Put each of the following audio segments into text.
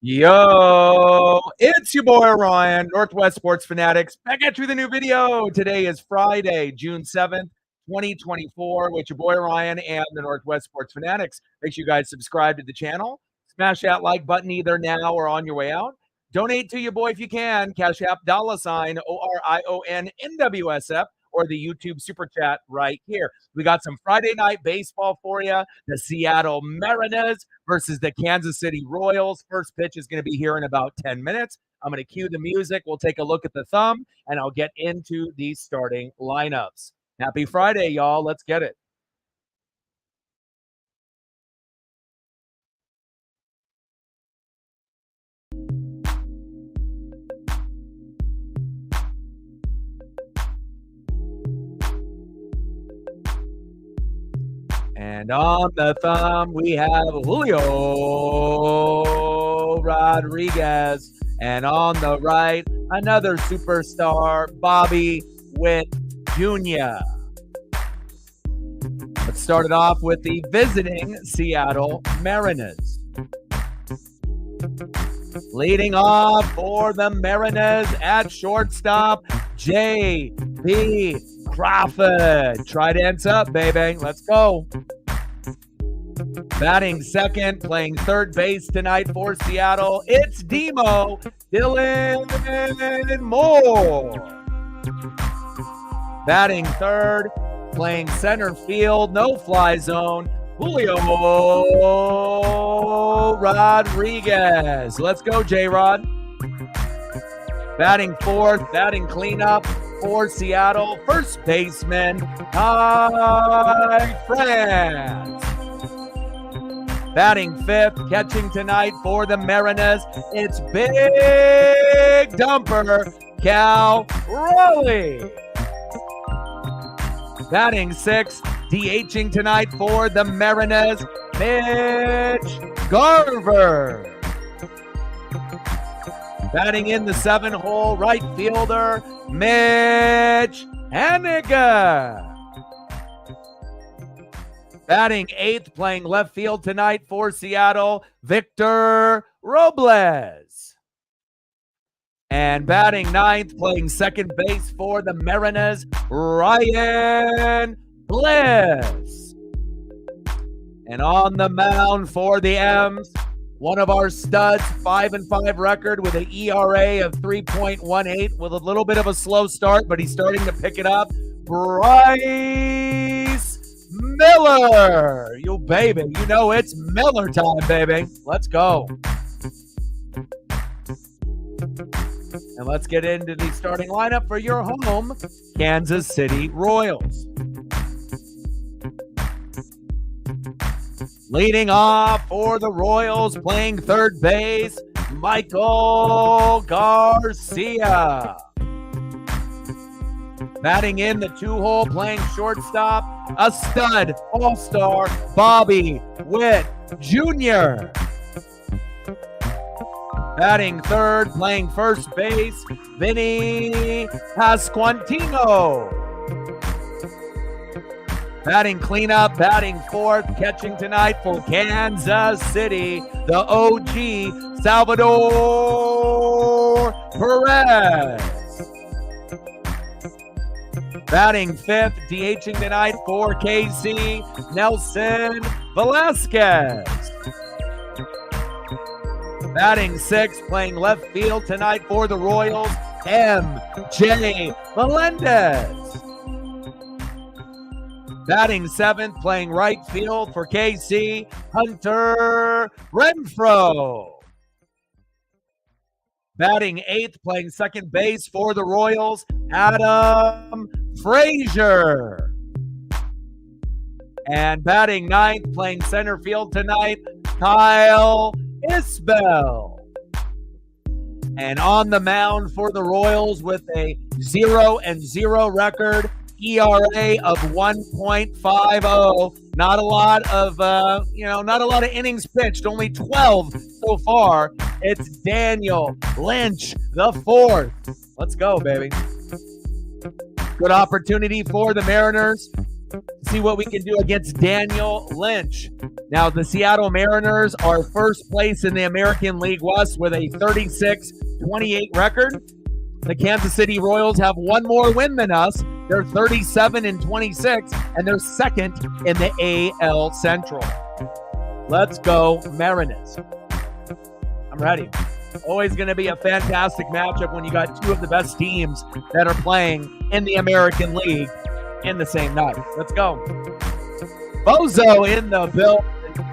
Yo, it's your boy Ryan, Northwest Sports Fanatics, back at you with a new video. Today is Friday, June 7th, 2024, with your boy Ryan and the Northwest Sports Fanatics. Make sure you guys subscribe to the channel. Smash that like button either now or on your way out. Donate to your boy if you can. Cash App $ORION NWSF or the YouTube Super Chat right here. We got some Friday night baseball for you. The Seattle Mariners versus the Kansas City Royals. First pitch is going to be here in about 10 minutes. I'm going to cue the music. We'll take a look at the thumb, and I'll get into the starting lineups. Happy Friday, y'all. Let's get it. And on the thumb, we have Julio Rodriguez. And on the right, another superstar, Bobby Witt Jr. Let's start it off with the visiting Seattle Mariners. Leading off for the Mariners at shortstop, J.B. Crawford. Try to ends up, baby. Let's go. Batting second, playing third base tonight for Seattle, it's Demo Dylan Moore. Batting third, playing center field, no fly zone, Julio Rodriguez. Let's go, J-Rod. Batting fourth, batting cleanup for Seattle, first baseman, Ty France. Batting fifth, catching tonight for the Mariners, it's big dumper, Cal Raleigh. Batting sixth, DHing tonight for the Mariners, Mitch Garver. Batting in the 7-hole, right fielder, Mitch Haniger. Batting eighth, playing left field tonight for Seattle, Victor Robles. And batting ninth, playing second base for the Mariners, Ryan Bliss. And on the mound for the M's, one of our studs, 5-5 record with an ERA of 3.18 with a little bit of a slow start, but he's starting to pick it up. Bryce Miller. You baby, you know it's Miller time, baby. Let's go. And let's get into the starting lineup for your home Kansas City Royals. Leading off for the Royals, playing third base, Michael Garcia. Batting in the 2-hole, playing shortstop, a stud, all-star, Bobby Witt Jr. Batting third, playing first base, Vinny Pasquantino. Batting cleanup, batting fourth, catching tonight for Kansas City, the OG, Salvador Perez. Batting fifth, DHing tonight for KC, Nelson Velasquez. Batting sixth, playing left field tonight for the Royals, MJ Melendez. Batting seventh, playing right field for KC, Hunter Renfroe. Batting eighth, playing second base for the Royals, Adam Frazier. And batting ninth, playing center field tonight, Kyle Isbell. And on the mound for the Royals with a 0-0 record, ERA of 1.50. Not a lot of not a lot of innings pitched, only 12 so far. It's Daniel Lynch the fourth. Let's go, baby. Good opportunity for the Mariners See what we can do against Daniel Lynch. Now, the Seattle Mariners are first place in the American League West with a 36-28 record. The Kansas City Royals have one more win than us. They're 37-26, and they're second in the AL Central. Let's go, Mariners. I'm ready. Always going to be a fantastic matchup when you got two of the best teams that are playing in the American League in the same night. Let's go. Bozo in the building.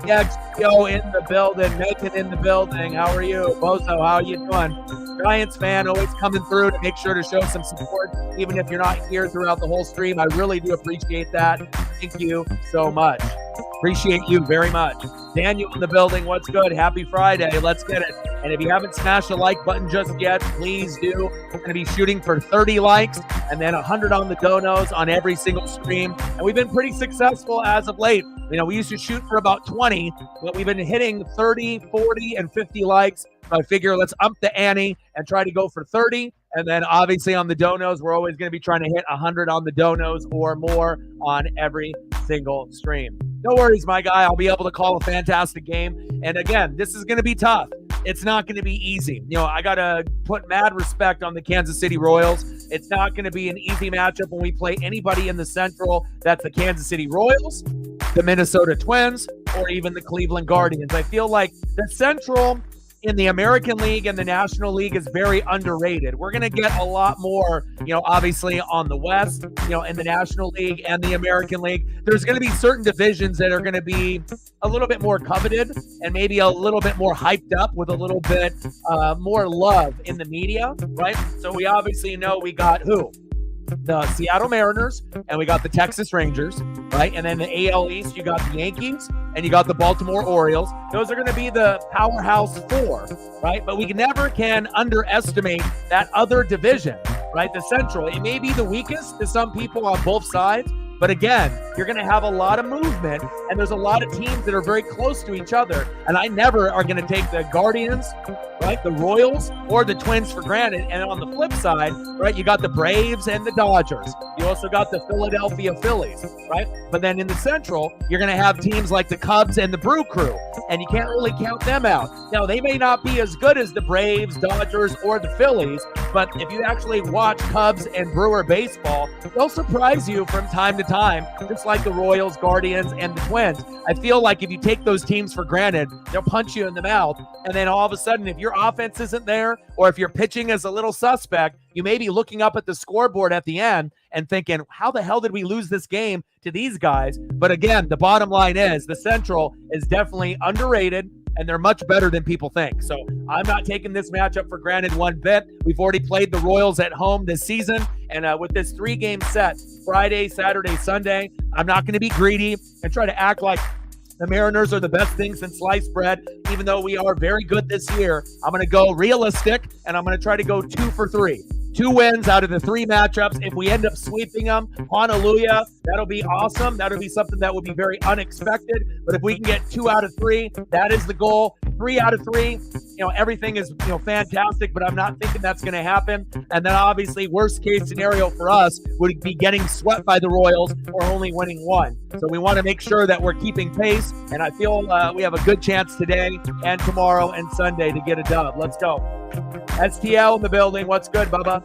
XPO in the building. Nathan in the building. How are you? Bozo, how are you doing? Giants fan, always coming through to make sure to show some support, even if you're not here throughout the whole stream. I really do appreciate that. Thank you so much. Appreciate you very much. Daniel in the building. What's good? Happy Friday. Let's get it. And if you haven't smashed the like button just yet, please do. We're going to be shooting for 30 likes and then 100 on the donos on every single stream. And we've been pretty successful as of late. You know, we used to shoot for about 20, but we've been hitting 30, 40, and 50 likes. So I figure let's up the ante and try to go for 30. And then obviously on the donos, we're always going to be trying to hit 100 on the donos or more on every single stream. No worries, my guy. I'll be able to call a fantastic game. And again, this is going to be tough. It's not going to be easy. You know, I got to put mad respect on the Kansas City Royals. It's not going to be an easy matchup when we play anybody in the Central. That's the Kansas City Royals, the Minnesota Twins, or even the Cleveland Guardians. I feel like the Central in the American League and the National League is very underrated. We're going to get a lot more, you know, obviously on the West, you know, in the National League and the American League. There's going to be certain divisions that are going to be a little bit more coveted and maybe a little bit more hyped up with a little bit more love in the media, right? So we obviously know we got who? The Seattle Mariners, and we got the Texas Rangers, right? And then the AL East, you got the Yankees, and you got the Baltimore Orioles. Those are going to be the powerhouse four, right? But we never can underestimate that other division, right? The Central. It may be the weakest to some people on both sides, but again, you're going to have a lot of movement, and there's a lot of teams that are very close to each other. And I never are going to take the Guardians, right, the Royals, or the Twins for granted. And on the flip side, right, you got the Braves and the Dodgers. You also got the Philadelphia Phillies, right? But then in the Central, you're going to have teams like the Cubs and the Brew Crew, and you can't really count them out. Now, they may not be as good as the Braves, Dodgers, or the Phillies, but if you actually watch Cubs and Brewer baseball, they'll surprise you from time to time, just like the Royals, Guardians, and the Twins. I feel like if you take those teams for granted, they'll punch you in the mouth, and then all of a sudden, if your offense isn't there, or if your pitching is a little suspect, you may be looking up at the scoreboard at the end and thinking, how the hell did we lose this game to these guys? But again, the bottom line is the Central is definitely underrated, and they're much better than people think. So I'm not taking this matchup for granted one bit. We've already played the Royals at home this season, and with this 3-game set, Friday, Saturday, Sunday, I'm not going to be greedy and try to act like the Mariners are the best thing since sliced bread, even though we are very good this year. I'm going to go realistic, and I'm going to try to go 2 for 3. 2 wins out of the 3 matchups. If we end up sweeping them, hallelujah, that'll be awesome. That'll be something that would be very unexpected. But if we can get 2 out of 3, that is the goal. 3 out of 3, you know, everything is, you know, fantastic, but I'm not thinking that's going to happen. And then obviously, worst case scenario for us would be getting swept by the Royals or only winning 1. So we want to make sure that we're keeping pace. And I feel we have a good chance today and tomorrow and Sunday to get a dub. Let's go. STL in the building. What's good, Bubba?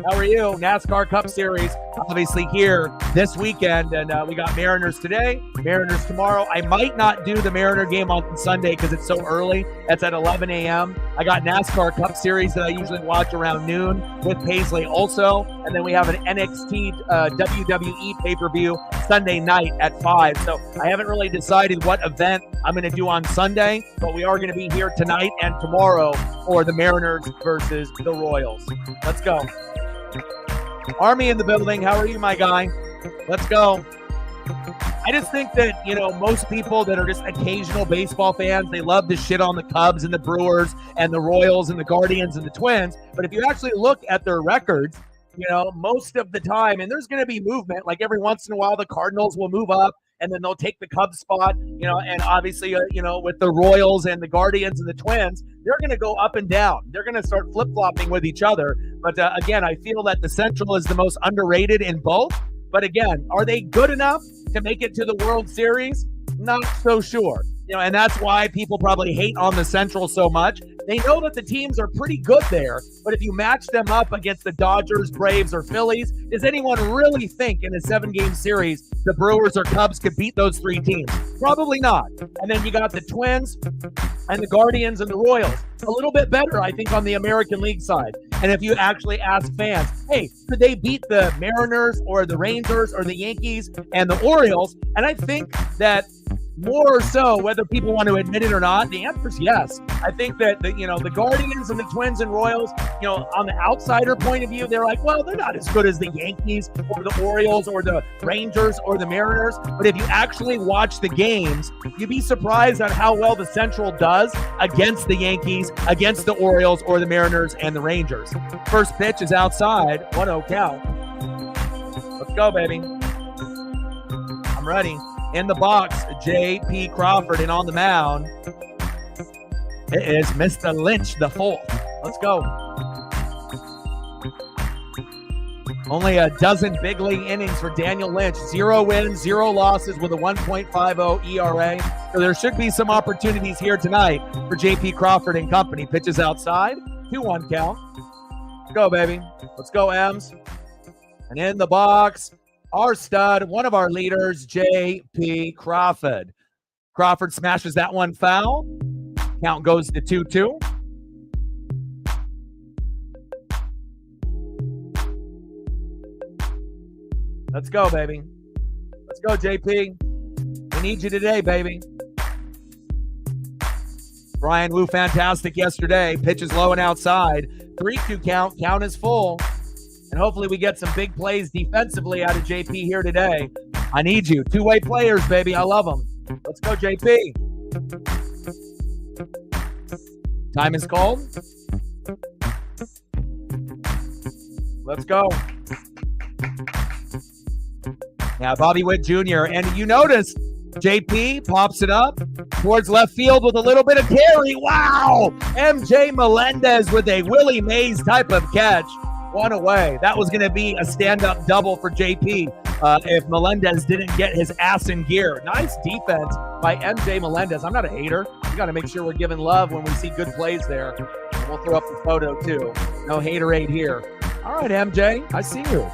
How are you? NASCAR Cup Series, obviously here this weekend, and we got Mariners today, Mariners tomorrow. I might not do the Mariner game on Sunday because it's so early. That's at 11 a.m. I got NASCAR Cup Series that I usually watch around noon with Paisley also, and then we have an NXT WWE pay-per-view Sunday night at 5. So I haven't really decided what event I'm going to do on Sunday, but we are going to be here tonight and tomorrow for the Mariners versus the Royals. Let's go. Army in the building. How are you, my guy? Let's go. I just think that, you know, most people that are just occasional baseball fans, they love to shit on the Cubs and the Brewers and the Royals and the Guardians and the Twins. But if you actually look at their records, you know, most of the time, and there's going to be movement, like every once in a while, the Cardinals will move up and then they'll take the Cubs spot, you know, and obviously, you know, with the Royals and the Guardians and the Twins, they're going to go up and down. They're going to start flip-flopping with each other. But again, I feel that the Central is the most underrated in both. But again, are they good enough to make it to the World Series? Not so sure. And that's why people probably hate on the Central so much. They know that the teams are pretty good there, but if you match them up against the Dodgers, Braves, or Phillies, does anyone really think in a 7-game series the Brewers or Cubs could beat those 3 teams? Probably not. And then you got the Twins and the Guardians and the Royals. A little bit better, I think, on the American League side. And if you actually ask fans, hey, could they beat the Mariners or the Rangers or the Yankees and the Orioles? And I think that more so, whether people want to admit it or not, the answer is yes. I think that the Guardians and the Twins and Royals, on the outsider point of view, they're like, well, they're not as good as the Yankees or the Orioles or the Rangers or the Mariners. But if you actually watch the games, you'd be surprised on how well the Central does against the Yankees, against the Orioles or the Mariners and the Rangers. First pitch is outside, 1-0 count. Let's go, baby. I'm ready. In the box, J.P. Crawford, and on the mound, it is Mr. Lynch, the 4th. Let's go. Only a dozen big league innings for Daniel Lynch. 0 wins, 0 losses with a 1.50 ERA. So there should be some opportunities here tonight for J.P. Crawford and company. Pitches outside, 2-1 count. Let's go, baby. Let's go, Ems. And in the box, our stud, one of our leaders, J.P. Crawford. Crawford smashes that one foul. Count goes to 2-2. Let's go, baby. Let's go, JP. We need you today, baby. Brian Wu, fantastic yesterday. Pitches low and outside. 3-2 count. Count is full. And hopefully we get some big plays defensively out of JP here today. I need you. 2-way players, baby. I love them. Let's go, JP. Time is called. Let's go. Now, Bobby Witt Jr. And you notice JP pops it up towards left field with a little bit of carry. Wow! MJ Melendez with a Willie Mays type of catch. One away. That was going to be a stand-up double for JP if Melendez didn't get his ass in gear. Nice defense by MJ Melendez. I'm not a hater. We got to make sure we're giving love when we see good plays there. And we'll throw up the photo too. No haterade here. All right, MJ, I see you.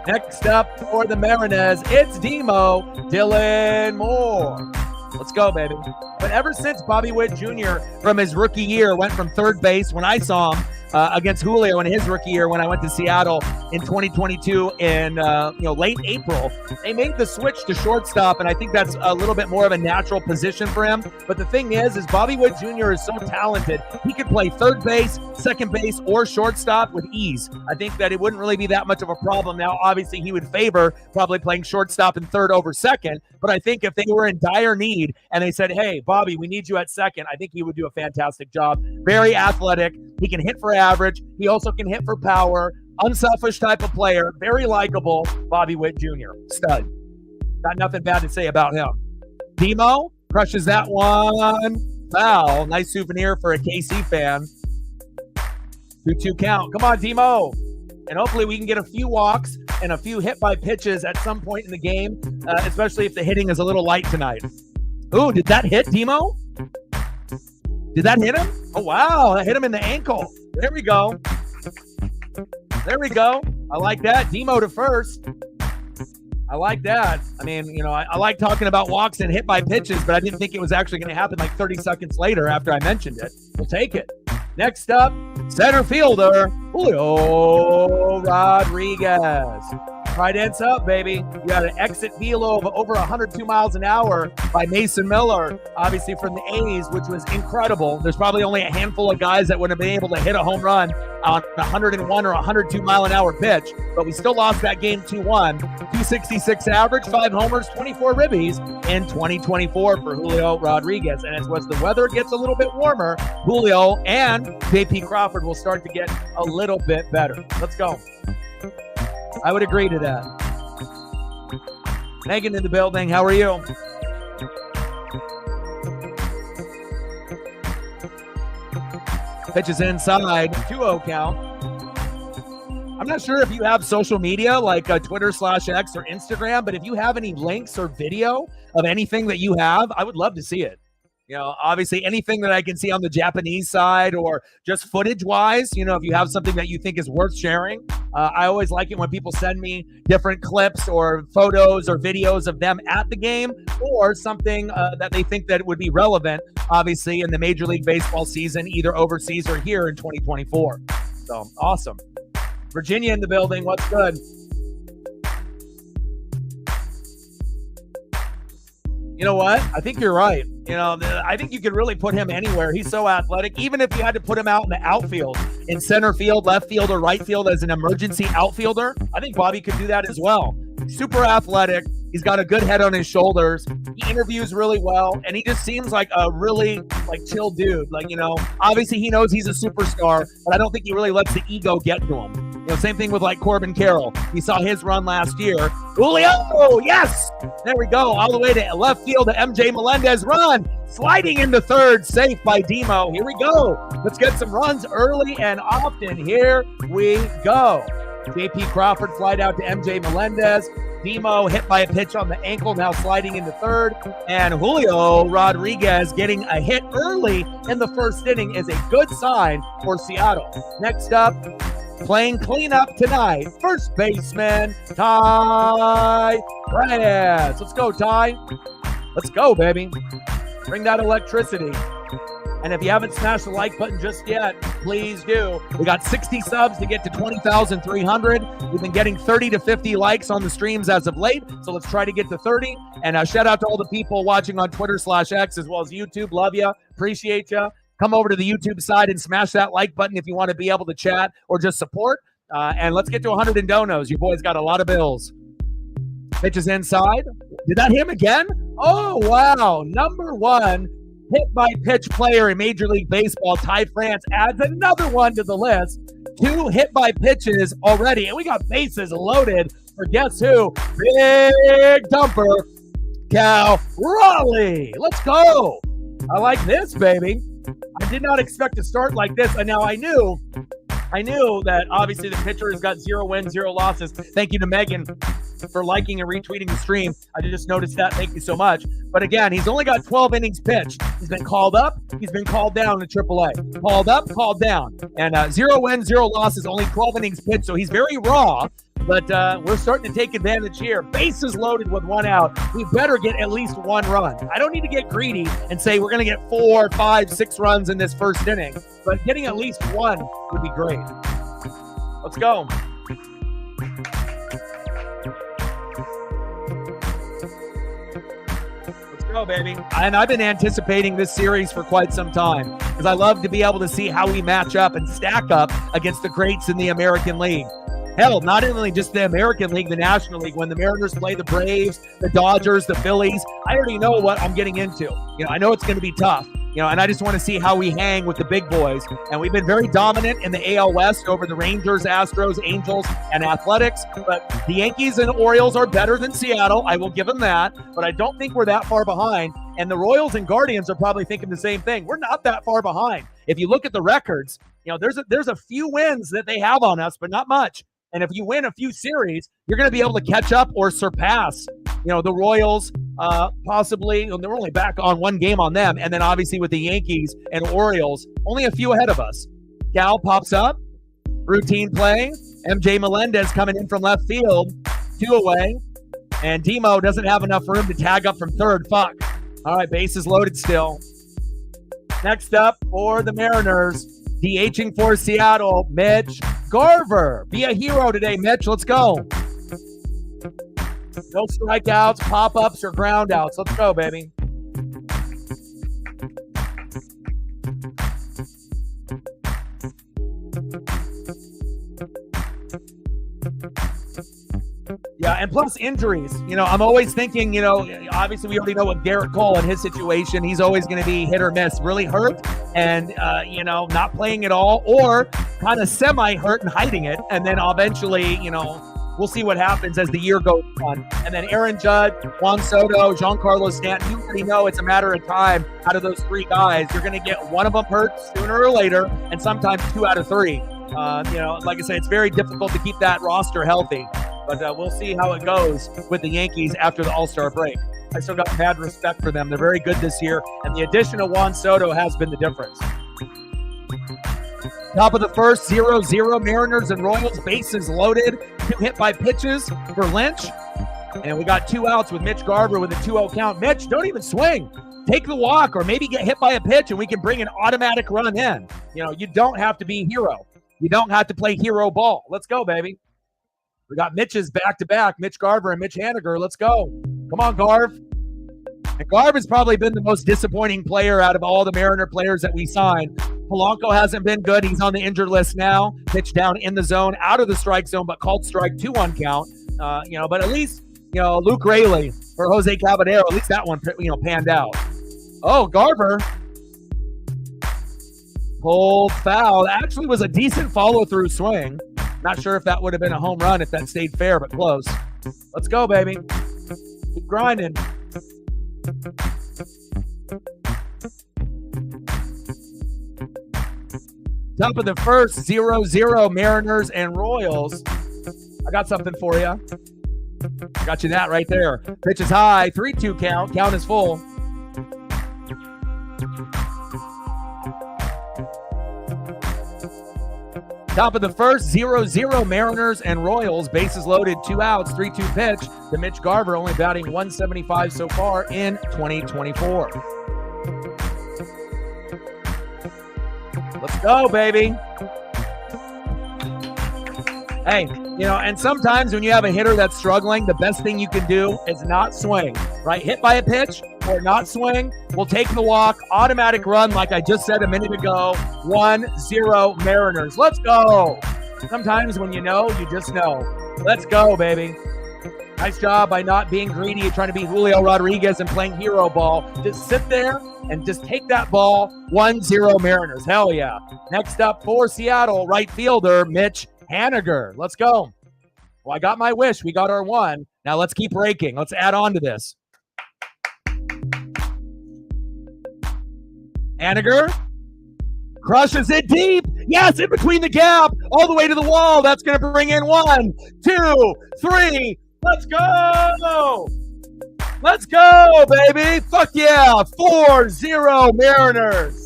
Next up for the Mariners, it's Demo Dylan Moore. Let's go, baby. But ever since Bobby Witt Jr. from his rookie year went from third base when I saw him against Julio in his rookie year when I went to Seattle in 2022 in late April, they made the switch to shortstop, and I think that's a little bit more of a natural position for him. But the thing is Bobby Witt Jr. is so talented. He could play third base, second base, or shortstop with ease. I think that it wouldn't really be that much of a problem. Now, obviously, he would favor probably playing shortstop and third over second, but I think if they were in dire need and they said, hey, Bobby, we need you at second, I think he would do a fantastic job. Very athletic. He can hit for average. He also can hit for power. Unselfish type of player. Very likable. Bobby Witt Jr. Stud. Got nothing bad to say about him. Demo crushes that one. Foul. Nice souvenir for a KC fan. 2-2 count. Come on, Demo. And hopefully we can get a few walks and a few hit by pitches at some point in the game, especially if the hitting is a little light tonight. Ooh, did that hit Demo? Did that hit him? Oh, wow. That hit him in the ankle. There we go. There we go. I like that. Demo to first. I like that. I mean, I like talking about walks and hit by pitches, but I didn't think it was actually going to happen like 30 seconds later after I mentioned it. We'll take it. Next up, center fielder, Julio Rodriguez. Right ends up, baby. You got an exit velo of over 102 miles an hour by Mason Miller, obviously from the A's, which was incredible. There's probably only a handful of guys that would have been able to hit a home run on a 101 or 102 mile an hour pitch, but we still lost that game 2-1. 266 average, 5 homers, 24 ribbies in 2024 for Julio Rodriguez. And as the weather gets a little bit warmer, Julio and J.P. Crawford will start to get a little bit better. Let's go. I would agree to that. Megan in the building. How are you? Pitches inside. 2-0 count. I'm not sure if you have social media like Twitter/X or Instagram, but if you have any links or video of anything that you have, I would love to see it. Obviously anything that I can see on the Japanese side or just footage-wise, if you have something that you think is worth sharing. I always like it when people send me different clips or photos or videos of them at the game or something that they think that would be relevant, obviously, in the Major League Baseball season, either overseas or here in 2024. So, awesome. Virginia in the building. What's good? You know what? I think you're right. I think you could really put him anywhere. He's so athletic. Even if you had to put him out in the outfield, in center field, left field, or right field as an emergency outfielder, I think Bobby could do that as well. Super athletic. He's got a good head on his shoulders. He interviews really well, and he just seems like a really chill dude. Obviously he knows he's a superstar, but I don't think he really lets the ego get to him. Same thing with Corbin Carroll. We saw his run last year. Julio, yes! There we go, all the way to left field to MJ Melendez run. Sliding into third, safe by Demo. Here we go. Let's get some runs early and often. Here we go. JP Crawford flied out to MJ Melendez. Demo hit by a pitch on the ankle, now sliding into third. And Julio Rodriguez getting a hit early in the first inning is a good sign for Seattle. Next up, playing cleanup tonight, first baseman, Ty France. Let's go, Ty. Let's go, baby. Bring that electricity. And if you haven't smashed the like button just yet, please do. We got 60 subs to get to 20,300. We've been getting 30 to 50 likes on the streams as of late, so let's try to get to 30. And shout out to all the people watching on Twitter/X as well as YouTube. Love you. Appreciate you. Come over to the YouTube side and smash that like button if you want to be able to chat or just support. And let's get to 100 in donos. Your boy's got a lot of bills. Pitches inside. Did that him again? Oh, wow. Number one hit-by-pitch player in Major League Baseball, Ty France, adds another one to the list. 2 hit-by-pitches already, and we got bases loaded for guess who? Big dumper, Cal Raleigh. Let's go. I like this, baby. I did not expect to start like this, and now I knew that obviously the pitcher has got 0 wins, 0 losses. Thank you to Megan for liking and retweeting the stream. I just noticed that. Thank you so much. But again, he's only got 12 innings pitched. He's been called up. He's been called down to AAA. Called up, called down. And 0 wins, 0 losses, only 12 innings pitched. So he's very raw, but we're starting to take advantage here. Bases loaded with 1 out. We better get at least 1 run. I don't need to get greedy and say we're going to get 4, 5, 6 runs in this first inning, but getting at least 1 would be great. Let's go. Go, baby. And I've been anticipating this series for quite some time because I love to be able to see how we match up and stack up against the greats in the American League. Hell, not only just the American League, the National League. When the Mariners play the Braves, the Dodgers, the Phillies, I already know what I'm getting into. I know it's going to be tough. And I just want to see how we hang with the big boys. And we've been very dominant in the AL West over the Rangers, Astros, Angels, and Athletics. But the Yankees and Orioles are better than Seattle. I will give them that. But I don't think we're that far behind. And the Royals and Guardians are probably thinking the same thing. We're not that far behind. If you look at the records, there's a few wins that they have on us, but not much. And if you win a few series, you're going to be able to catch up or surpass, the Royals, possibly. They're only back on 1 game on them. And then obviously with the Yankees and Orioles, only a few ahead of us. Cal pops up, routine play. MJ Melendez coming in from left field, 2 away. And Demo doesn't have enough room to tag up from third. Fuck. All right, bases loaded still. Next up for the Mariners, DHing for Seattle, Mitch Garver. Be a hero today, Mitch. Let's go. No strikeouts, pop-ups, or ground-outs. Let's go, baby. Yeah, and plus injuries. I'm always thinking, obviously we already know what Garrett Cole and his situation. He's always going to be hit or miss. Really hurt and, not playing at all, or kind of semi-hurt and hiding it. And then eventually, we'll see what happens as the year goes on. And then Aaron Judge, Juan Soto, Giancarlo Stanton, you already know it's a matter of time. Out of those 3 guys, you're going to get one of them hurt sooner or later, and sometimes 2 out of 3. Like I say, it's very difficult to keep that roster healthy. But we'll see how it goes with the Yankees after the All-Star break. I still got mad respect for them. They're very good this year, and the addition of Juan Soto has been the difference. Top of the first, 0-0, Mariners and Royals, bases loaded. 2 hit by pitches for Lynch. And we got 2 outs with Mitch Garver with a 2-0 count. Mitch, don't even swing. Take the walk or maybe get hit by a pitch and we can bring an automatic run in. You don't have to be hero. You don't have to play hero ball. Let's go, baby. We got Mitch's back-to-back, Mitch Garver and Mitch Haniger. Let's go. Come on, Garv. And Garv has probably been the most disappointing player out of all the Mariner players that we signed. Polanco hasn't been good. He's on the injured list now. Pitched down in the zone, out of the strike zone, but called strike 2-1 count. But at least, Luke Raley or Jose Caballero, at least that one, panned out. Oh, Garver. Pulled foul. Actually was a decent follow-through swing. Not sure if that would have been a home run if that stayed fair, but close. Let's go, baby. Keep grinding. Top of the first, 0-0, Mariners and Royals. I got something for you. Got you that right there. Pitch is high, 3-2 count. Count is full. Top of the first, 0-0, Mariners and Royals. Bases loaded, 2 outs, 3-2 pitch to Mitch Garver, only batting 175 so far in 2024. Let's go, baby. Hey, and sometimes when you have a hitter that's struggling, the best thing you can do is not swing, right? Hit by a pitch or not swing. We'll take the walk, automatic run, like I just said a minute ago. 1-0 Mariners. Let's go. Sometimes when you just know. Let's go, baby. Nice job by not being greedy, trying to be Julio Rodriguez and playing hero ball. Just sit there and just take that ball. 1-0 Mariners. Hell yeah. Next up for Seattle, right fielder Mitch Haniger. Let's go. Well, I got my wish. We got our one. Now let's keep raking. Let's add on to this. Haniger crushes it deep. Yes, in between the gap, all the way to the wall. That's going to bring in 1, 2, 3. Let's go. Let's go, baby. Fuck yeah. 4-0 Mariners.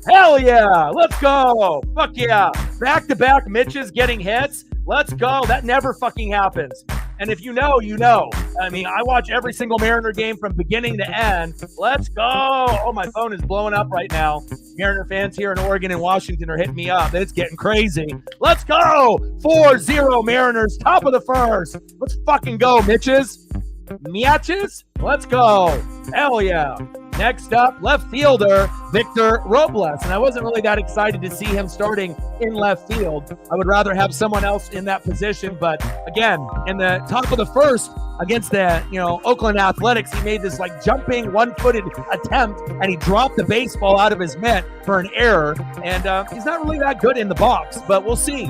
Hell yeah. Let's go. Fuck yeah. Back-to-back Mitches getting hits. Let's go. That never fucking happens. And if you know, you know. I mean, I watch every single Mariner game from beginning to end. Let's go. Oh, my phone is blowing up right now. Mariner fans here in Oregon and Washington are hitting me up. It's getting crazy. Let's go. 4-0 Mariners, top of the first. Let's fucking go, Mitches. Miaches. Let's go. Hell yeah. Next up, left fielder, Victor Robles. And I wasn't really that excited to see him starting in left field. I would rather have someone else in that position. But again, in the top of the first against the, Oakland Athletics, he made this jumping one-footed attempt and he dropped the baseball out of his mitt for an error. And he's not really that good in the box, but we'll see.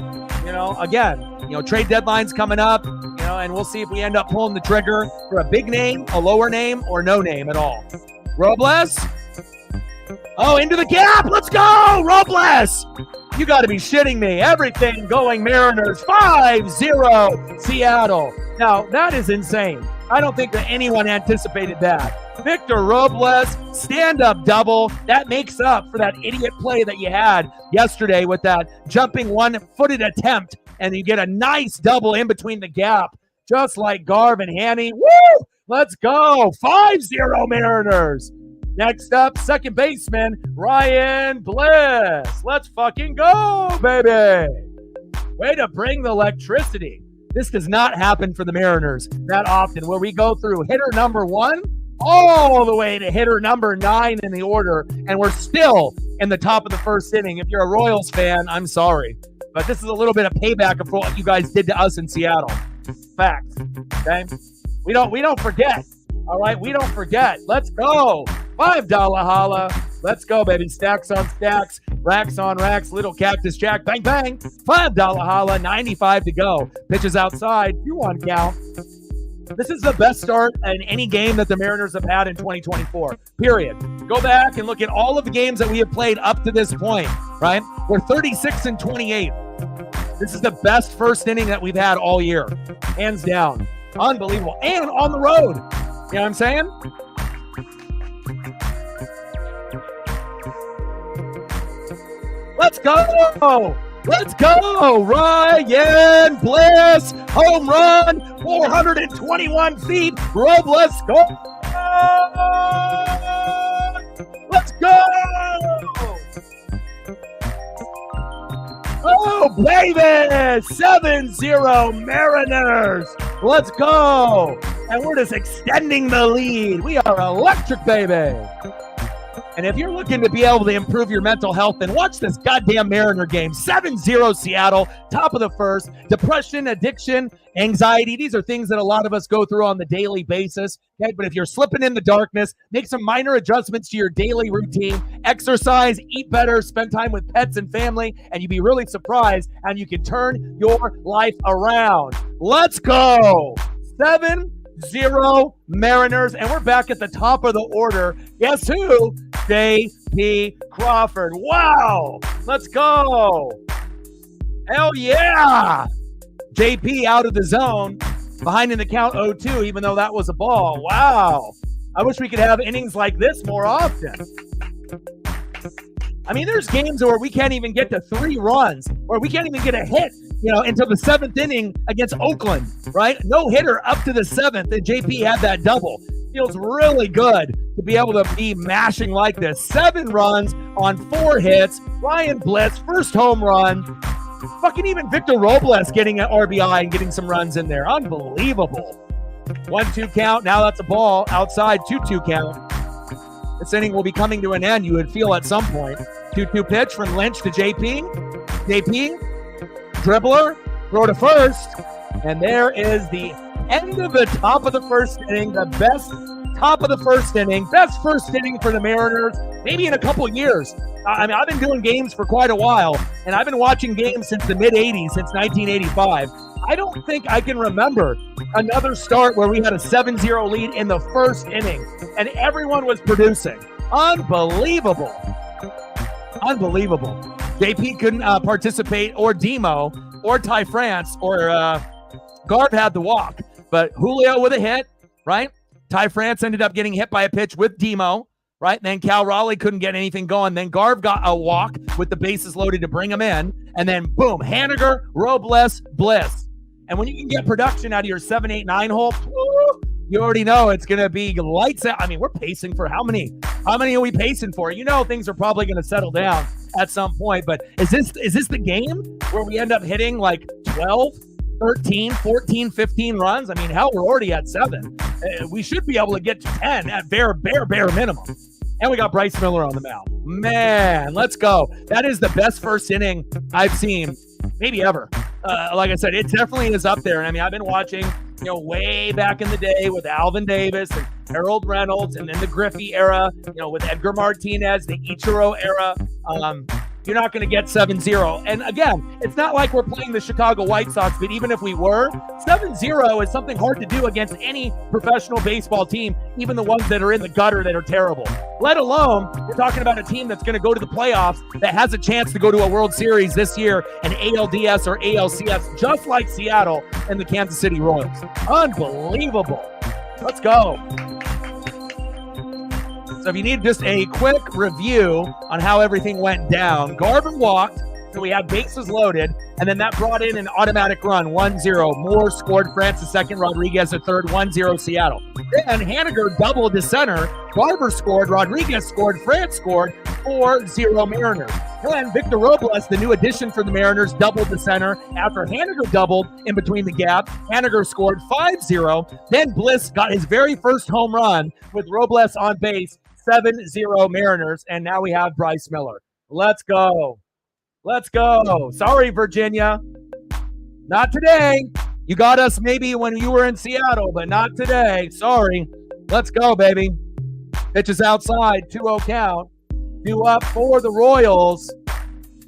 Trade deadline's coming up, and we'll see if we end up pulling the trigger for a big name, a lower name, or no name at all. Robles. Oh, into the gap. Let's go, Robles. You got to be shitting me. Everything going Mariners. 5-0 Seattle. Now, that is insane. I don't think that anyone anticipated that. Victor Robles, stand-up double. That makes up for that idiot play that you had yesterday with that jumping one-footed attempt, and you get a nice double in between the gap, just like Garv and Hanny. Woo! Let's go. 5-0 Mariners. Next up, second baseman, Ryan Bliss. Let's fucking go, baby. Way to bring the electricity. This does not happen for the Mariners that often, where we go through hitter number 1 all the way to hitter number 9 in the order, and we're still in the top of the first inning. If you're a Royals fan, I'm sorry. But this is a little bit of payback of what you guys did to us in Seattle. Fact. Okay? We don't forget. All right, we don't forget. Let's go. $5 holla. Let's go, baby. Stacks on stacks, racks on racks, little cactus jack, bang, bang. $5 holla, 95 to go. Pitches outside, 2-1 count. This is the best start in any game that the Mariners have had in 2024, period. Go back and look at all of the games that we have played up to this point, right? We're 36-28. This is the best first inning that we've had all year, hands down. Unbelievable. And on the road. You know what I'm saying? Let's go. Let's go. Ryan Bliss. Home run. 421 feet. Robles. Go. Let's go. Oh, baby. 7-0 Mariners. Let's go. And we're just extending the lead. We are electric, baby. And if you're looking to be able to improve your mental health, then watch this goddamn Mariner game. 7-0 Seattle, top of the first. Depression, addiction, anxiety. These are things that a lot of us go through on the daily basis. Okay? But if you're slipping in the darkness, make some minor adjustments to your daily routine. Exercise, eat better, spend time with pets and family, and you'd be really surprised how you can turn your life around. Let's go. 7-0 Mariners, and we're back at the top of the order. Guess who? J.P. Crawford. Wow. Let's go. Hell yeah. JP out of the zone, behind in the count 0-2, even though that was a ball. Wow. I wish we could have innings like this more often. I mean, there's games where we can't even get to 3 runs, or we can't even get a hit, until the 7th inning against Oakland, right? No hitter up to the 7th, and JP had that double. Feels really good to be able to be mashing like this. 7 runs on 4 hits. Ryan Bliss, first home run. Fucking even Victor Robles getting an RBI and getting some runs in there. Unbelievable. 1-2 count. Now that's a ball outside. 2-2 count. This inning will be coming to an end, you would feel at some point. 2-2 pitch from Lynch to JP. JP, dribbler, throw to first. And there is the end of the top of the first inning. The best top of the first inning. Best first inning for the Mariners, maybe in a couple years. I mean, I've been doing games for quite a while, and I've been watching games since the mid-'80s, since 1985. I don't think I can remember another start where we had a 7-0 lead in the first inning, and everyone was producing. Unbelievable. Unbelievable. JP couldn't participate, or Demo, or Ty France, or Garv had the walk. But Julio with a hit, right? Ty France ended up getting hit by a pitch with Demo, right? And then Cal Raleigh couldn't get anything going. Then Garv got a walk with the bases loaded to bring him in. And then, boom, Haniger, Robles, Bliss. And when you can get production out of your 7, 8, 9 hole, you already know it's going to be lights out. I mean, we're pacing for how many? How many are we pacing for? You know things are probably going to settle down at some point. But is this the game where we end up hitting like 12, 13, 14, 15 runs? I mean, hell, we're already at 7. We should be able to get to 10 at bare minimum. And we got Bryce Miller on the mound. Man, let's go. That is the best first inning I've seen, maybe ever. Like I said, it definitely is up there. And I mean, I've been watching, way back in the day with Alvin Davis and Harold Reynolds, and then the Griffey era, with Edgar Martinez, the Ichiro era. You're not going to get 7-0. And again, it's not like we're playing the Chicago White Sox, but even if we were, 7-0 is something hard to do against any professional baseball team, even the ones that are in the gutter that are terrible. Let alone, we're talking about a team that's going to go to the playoffs, that has a chance to go to a World Series this year, an ALDS or ALCS, just like Seattle and the Kansas City Royals. Unbelievable. Let's go. So if you need just a quick review on how everything went down, Garver walked, so we had bases loaded, and then that brought in an automatic run, 1-0. Moore scored, Francis second, Rodriguez a third, 1-0 Seattle. Then Haniger doubled to center, Garver scored, Rodriguez scored, France scored, 4-0 Mariners. Then Victor Robles, the new addition for the Mariners, doubled to center. After Haniger doubled in between the gap, Haniger scored 5-0. Then Bliss got his very first home run with Robles on base, 7-0 Mariners, and now we have Bryce Miller. Let's go. Let's go. Sorry, Virginia. Not today. You got us maybe when you were in Seattle, but not today. Sorry. Let's go, baby. Pitch is outside. 2-0 count. 2 up for the Royals.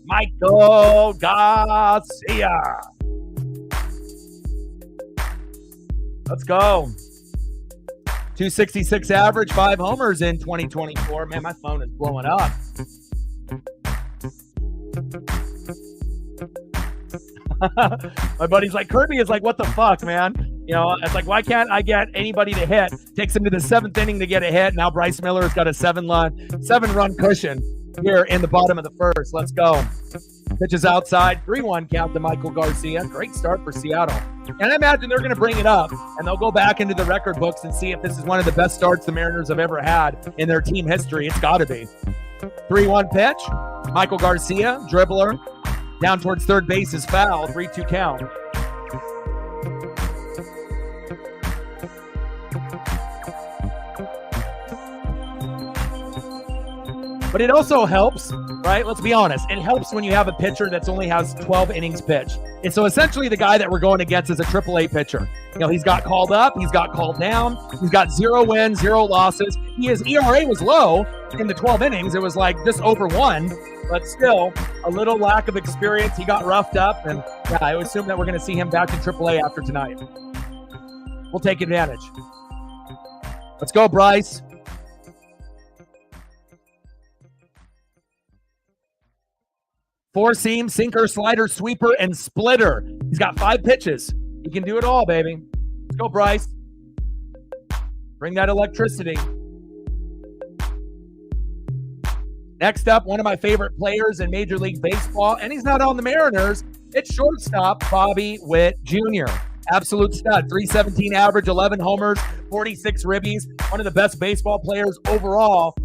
Michael Garcia. Let's go. 266 average, 5 homers in 2024. Man, my phone is blowing up. My buddy's like, Kirby is like, what the fuck, man? You know, it's like, why can't I get anybody to hit? Takes him to the 7th inning to get a hit. Now Bryce Miller has got a 7-run cushion here in the bottom of the first. Let's go. Pitches outside, 3-1 count to Michael Garcia. Great start for Seattle. And I imagine they're going to bring it up, and they'll go back into the record books and see if this is one of the best starts the Mariners have ever had in their team history. It's got to be. 3-1 pitch. Michael Garcia, dribbler. Down towards third base is foul. 3-2 count. But it also helps, right? Let's be honest. It helps when you have a pitcher that's only has 12 innings pitched. And so essentially the guy that we're going against is a AAA pitcher. You know, he's got called up, he's got called down, he's got 0 wins, 0 losses. His ERA was low in the 12 innings. It was like just over 1, but still a little lack of experience. He got roughed up, and yeah, I would assume that we're going to see him back in AAA after tonight. We'll take advantage. Let's go, Bryce. Four seam, sinker, slider, sweeper, and splitter. He's got 5 pitches. He can do it all, baby. Let's go, Bryce. Bring that electricity. Next up, one of my favorite players in Major League Baseball, and he's not on the Mariners. It's shortstop Bobby Witt Jr. Absolute stud. 317 average, 11 homers, 46 ribbies. One of the best baseball players overall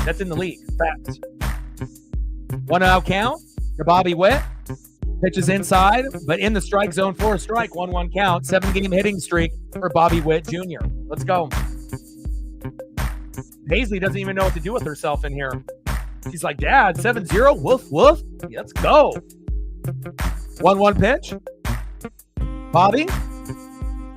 that's in the league. Facts. 1-out count to Bobby Witt. Pitches inside, but in the strike zone for a strike. 1-1 count. 7-game hitting streak for Bobby Witt Jr. Let's go. Paisley doesn't even know what to do with herself in here. She's like, Dad, 7-0, woof, woof. Let's go. 1-1 pitch. Bobby,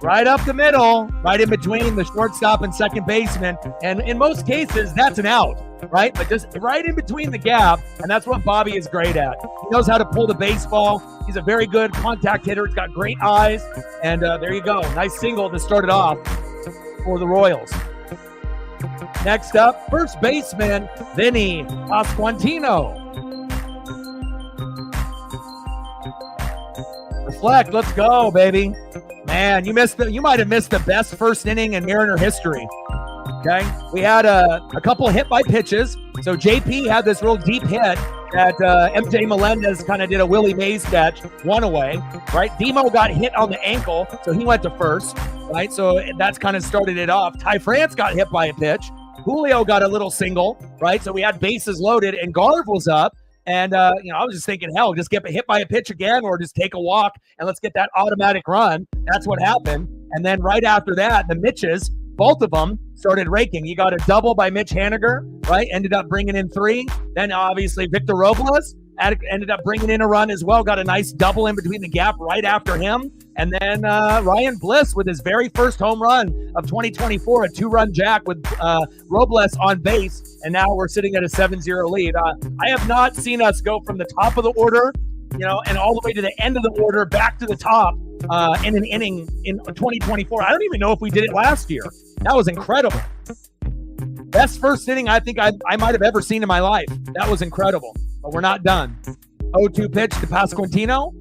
right up the middle, right in between the shortstop and second baseman. And in most cases, that's an out, right? But just right in between the gap, and that's what Bobby is great at. He knows how to pull the baseball. He's a very good contact hitter. He's got great eyes. And there you go. Nice single to start it off for the Royals. Next up, first baseman, Vinny Pasquantino. Reflect, let's go, baby. Man, you might have missed the best first inning in Mariner history. Okay, we had a couple hit by pitches. So JP had this real deep hit that MJ Melendez kind of did a Willie Mays catch, one away, right? Demo got hit on the ankle, so he went to first, right? So that's kind of started it off. Ty France got hit by a pitch. Julio got a little single, right? So we had bases loaded, and Garv was up. And, I was just thinking, hell, just get hit by a pitch again or just take a walk and let's get that automatic run. That's what happened. And then right after that, the Mitches, both of them, started raking. You got a double by Mitch Haniger, right? Ended up bringing in 3. Then, obviously, Victor Robles ended up bringing in a run as well. Got a nice double in between the gap right after him. And then Ryan Bliss with his very first home run of 2024, a 2-run jack with Robles on base. And now we're sitting at a 7-0 lead. I have not seen us go from the top of the order, and all the way to the end of the order back to the top in an inning in 2024. I don't even know if we did it last year. That was incredible. Best first inning I think I might have ever seen in my life. That was incredible. But we're not done. 0-2 pitch to Pasquantino.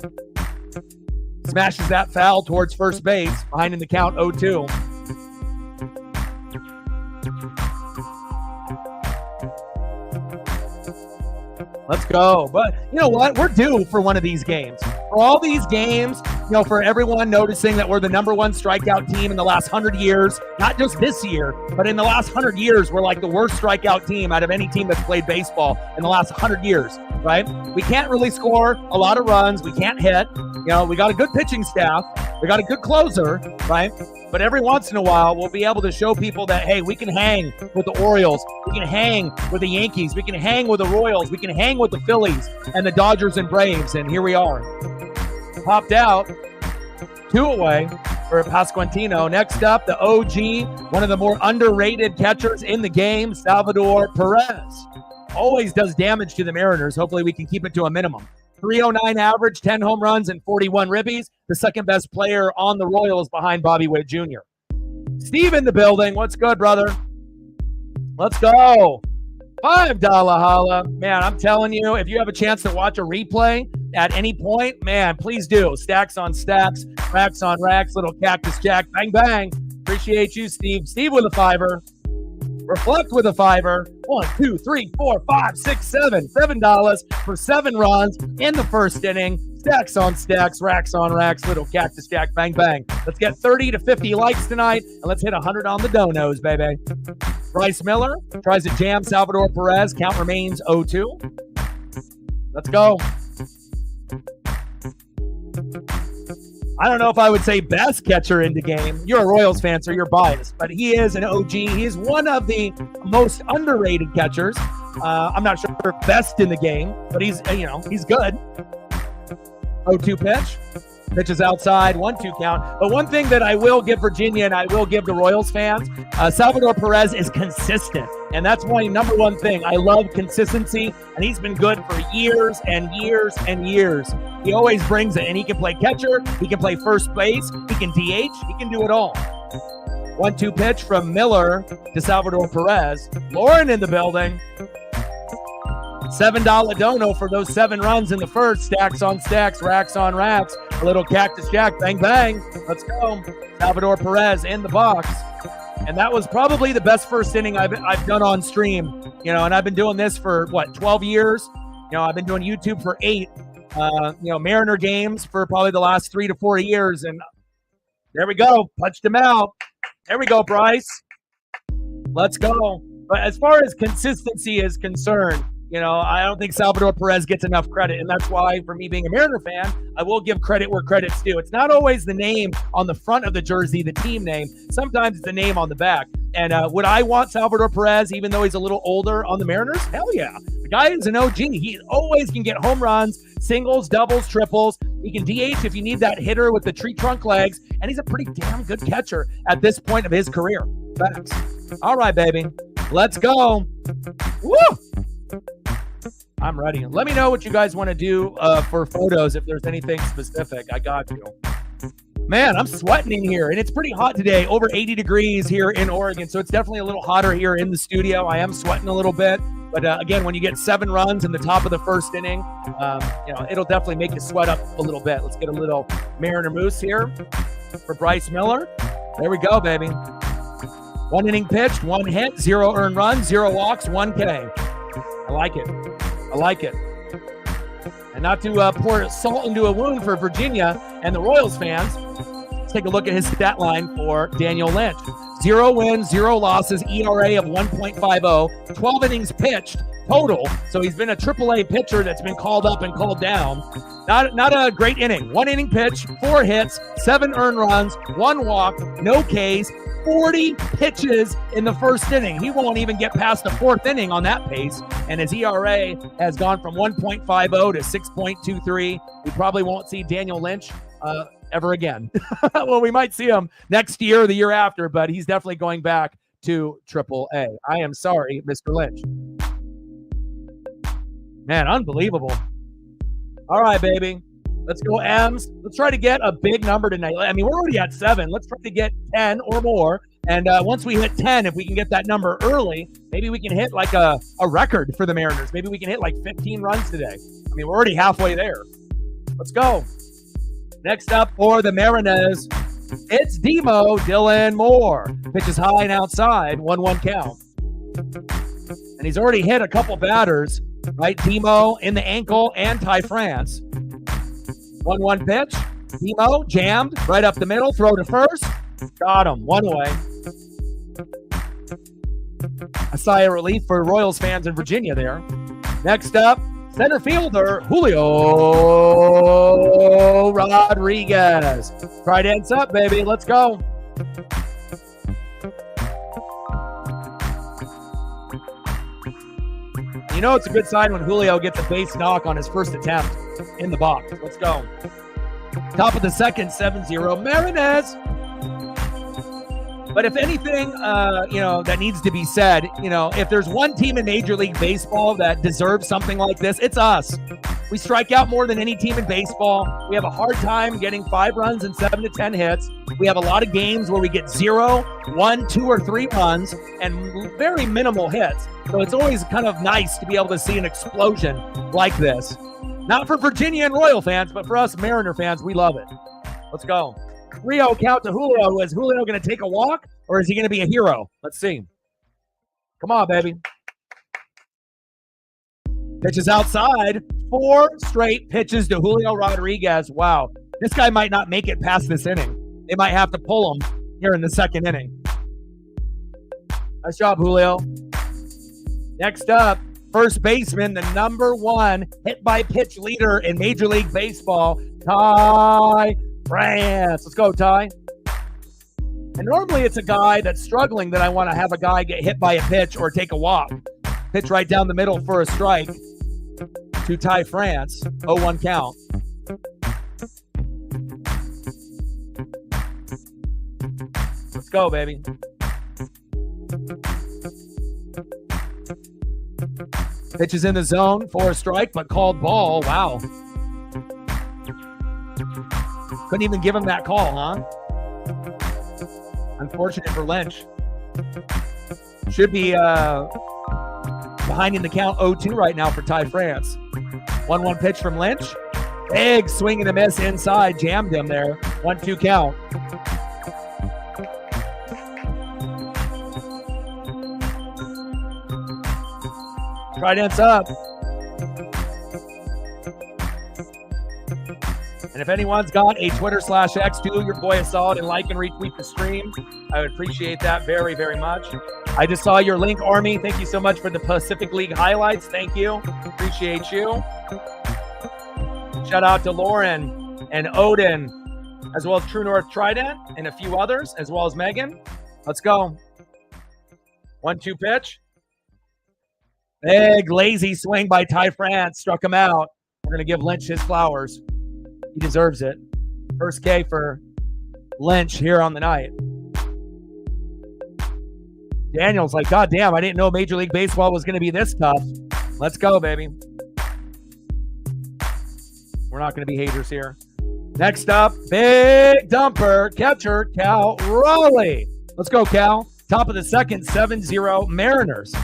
Smashes that foul towards first base. Behind in the count, 0-2. Let's go. But you know what? We're due for one of these games. For all these games, for everyone noticing that we're the number 1 strikeout team in the last 100 years, not just this year, but in the last 100 years, we're like the worst strikeout team out of any team that's played baseball in the last 100 years, right? We can't really score a lot of runs. We can't hit. We got a good pitching staff. We got a good closer, right? But every once in a while, we'll be able to show people that, hey, we can hang with the Orioles. We can hang with the Yankees. We can hang with the Royals. We can hang with the Phillies and the Dodgers and Braves. And here we are. Popped out. 2 away for Pasquantino. Next up, the OG, one of the more underrated catchers in the game, Salvador Perez. Always does damage to the Mariners. Hopefully we can keep it to a minimum. 309 average, 10 home runs, and 41 ribbies. The second best player on the Royals behind Bobby Witt Jr. Steve in the building. What's good, brother? Let's go. $5 holla. Man, I'm telling you, if you have a chance to watch a replay at any point, man, please do. Stacks on stacks, racks on racks, little cactus jack, bang, bang. Appreciate you, Steve. Steve with a $5. Reflect with a $5. 1, 2, 3, 4, 5, 6, 7. $7 for 7 runs in the first inning. Stacks on stacks, racks on racks, little cactus jack, bang, bang. Let's get 30 to 50 likes tonight, and let's hit 100 on the donos, baby. Bryce Miller tries to jam Salvador Perez. Count remains 0-2. Let's go. I don't know if I would say best catcher in the game. You're a Royals fan, so you're biased, but he is an OG. He is one of the most underrated catchers. I'm not sure best in the game, but he's good. 0-2 pitch. Pitch is outside, 1-2 count. But one thing that I will give Virginia and I will give the Royals fans, Salvador Perez is consistent. And that's my number one thing. I love consistency, and he's been good for years and years and years. He always brings it, and he can play catcher, he can play first base, he can DH, he can do it all. 1-2 pitch from Miller to Salvador Perez. Lauren in the building. $7 dono for those 7 runs in the first. Stacks on stacks, racks on racks. A little cactus jack, bang, bang. Let's go. Salvador Perez in the box. And that was probably the best first inning I've done on stream. And I've been doing this for, 12 years? I've been doing YouTube for 8. Mariner games for probably the last 3 to 4 years. And there we go. Punched him out. There we go, Bryce. Let's go. But as far as consistency is concerned, I don't think Salvador Perez gets enough credit, and that's why, for me being a Mariner fan, I will give credit where credit's due. It's not always the name on the front of the jersey, the team name. Sometimes it's the name on the back. And would I want Salvador Perez, even though he's a little older, on the Mariners? Hell yeah. The guy is an OG. He always can get home runs, singles, doubles, triples. He can DH if you need that hitter with the tree trunk legs, and he's a pretty damn good catcher at this point of his career. Facts. All right, baby. Let's go. Woo! I'm ready. Let me know what you guys want to do for photos if there's anything specific. I got you. Man, I'm sweating in here, and it's pretty hot today, over 80 degrees here in Oregon, so it's definitely a little hotter here in the studio. I am sweating a little bit, but again, when you get 7 runs in the top of the first inning, it'll definitely make you sweat up a little bit. Let's get a little Mariner Moose here for Bryce Miller. There we go, baby. 1 inning pitched, 1 hit, 0 earned runs, 0 walks, 1 K. I like it. I like it. And not to pour salt into a wound for Virginia and the Royals fans, let's take a look at his stat line for Daniel Lynch. 0 wins, 0 losses, ERA of 1.50, 12 innings pitched total. So he's been a AAA pitcher that's been called up and called down. Not a great inning. 1 inning pitch, 4 hits, 7 earned runs, 1 walk, no Ks, 40 pitches in the first inning. He won't even get past the 4th inning on that pace, and his ERA has gone from 1.50 to 6.23. We probably won't see Daniel Lynch ever again. Well, we might see him next year or the year after, but he's definitely going back to AAA. I am sorry, Mr. Lynch. Man, unbelievable. All right, baby. Let's go, M's. Let's try to get a big number tonight. I mean, we're already at 7. Let's try to get 10 or more. And once we hit 10, if we can get that number early, maybe we can hit like a record for the Mariners. Maybe we can hit like 15 runs today. I mean, we're already halfway there. Let's go. Next up for the Mariners, it's Demo Dylan Moore. Pitches high and outside, 1-1 count. And he's already hit a couple batters, right? Demo in the ankle and Ty France. 1-1 pitch. Demo jammed right up the middle. Throw to first. Got him. 1 away. A sigh of relief for Royals fans in Virginia there. Next up, center fielder Julio Rodriguez. Try dance up, baby. Let's go. You know it's a good sign when Julio gets a base knock on his first attempt in the box. Let's go. Top of the second, 7-0 Mariners. But if anything, that needs to be said, if there's one team in Major League Baseball that deserves something like this, it's us. We strike out more than any team in baseball. We have a hard time getting 5 runs and 7 to 10 hits. We have a lot of games where we get 0, 1, 2, or 3 runs and very minimal hits. So it's always kind of nice to be able to see an explosion like this. Not for Virginia and Royal fans, but for us Mariner fans, we love it. Let's go. 3-0 count to Julio. Is Julio going to take a walk or is he going to be a hero? Let's see. Come on, baby. Pitches outside. 4 straight pitches to Julio Rodriguez. Wow. This guy might not make it past this inning. They might have to pull him here in the second inning. Nice job, Julio. Next up, first baseman, the #1 hit-by-pitch leader in Major League Baseball, Ty France. Let's go, Ty. And normally it's a guy that's struggling that I want to have a guy get hit by a pitch or take a walk. Pitch right down the middle for a strike to Ty France. 0-1 count. Let's go, baby. Pitch is in the zone for a strike, but called ball. Wow. Couldn't even give him that call, huh? Unfortunate for Lynch. Should be behind in the count 0-2 right now for Ty France. 1-1 pitch from Lynch. Big swing and a miss inside. Jammed him there. 1-2 count. Trident's up. And if anyone's got a Twitter/X, do your boy a solid and like and retweet the stream. I would appreciate that very, very much. I just saw your link, Army. Thank you so much for the Pacific League highlights. Thank you. Appreciate you. Shout out to Lauren and Odin, as well as True North Trident and a few others, as well as Megan. Let's go. 1-2 pitch. Big lazy swing by Ty France. Struck him out. We're going to give Lynch his flowers. He deserves it. First K for Lynch here on the night. Daniel's like, God damn, I didn't know Major League Baseball was going to be this tough. Let's go, baby. We're not going to be haters here. Next up, big dumper, catcher, Cal Raleigh. Let's go, Cal. Top of the second, 7-0 Mariners.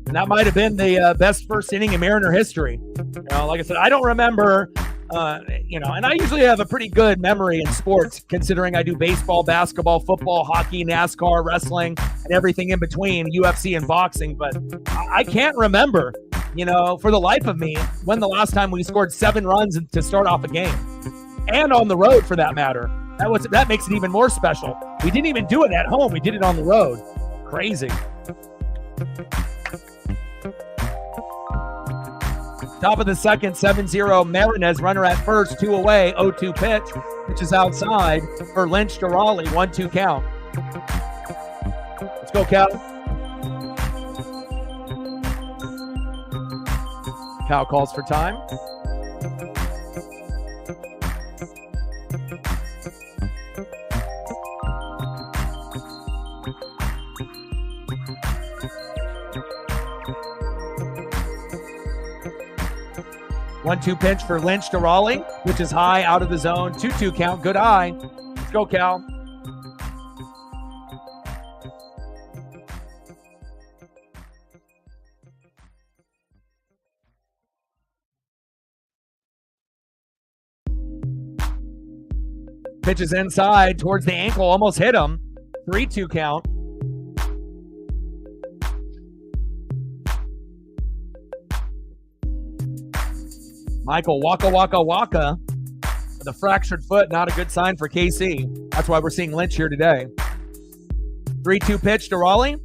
And that might have been the best first inning in Mariner history. You know, like I said, I don't remember, and I usually have a pretty good memory in sports, considering I do baseball, basketball, football, hockey, NASCAR, wrestling, and everything in between, UFC and boxing. But I can't remember, for the life of me, when the last time we scored 7 runs to start off a game. And on the road, for that matter. That makes it even more special. We didn't even do it at home. We did it on the road. Crazy. Top of the second, 7-0 Mariners. Runner at first, 2 away, 0-2 pitch. Pitch is outside for Lynch to Raleigh. 1-2 count. Let's go, Cal. Cal calls for time. One-two pitch for Lynch to Raleigh, which is high out of the zone. 2-2 count. Good eye. Let's go, Cal. Pitch is inside towards the ankle. Almost hit him. 3-2 count. Michael Waka with a fractured foot, not a good sign for KC. That's why we're seeing Lynch here today. 3-2 pitch to Raleigh.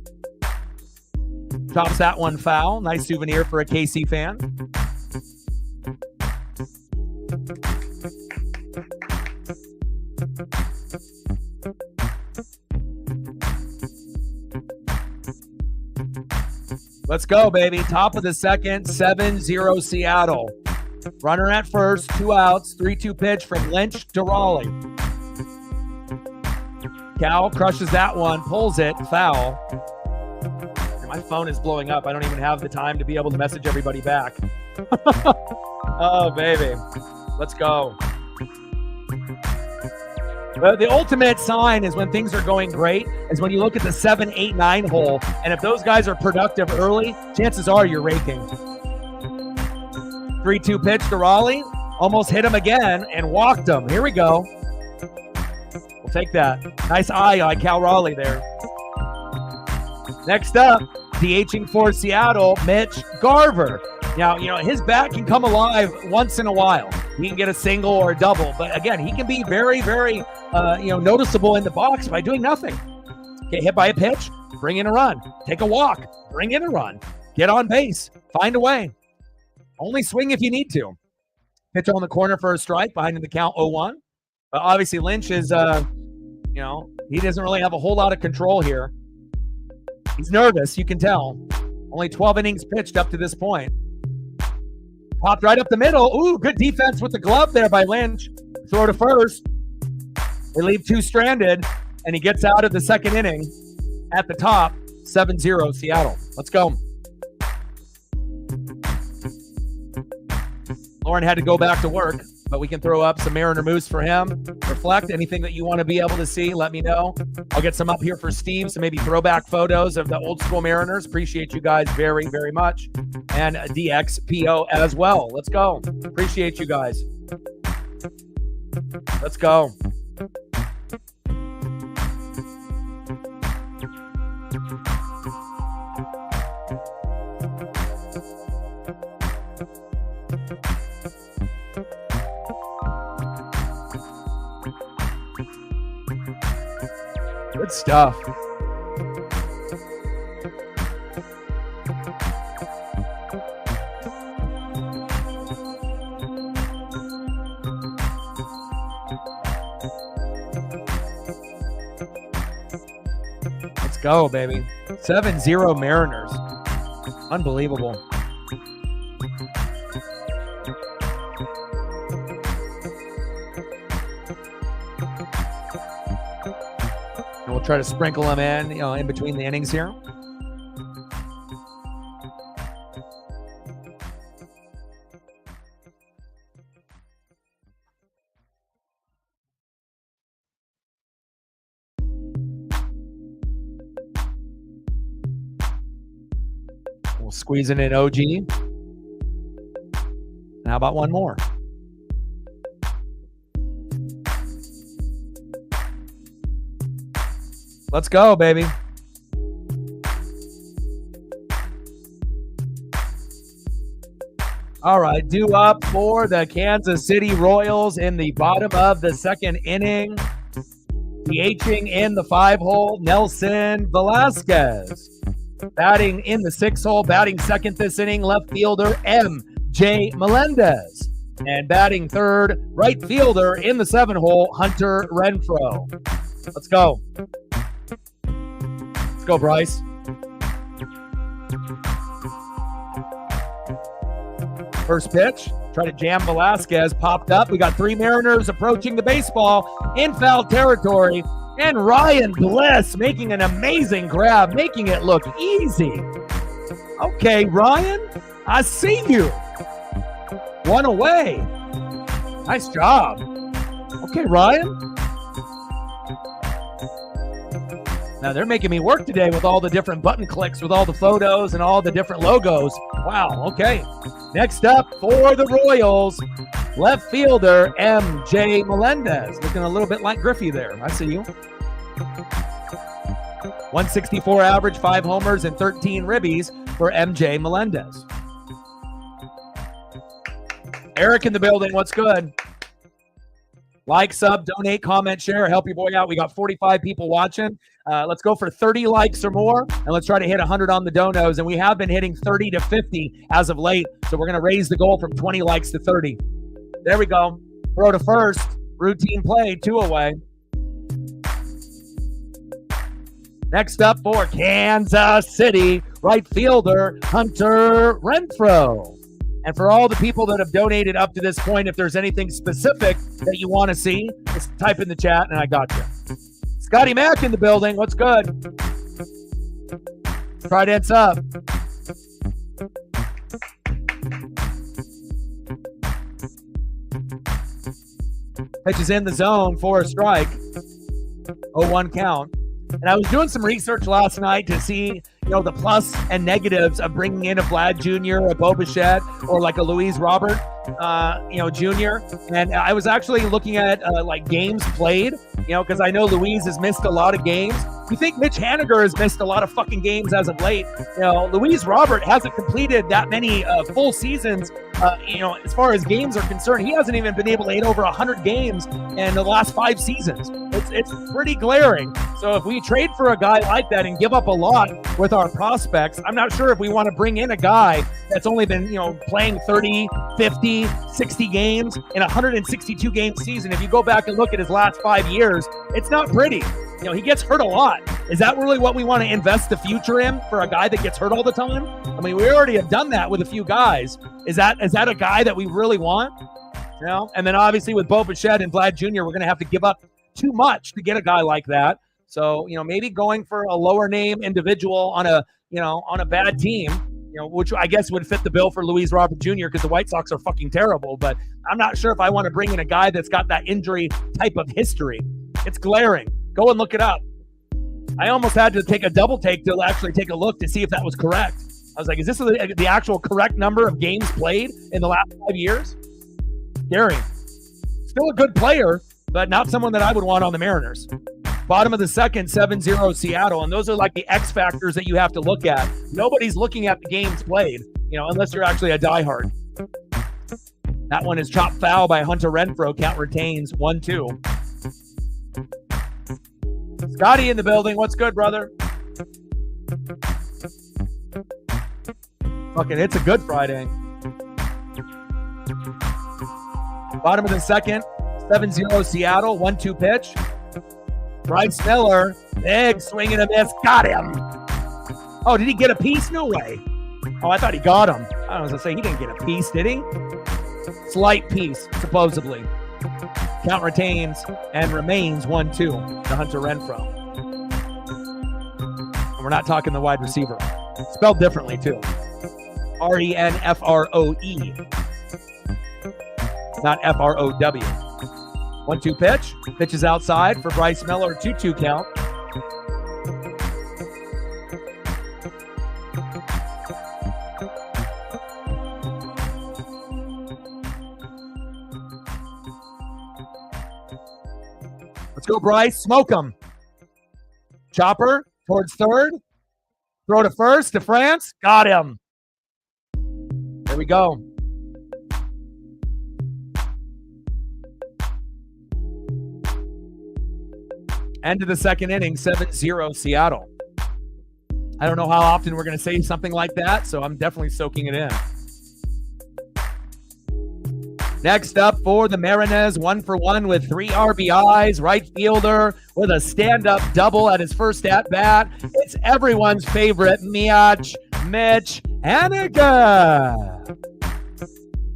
Chops that one foul. Nice souvenir for a KC fan. Let's go, baby. Top of the second, 7-0 Seattle. Runner at first, 2 outs, 3-2 pitch from Lynch to Raleigh. Cal crushes that one, pulls it, foul. My phone is blowing up. I don't even have the time to be able to message everybody back. Oh, baby. Let's go. The ultimate sign is when things are going great is when you look at the 7, 8, 9 hole, and if those guys are productive early, chances are you're raking. 3-2 pitch to Raleigh. Almost hit him again and walked him. Here we go. We'll take that. Nice eye on Cal Raleigh there. Next up, DHing for Seattle, Mitch Garver. Now, his bat can come alive once in a while. He can get a single or a double, but again, he can be very, very, noticeable in the box by doing nothing. Get hit by a pitch, bring in a run. Take a walk, bring in a run. Get on base, find a way. Only swing if you need to. Pitch on the corner for a strike, behind in the count 0-1. But obviously Lynch is, he doesn't really have a whole lot of control here. He's nervous, you can tell. Only 12 innings pitched up to this point. Popped right up the middle. Ooh, good defense with the glove there by Lynch. Throw to first. They leave 2 stranded, and he gets out of the second inning at the top, 7-0 Seattle. Let's go. Lauren had to go back to work, but we can throw up some Mariner Moose for him. Reflect anything that you want to be able to see, let me know. I'll get some up here for Steve, some maybe throwback photos of the old school Mariners. Appreciate you guys very, very much. And DXPO as well. Let's go. Appreciate you guys. Let's go. Good stuff. Let's go, baby. 7-0 Mariners. Unbelievable. And we'll try to sprinkle them in, in between the innings here. We'll squeeze it in OG. And how about one more? Let's go, baby. All right, due up for the Kansas City Royals in the bottom of the second inning. DHing in the 5-hole, Nelson Velasquez. Batting in the 6-hole, batting second this inning, left fielder M.J. Melendez. And batting third, right fielder in the 7-hole, Hunter Renfroe. Let's go. Let's go, Bryce. First pitch, try to jam Velasquez, popped up. We got 3 Mariners approaching the baseball in foul territory. And Ryan Bliss making an amazing grab, making it look easy. Okay, Ryan, I see you. One away. Nice job. Okay, Ryan. Now, they're making me work today with all the different button clicks, with all the photos and all the different logos. Wow, okay. Next up for the Royals, left fielder M.J. Melendez. Looking a little bit like Griffey there. I see you. 164 average, 5 homers, and 13 ribbies for M.J. Melendez. Eric in the building. What's good? Like, sub, donate, comment, share, help your boy out. We got 45 people watching. Let's go for 30 likes or more, and let's try to hit 100 on the donos. And we have been hitting 30 to 50 as of late, so we're going to raise the goal from 20 likes to 30. There we go. Throw to first. Routine play, 2 away. Next up for Kansas City, right fielder Hunter Renfroe. And for all the people that have donated up to this point, if there's anything specific that you want to see, just type in the chat and I got you. Scotty Mack in the building. What's good? Trident's up. Pitch is in the zone for a strike. 0-1 count. And I was doing some research last night to see, the plus and negatives of bringing in a Vlad Jr., a Bo Bichette, or like a Luis Robert, Jr. And I was actually looking at like games played, because I know Luis has missed a lot of games. You think Mitch Haniger has missed a lot of fucking games as of late. Luis Robert hasn't completed that many full seasons. As far as games are concerned, he hasn't even been able to hit over 100 games in the last 5 seasons. It's pretty glaring. So if we trade for a guy like that and give up a lot with our prospects, I'm not sure if we want to bring in a guy that's only been, playing 30, 50, 60 games in a 162 game season. If you go back and look at his last 5 years, it's not pretty. He gets hurt a lot. Is that really what we want to invest the future in for a guy that gets hurt all the time? I mean, we already have done that with a few guys. Is that a guy that we really want? And then obviously with Bo Bichette and Vlad Jr., we're going to have to give up too much to get a guy like that. So, maybe going for a lower name individual on a bad team, which I guess would fit the bill for Luis Robert Jr. because the White Sox are fucking terrible. But I'm not sure if I want to bring in a guy that's got that injury type of history. It's glaring. Go and look it up. I almost had to take a double take to actually take a look to see if that was correct. I was like, is this the actual correct number of games played in the last 5 years? Scary. Still a good player, but not someone that I would want on the Mariners. Bottom of the second, 7-0 Seattle. And those are like the X factors that you have to look at. Nobody's looking at the games played, unless you're actually a diehard. That one is chopped foul by Hunter Renfroe. Count retains 1-2. Scotty in the building. What's good, brother? Fucking, it's a good Friday. Bottom of the second, 7-0 Seattle. 1-2 pitch. Bryce Miller, big swing and a miss. Got him. Oh, did he get a piece? No way. Oh, I thought he got him. I was going to say, he didn't get a piece, did he? Slight piece, supposedly. Count retains and remains 1-2 to Hunter Renfroe. And we're not talking the wide receiver. Spelled differently, too. Renfroe. Not F-R-O-W. 1-2 pitch. Pitch is outside for Bryce Miller. 2-2 count. Let's go, Bryce. Smoke him. Chopper towards third. Throw to first to France. Got him. There we go. End of the second inning, 7-0 Seattle. I don't know how often we're going to say something like that, so I'm definitely soaking it in. Next up for the Mariners, 1-for-1 with 3 RBIs, right fielder with a stand-up double at his first at-bat. It's everyone's favorite, Mitch Haniger.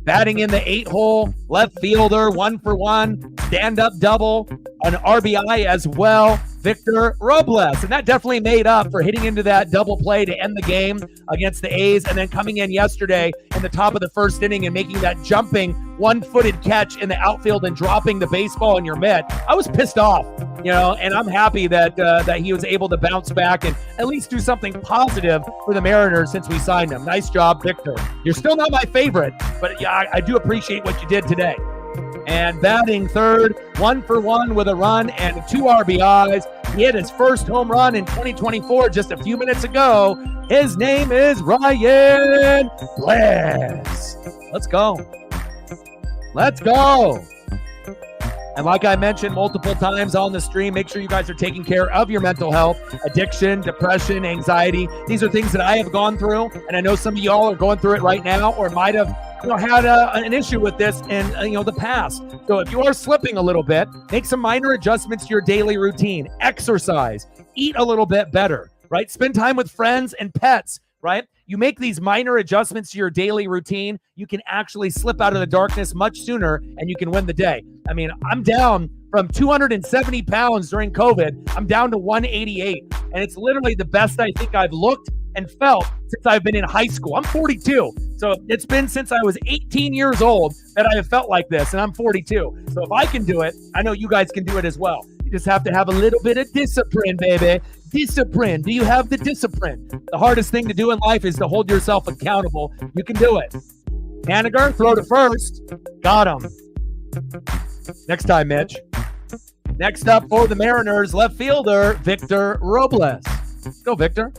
Batting in the 8-hole, left fielder, 1-for-1, stand-up double, an RBI as well, Victor Robles. And that definitely made up for hitting into that double play to end the game against the A's and then coming in yesterday in the top of the first inning and making that jumping one-footed catch in the outfield and dropping the baseball in your mitt. I was pissed off, and I'm happy that he was able to bounce back and at least do something positive for the Mariners since we signed him. Nice job, Victor. You're still not my favorite, but yeah, I do appreciate what you did today. And batting third, 1-for-1 with a run and 2 RBIs. He hit his first home run in 2024 just a few minutes ago. His name is Ryan Bliss. Let's go. Let's go. And like I mentioned multiple times on the stream, make sure you guys are taking care of your mental health, addiction, depression, anxiety. These are things that I have gone through, and I know some of y'all are going through it right now or might have had an issue with this in the past. So if you are slipping a little bit, make some minor adjustments to your daily routine. Exercise, eat a little bit better, right? Spend time with friends and pets, right? You make these minor adjustments to your daily routine, you can actually slip out of the darkness much sooner and you can win the day. I mean, I'm down from 270 pounds during COVID. I'm down to 188. And it's literally the best I think I've looked and felt since I've been in high school. I'm 42. So it's been since I was 18 years old that I have felt like this, and I'm 42. So if I can do it, I know you guys can do it as well. You just have to have a little bit of discipline, baby. Discipline. Do you have the discipline? The hardest thing to do in life is to hold yourself accountable. You can do it. Haniger, throw to first. Got him. Next time, Mitch. Next up for the Mariners, left fielder, Victor Robles. Go, Victor.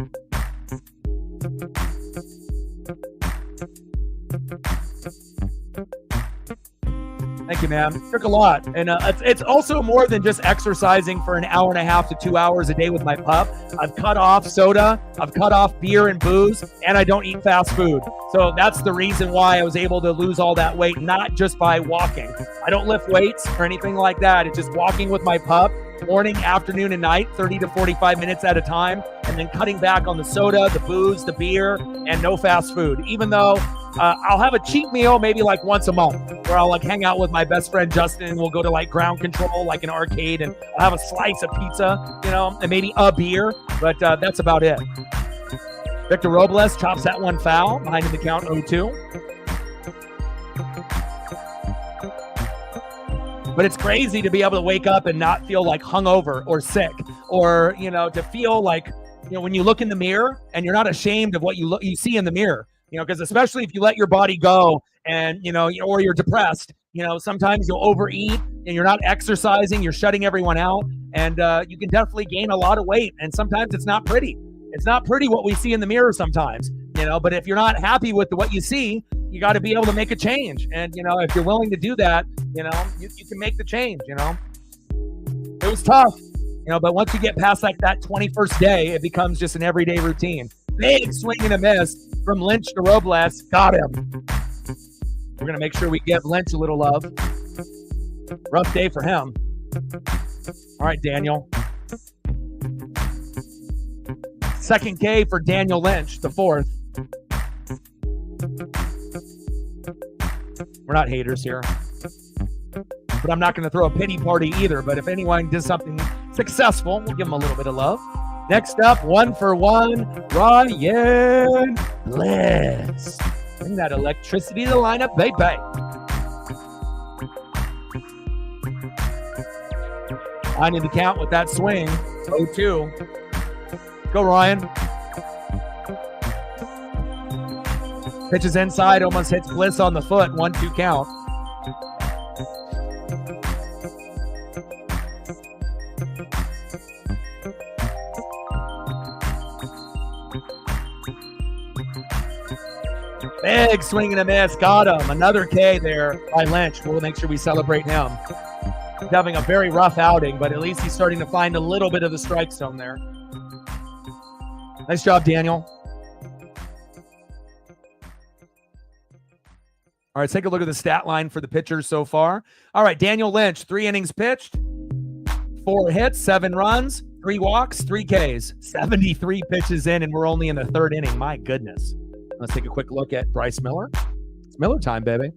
Thank you, man. Took a lot. And it's also more than just exercising for an hour and a half to 2 hours a day with my pup. I've cut off soda. I've cut off beer and booze, and I don't eat fast food. So that's the reason why I was able to lose all that weight, not just by walking. I don't lift weights or anything like that. It's just walking with my pup, morning, afternoon, and night, 30 to 45 minutes at a time, and then cutting back on the soda, the booze, the beer, and no fast food. Even though I'll have a cheat meal maybe like once a month where I'll like hang out with my best friend Justin and we'll go to like Ground Control, like an arcade, and I'll have a slice of pizza, you know, and maybe a beer, but that's about it. Victor Robles chops that one foul, behind in the count 0-2. But it's crazy to be able to wake up and not feel like hungover or sick, or, you know, to feel like, you know, when you look in the mirror and you're not ashamed of what you see in the mirror, you know, because especially if you let your body go and, you know, or you're depressed, you know, sometimes you'll overeat and you're not exercising, you're shutting everyone out, and you can definitely gain a lot of weight. And sometimes it's not pretty. It's not pretty what we see in the mirror sometimes, you know, but if you're not happy with what you see, you got to be able to make a change. And, you know, if you're willing to do that, you know, you can make the change, you know. It was tough, you know, but once you get past like that 21st day, it becomes just an everyday routine. Big swing and a miss from Lynch to Robles. Got him. We're going to make sure we give Lynch a little love. Rough day for him. All right, Daniel. Second K for Daniel Lynch, the fourth. We're not haters here. But I'm not going to throw a pity party either. But if anyone does something successful, we'll give them a little bit of love. Next up, 1 for 1, Ryan Bliss. Bring that electricity to the lineup, baby. Line in the count with that swing, 0-2. Go, Ryan. Pitches inside, almost hits Bliss on the foot, 1-2 count. Big swing and a miss. Got him. Another K there by Lynch. We'll make sure we celebrate him. He's having a very rough outing, but at least he's starting to find a little bit of the strike zone there. Nice job, Daniel. All right, take a look at the stat line for the pitchers so far. All right, Daniel Lynch, 3 innings pitched, 4 hits, 7 runs, 3 walks, 3 Ks, 73 pitches in, and we're only in the 3rd inning. My goodness. Let's take a quick look at Bryce Miller. It's Miller time, baby.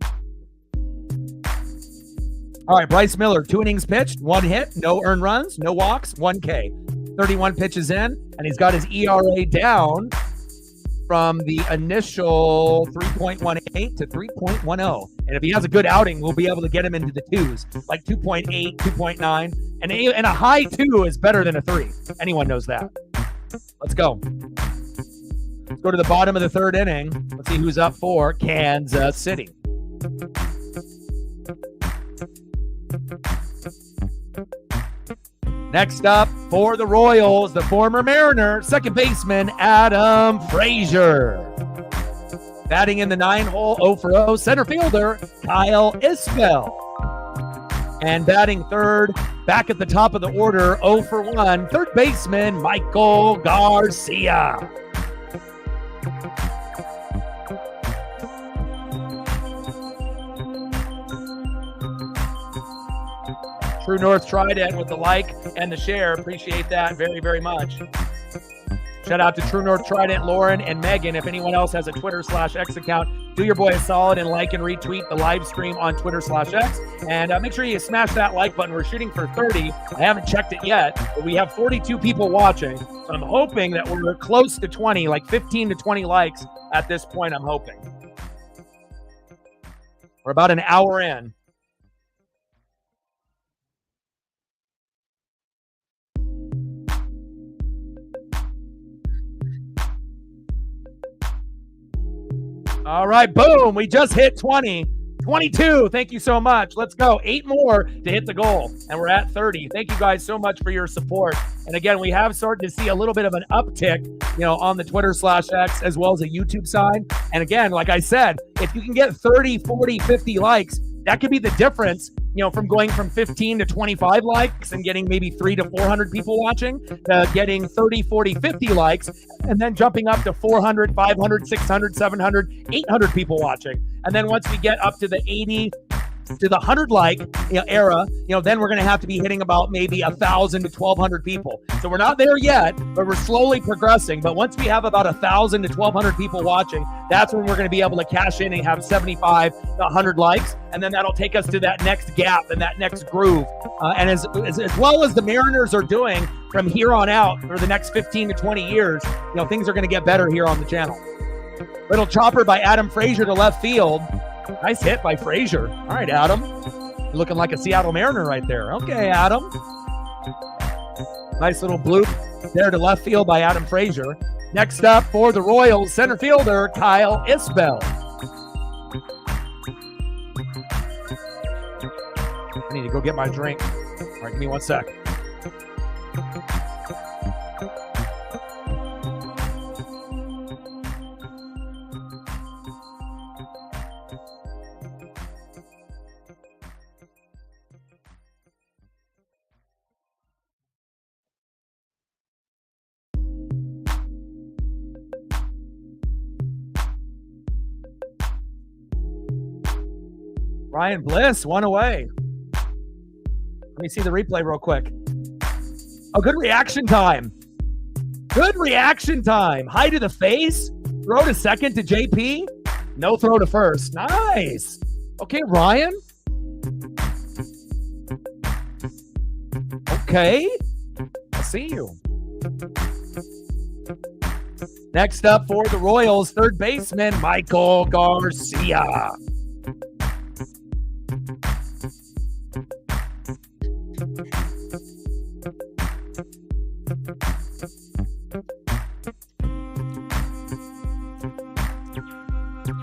All right, Bryce Miller, 2 innings pitched, 1 hit, no earned runs, no walks, 1 K. 31 pitches in, and he's got his ERA down from the initial 3.18 to 3.10. And if he has a good outing, we'll be able to get him into the 2s, like 2.8, 2.9. And a high 2 is better than a 3. Anyone knows that. Let's go. Let's go to the bottom of the 3rd inning. Let's see who's up for Kansas City. Next up for the Royals, the former Mariner, second baseman Adam Frazier. Batting in the 9-hole, 0 for 0, center fielder Kyle Isbell. And batting third, back at the top of the order, 0 for 1, third baseman Michael Garcia. True North Trident with the like and the share. Appreciate that very, very much. Shout out to True North Trident, Lauren, and Megan. If anyone else has a Twitter/X account, do your boy a solid and like and retweet the live stream on Twitter/X. And make sure you smash that like button. We're shooting for 30. I haven't checked it yet, but we have 42 people watching. So I'm hoping that we're close to 20, like 15 to 20 likes at this point, I'm hoping. We're about an hour in. All right, boom. We just hit 20. 22. Thank you so much. Let's go. 8 more to hit the goal. And we're at 30. Thank you guys so much for your support. And again, we have started to see a little bit of an uptick, on the Twitter/X as well as a YouTube side. And again, like I said, if you can get 30, 40, 50 likes, that could be the difference, from going from 15 to 25 likes and getting maybe 300 to 400 people watching to getting 30, 40, 50 likes and then jumping up to 400, 500, 600, 700, 800 people watching. And then once we get up to the 80 to the 100 like era, then we're going to have to be hitting about maybe 1,000 to 1,200 people. So we're not there yet, but we're slowly progressing. But once we have about 1,000 to 1,200 people watching, that's when we're going to be able to cash in and have 75 to 100 likes. And then that'll take us to that next gap and that next groove. And as well as the Mariners are doing from here on out for the next 15 to 20 years, things are going to get better here on the channel. Little chopper by Adam Frazier to left field. Nice hit by Frazier. All right, Adam. You're looking like a Seattle Mariner right there. Okay, Adam. Nice little bloop there to left field by Adam Frazier. Next up for the Royals, center fielder Kyle Isbell. I need to go get my drink. All right, give me 1 sec. Ryan Bliss, 1 away. Let me see the replay real quick. Oh, good reaction time. Good reaction time. High to the face. Throw to second to JP. No throw to first. Nice. Okay, Ryan. Okay. I see you. Next up for the Royals, third baseman Michael Garcia.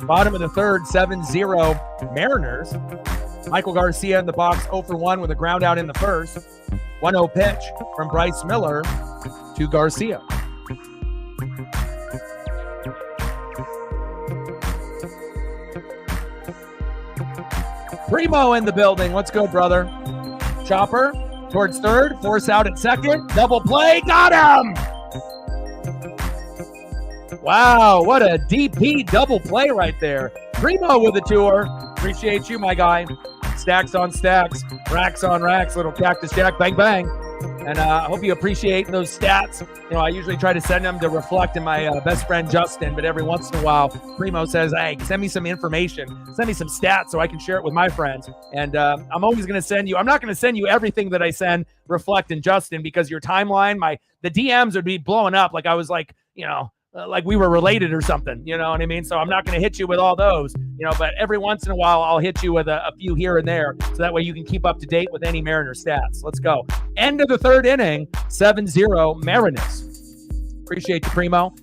Bottom of the third, 7-0 Mariners. Michael Garcia in the box, 0 for 1 with a ground out in the first. 1-0 pitch from Bryce Miller to Garcia. Primo in the building. Let's go, brother. Chopper towards third, force out at second. Double play. Got him! Wow, what a DP double play right there. Primo with the tour. Appreciate you, my guy. Stacks on stacks, racks on racks, little Cactus Jack, bang, bang. And I hope you appreciate those stats. I usually try to send them to reflect in my best friend Justin, but every once in a while, Primo says, hey, send me some information. Send me some stats so I can share it with my friends. And I'm always going to send you, I'm not going to send you everything that I send Reflect and Justin because your timeline, the DMs would be blowing up like I was like we were related or something, you know what I mean? So I'm not going to hit you with all those, but every once in a while I'll hit you with a few here and there so that way you can keep up to date with any Mariner stats. Let's go. End of the third inning, 7-0 Mariners. Appreciate you, Primo.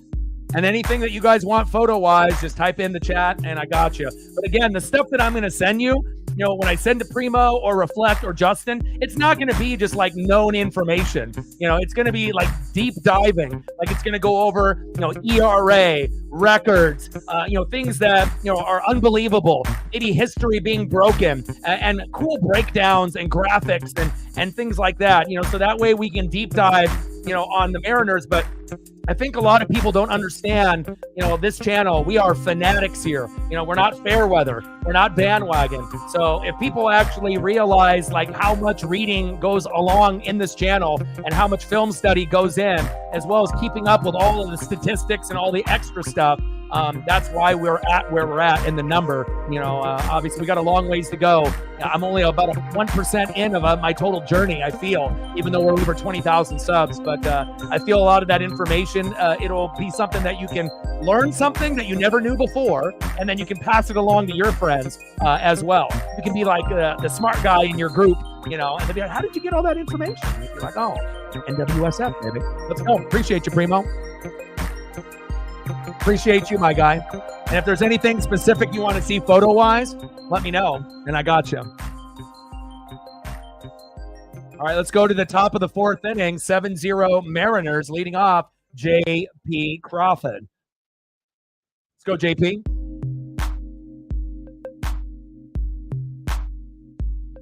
And anything that you guys want photo-wise, just type in the chat and I got you. But again, the stuff that I'm going to send you, when I send to Primo or Reflect or Justin, it's not going to be just like known information. It's going to be like deep diving. Like it's going to go over, ERA, records, things that, are unbelievable. Maybe history being broken and cool breakdowns and graphics and things like that, so that way we can deep dive, on the Mariners. But I think a lot of people don't understand, this channel, we are fanatics here. We're not fair weather. We're not bandwagon. So if people actually realize like how much reading goes along in this channel and how much film study goes in, as well as keeping up with all of the statistics and all the extra stuff, That's why we're at where we're at in the number. Obviously we got a long ways to go. I'm only about 1% in of my total journey, I feel, even though we're over 20,000 subs. But I feel a lot of that information, it'll be something that you can learn something that you never knew before, and then you can pass it along to your friends as well. You can be like the smart guy in your group, and they'll be like, how did you get all that information? And you're like, oh, NWSF, baby. Let's go. Appreciate you, Primo. Appreciate you, my guy. And if there's anything specific you want to see photo-wise, let me know, and I got you. All right, let's go to the top of the fourth inning. 7-0 Mariners leading off J.P. Crawford. Let's go, JP.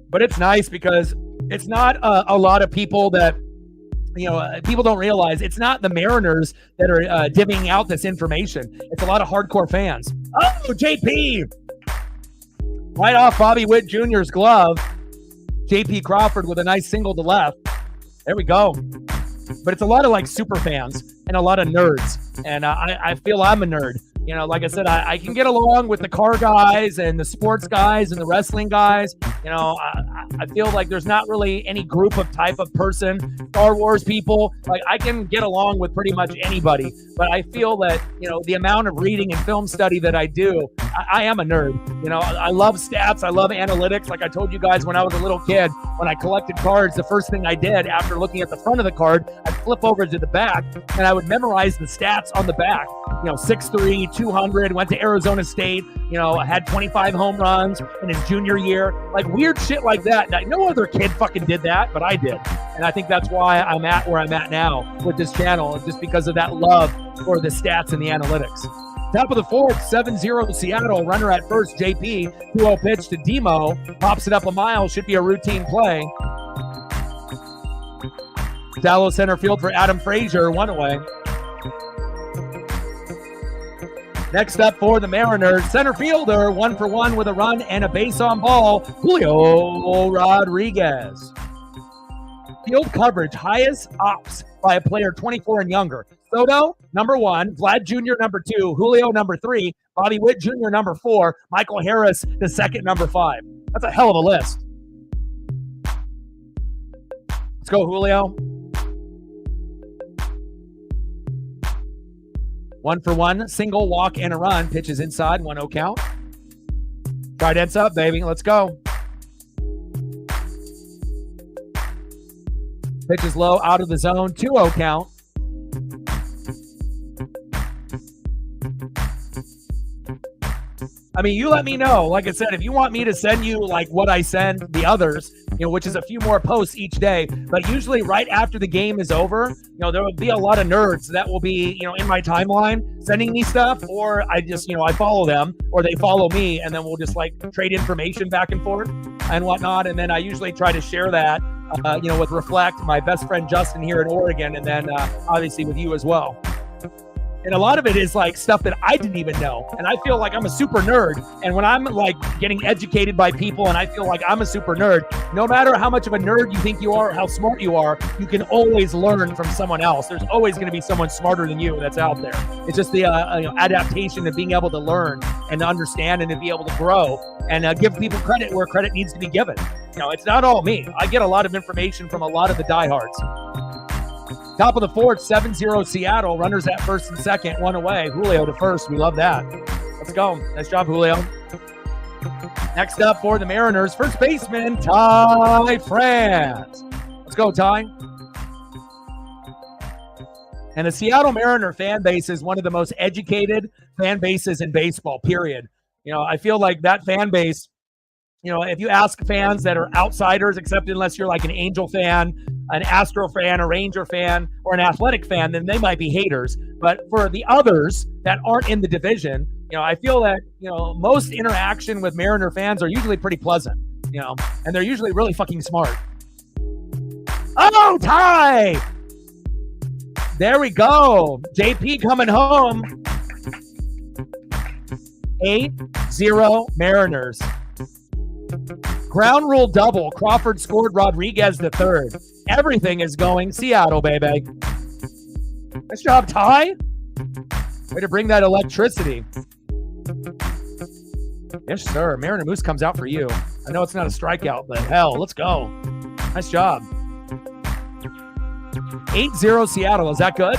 But it's nice because it's not a lot of people that, people don't realize it's not the Mariners that are divvying out this information. It's a lot of hardcore fans. Oh, JP! Right off Bobby Witt Jr.'s glove. JP Crawford with a nice single to left. There we go. But it's a lot of like super fans and a lot of nerds. And I feel I'm a nerd. Like I said, I can get along with the car guys and the sports guys and the wrestling guys. I feel like there's not really any group of type of person, Star Wars people. Like I can get along with pretty much anybody. But I feel that, the amount of reading and film study that I do, I am a nerd. I love stats. I love analytics. Like I told you guys when I was a little kid, when I collected cards, the first thing I did after looking at the front of the card, I'd flip over to the back and I would memorize the stats on the back. 6'3", 200, went to Arizona State, had 25 home runs in his junior year, like weird shit like that. No other kid fucking did that, but I did. And I think that's why I'm at where I'm at now with this channel, just because of that love for the stats and the analytics. Top of the fourth, 7-0 Seattle, runner at first, JP, 2-0 pitch to Demo, pops it up a mile, should be a routine play. Shallow center field for Adam Frazier, one away. Next up for the Mariners, center fielder, 1-for-1 with a run and a base on ball, Julio Rodriguez. Field coverage, highest ops by a player 24 and younger. Soto, number 1, Vlad Jr., number 2, Julio, number 3, Bobby Witt Jr., number 4, Michael Harris, the second, number 5. That's a hell of a list. Let's go, Julio. 1-for-1, single, walk, and a run. Pitches inside, 1-0 count. Try dents up, baby. Let's go. Pitches low, out of the zone, 2-0 count. I mean, you let me know. Like I said, if you want me to send you like what I send the others, which is a few more posts each day, but usually right after the game is over, there will be a lot of nerds that will be, in my timeline sending me stuff, or I just, I follow them or they follow me, and then we'll just like trade information back and forth and whatnot. And then I usually try to share that, with Reflect, my best friend Justin here in Oregon, and then obviously with you as well. And a lot of it is like stuff that I didn't even know. And I feel like I'm a super nerd. And when I'm like getting educated by people and I feel like I'm a super nerd, no matter how much of a nerd you think you are, or how smart you are, you can always learn from someone else. There's always going to be someone smarter than you that's out there. It's just the adaptation of being able to learn and to understand and to be able to grow and give people credit where credit needs to be given. It's not all me. I get a lot of information from a lot of the diehards. Top of the fourth, 7-0 Seattle. Runners at first and second, 1 away. Julio to first. We love that. Let's go. Nice job, Julio. Next up for the Mariners, first baseman, Ty France. Let's go, Ty. And the Seattle Mariner fan base is one of the most educated fan bases in baseball, period. I feel like that fan base, if you ask fans that are outsiders, except unless you're like an Angel fan, an Astro fan, a Ranger fan, or an Athletic fan, then they might be haters. But for the others that aren't in the division, I feel that, most interaction with Mariner fans are usually pretty pleasant, and they're usually really fucking smart. Oh, Ty! There we go. JP coming home. 8-0 Mariners. Ground rule double. Crawford scored, Rodriguez the third. Everything is going Seattle, baby. Nice job, Ty. Way Way to bring that electricity. Yes, sir. Mariner Moose comes out for you. I know it's not a strikeout, but hell, let's go. Nice job. 8-0 Seattle. Is that good?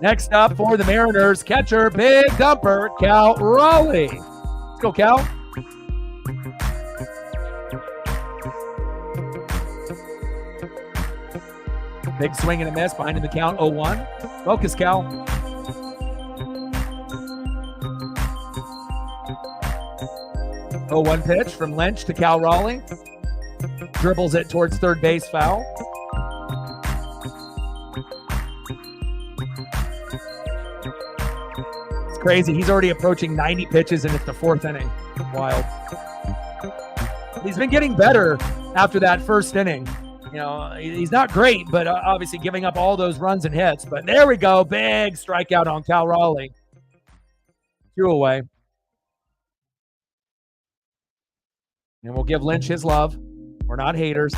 Next up for the Mariners, catcher, big dumper, Cal Raleigh. Let's go, Cal. Big swing and a miss behind in the count, 0-1. Focus, Cal. Oh, 1 pitch from Lynch to Cal Raleigh. Dribbles it towards third base, foul. It's crazy. He's already approaching 90 pitches, and it's the 4th inning. Wild. He's been getting better after that first inning. You know, he's not great, but obviously giving up all those runs and hits. But there we go. Big strikeout on Cal Raleigh. 2 away. And we'll give Lynch his love. We're not haters.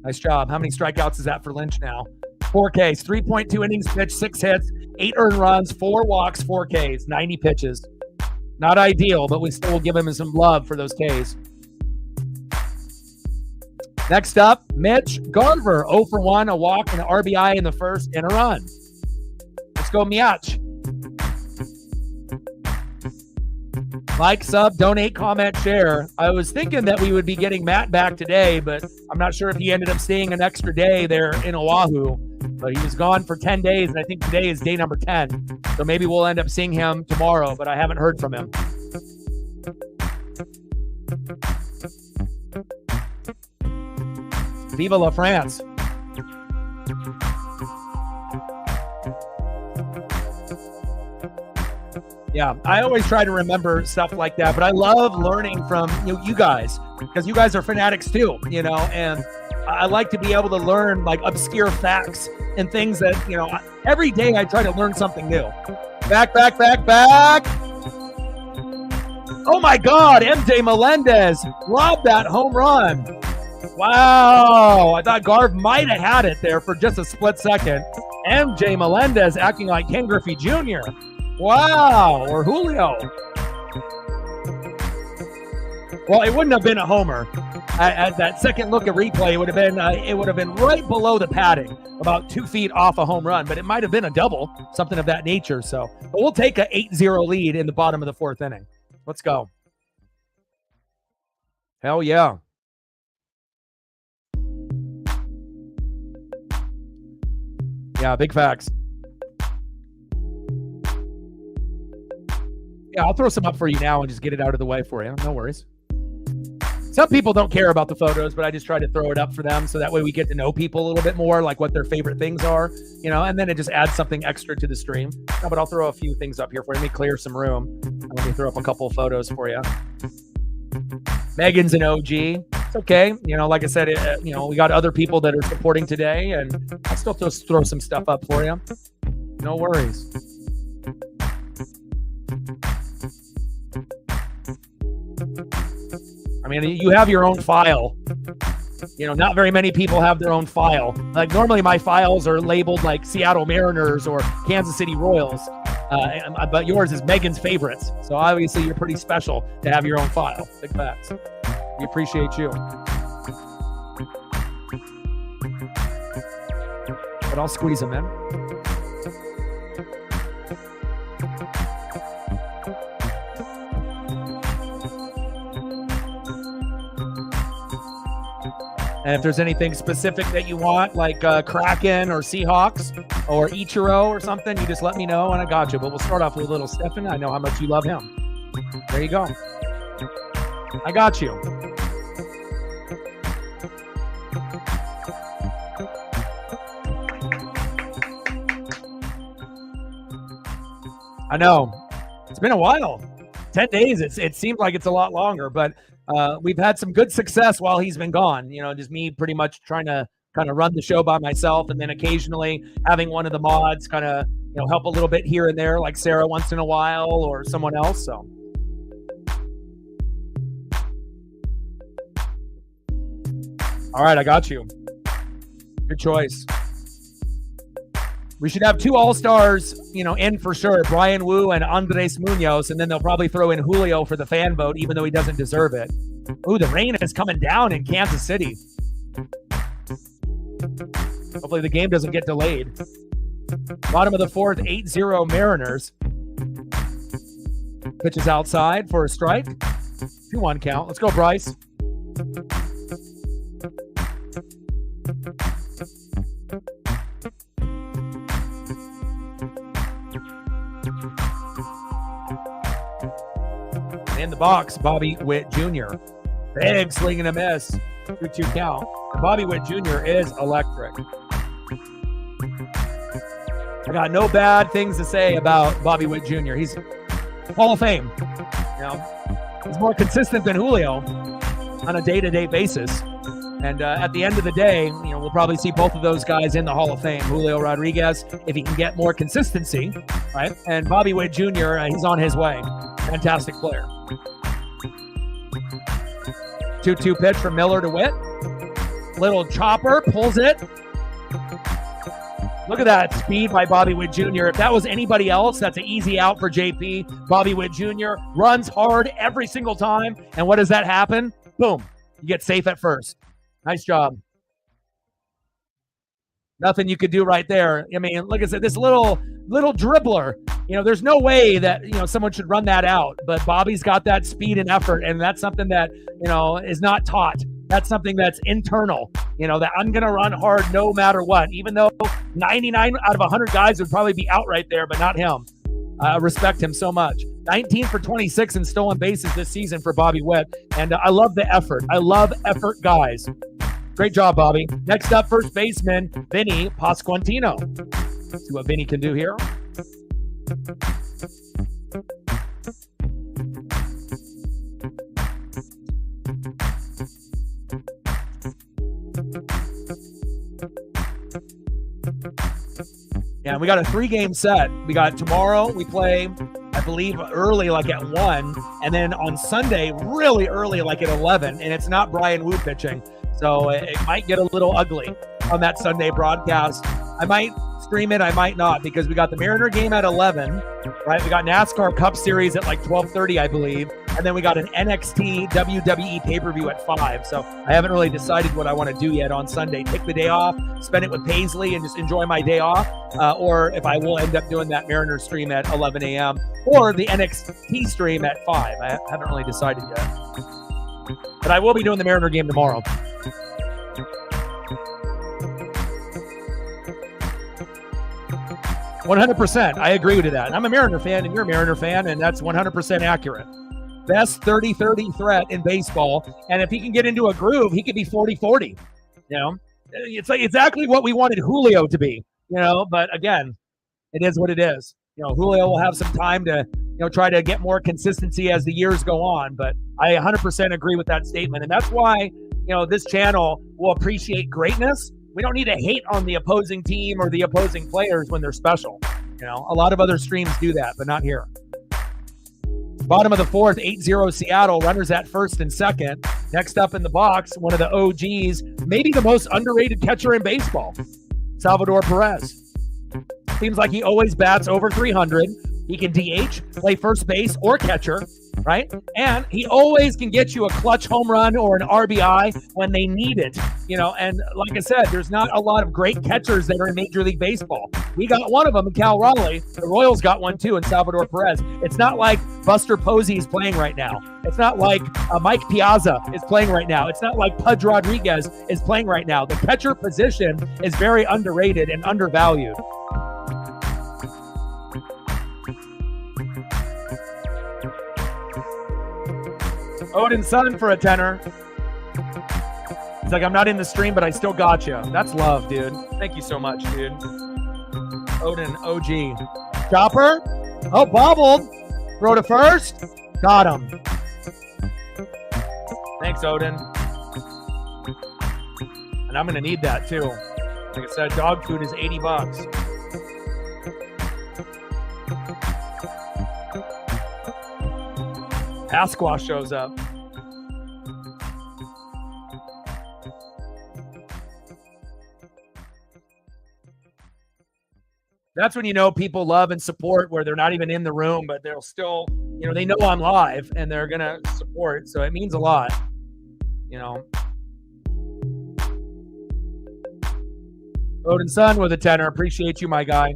Nice job. How many strikeouts is that for Lynch now? 4 Ks, 3.2 innings pitched, 6 hits, 8 earned runs, 4 walks, 4 Ks, 90 pitches. Not ideal, but we still will give him some love for those Ks. Next up, Mitch Garver, 0 for 1, a walk and an RBI in the first and a run. Let's go, Miach. Like, sub, donate, comment, share. I was thinking that we would be getting Matt back today, but I'm not sure if he ended up staying an extra day there in Oahu. But he was gone for 10 days, and I think today is day number 10. So maybe we'll end up seeing him tomorrow, but I haven't heard from him. Viva la France. Yeah, I always try to remember stuff like that, but I love learning from you guys, because you guys are fanatics too, and I like to be able to learn like obscure facts and things that, every day I try to learn something new. Back. Oh my God, MJ Melendez robbed that home run. Wow, I thought Garv might have had it there for just a split second. MJ Melendez acting like Ken Griffey Jr. Wow, or Julio. Well, it wouldn't have been a homer. At that second look at replay, it would have been right below the padding, about 2 feet off a home run, but it might have been a double, something of that nature. So, but we'll take a 8-0 lead in the bottom of the 4th inning. Let's go. Hell yeah. Yeah, big facts. Yeah, I'll throw some up for you now and just get it out of the way for you. No worries. Some people don't care about the photos, but I just try to throw it up for them so that way we get to know people a little bit more, like what their favorite things are, and then it just adds something extra to the stream. No, but I'll throw a few things up here for you. Let me clear some room. Let me throw up a couple of photos for you. Megan's an OG. It's okay. Like I said, we got other people that are supporting today, and I'll still just throw some stuff up for you. No worries. I mean, you have your own file. Not very many people have their own file. Like normally my files are labeled like Seattle Mariners or Kansas City Royals. But yours is Megan's favorites. So obviously you're pretty special to have your own file. Big facts. We appreciate you. But I'll squeeze them in. And if there's anything specific that you want, like Kraken or Seahawks or Ichiro or something, you just let me know and I got you. But we'll start off with a little Stefan. I know how much you love him. There you go. I got you. I know. It's been a while. 10 days. It seems like it's a lot longer, but we've had some good success while he's been gone. Just me pretty much trying to kind of run the show by myself, and then occasionally having one of the mods kind of help a little bit here and there, like Sarah once in a while or someone else. So all right, I got you. Good choice. We should have 2 All-Stars, in for sure. Brian Wu and Andres Munoz, and then they'll probably throw in Julio for the fan vote, even though he doesn't deserve it. Ooh, the rain is coming down in Kansas City. Hopefully the game doesn't get delayed. Bottom of the 4th, 8-0 Mariners. Pitches outside for a strike. 2-1 count. Let's go, Bryce. In the box, Bobby Witt Jr. Big swing and a miss. 2-2 count. And Bobby Witt Jr. is electric. I got no bad things to say about Bobby Witt Jr. He's Hall of Fame. He's more consistent than Julio on a day-to-day basis. And at the end of the day, we'll probably see both of those guys in the Hall of Fame. Julio Rodriguez, if he can get more consistency, right? And Bobby Witt Jr., he's on his way. Fantastic player. 2-2 pitch from Miller to Witt. Little chopper, pulls it. Look at that speed by Bobby Witt Jr. If that was anybody else, that's an easy out for JP. Bobby Witt Jr. runs hard every single time. And what does that happen? Boom. You get safe at first. Nice job. Nothing you could do right there. I mean, like I said, this little dribbler, there's no way that, someone should run that out. But Bobby's got that speed and effort, and that's something that, is not taught. That's something that's internal, that I'm going to run hard no matter what, even though 99 out of 100 guys would probably be out right there, but not him. I respect him so much. 19 for 26 in stolen bases this season for Bobby Witt, and I love the effort. I love effort guys. Great job, Bobby. Next up, first baseman, Vinny Pasquantino. See what Vinny can do here. Yeah, we got a 3-game set. We got tomorrow, we play, I believe, early, like at 1. And then on Sunday, really early, like at 11. And it's not Brian Wu pitching. So it might get a little ugly on that Sunday broadcast. I might stream it, I might not, because we got the Mariner game at 11, right? We got NASCAR Cup Series at like 12:30, I believe. And then we got an NXT WWE pay-per-view at 5. So I haven't really decided what I want to do yet on Sunday. Take the day off, spend it with Paisley, and just enjoy my day off. Or if I will end up doing that Mariner stream at 11 a.m. or the NXT stream at 5. I haven't really decided yet. But I will be doing the Mariner game tomorrow. %. I agree with that. I'm a Mariner fan, and you're a Mariner fan, and that's 100% accurate. Best 30-30 threat in baseball, and if he can get into a groove, he could be 40-40. It's like exactly what we wanted Julio to be. But again, it is what it is. Julio will have some time to try to get more consistency as the years go on. But I 100% agree with that statement, and that's why this channel will appreciate greatness. We don't need to hate on the opposing team or the opposing players when they're special. A lot of other streams do that, but not here. Bottom of the 4th, 8-0 Seattle. Runners at first and second. Next up in the box, one of the OGs, maybe the most underrated catcher in baseball, Salvador Perez. Seems like he always bats over 300. He can DH, play first base or catcher, right? And he always can get you a clutch home run or an RBI when they need it, And like I said, there's not a lot of great catchers that are in Major League Baseball. We got one of them in Cal Raleigh. The Royals got one too in Salvador Perez. It's not like Buster Posey is playing right now. It's not like Mike Piazza is playing right now. It's not like Pudge Rodriguez is playing right now. The catcher position is very underrated and undervalued. Odin's son for a tenner. He's like, I'm not in the stream, but I still got you. That's love, dude. Thank you so much, dude. Odin, OG. Chopper. Oh, bobbled. Throw to first. Got him. Thanks, Odin. And I'm going to need that, too. Like I said, dog food is $80. Pasquash shows up. That's when you know people love and support where they're not even in the room, but they'll still, they know I'm live and they're going to support. So it means a lot, Odin Sun with a 10er. Appreciate you, my guy.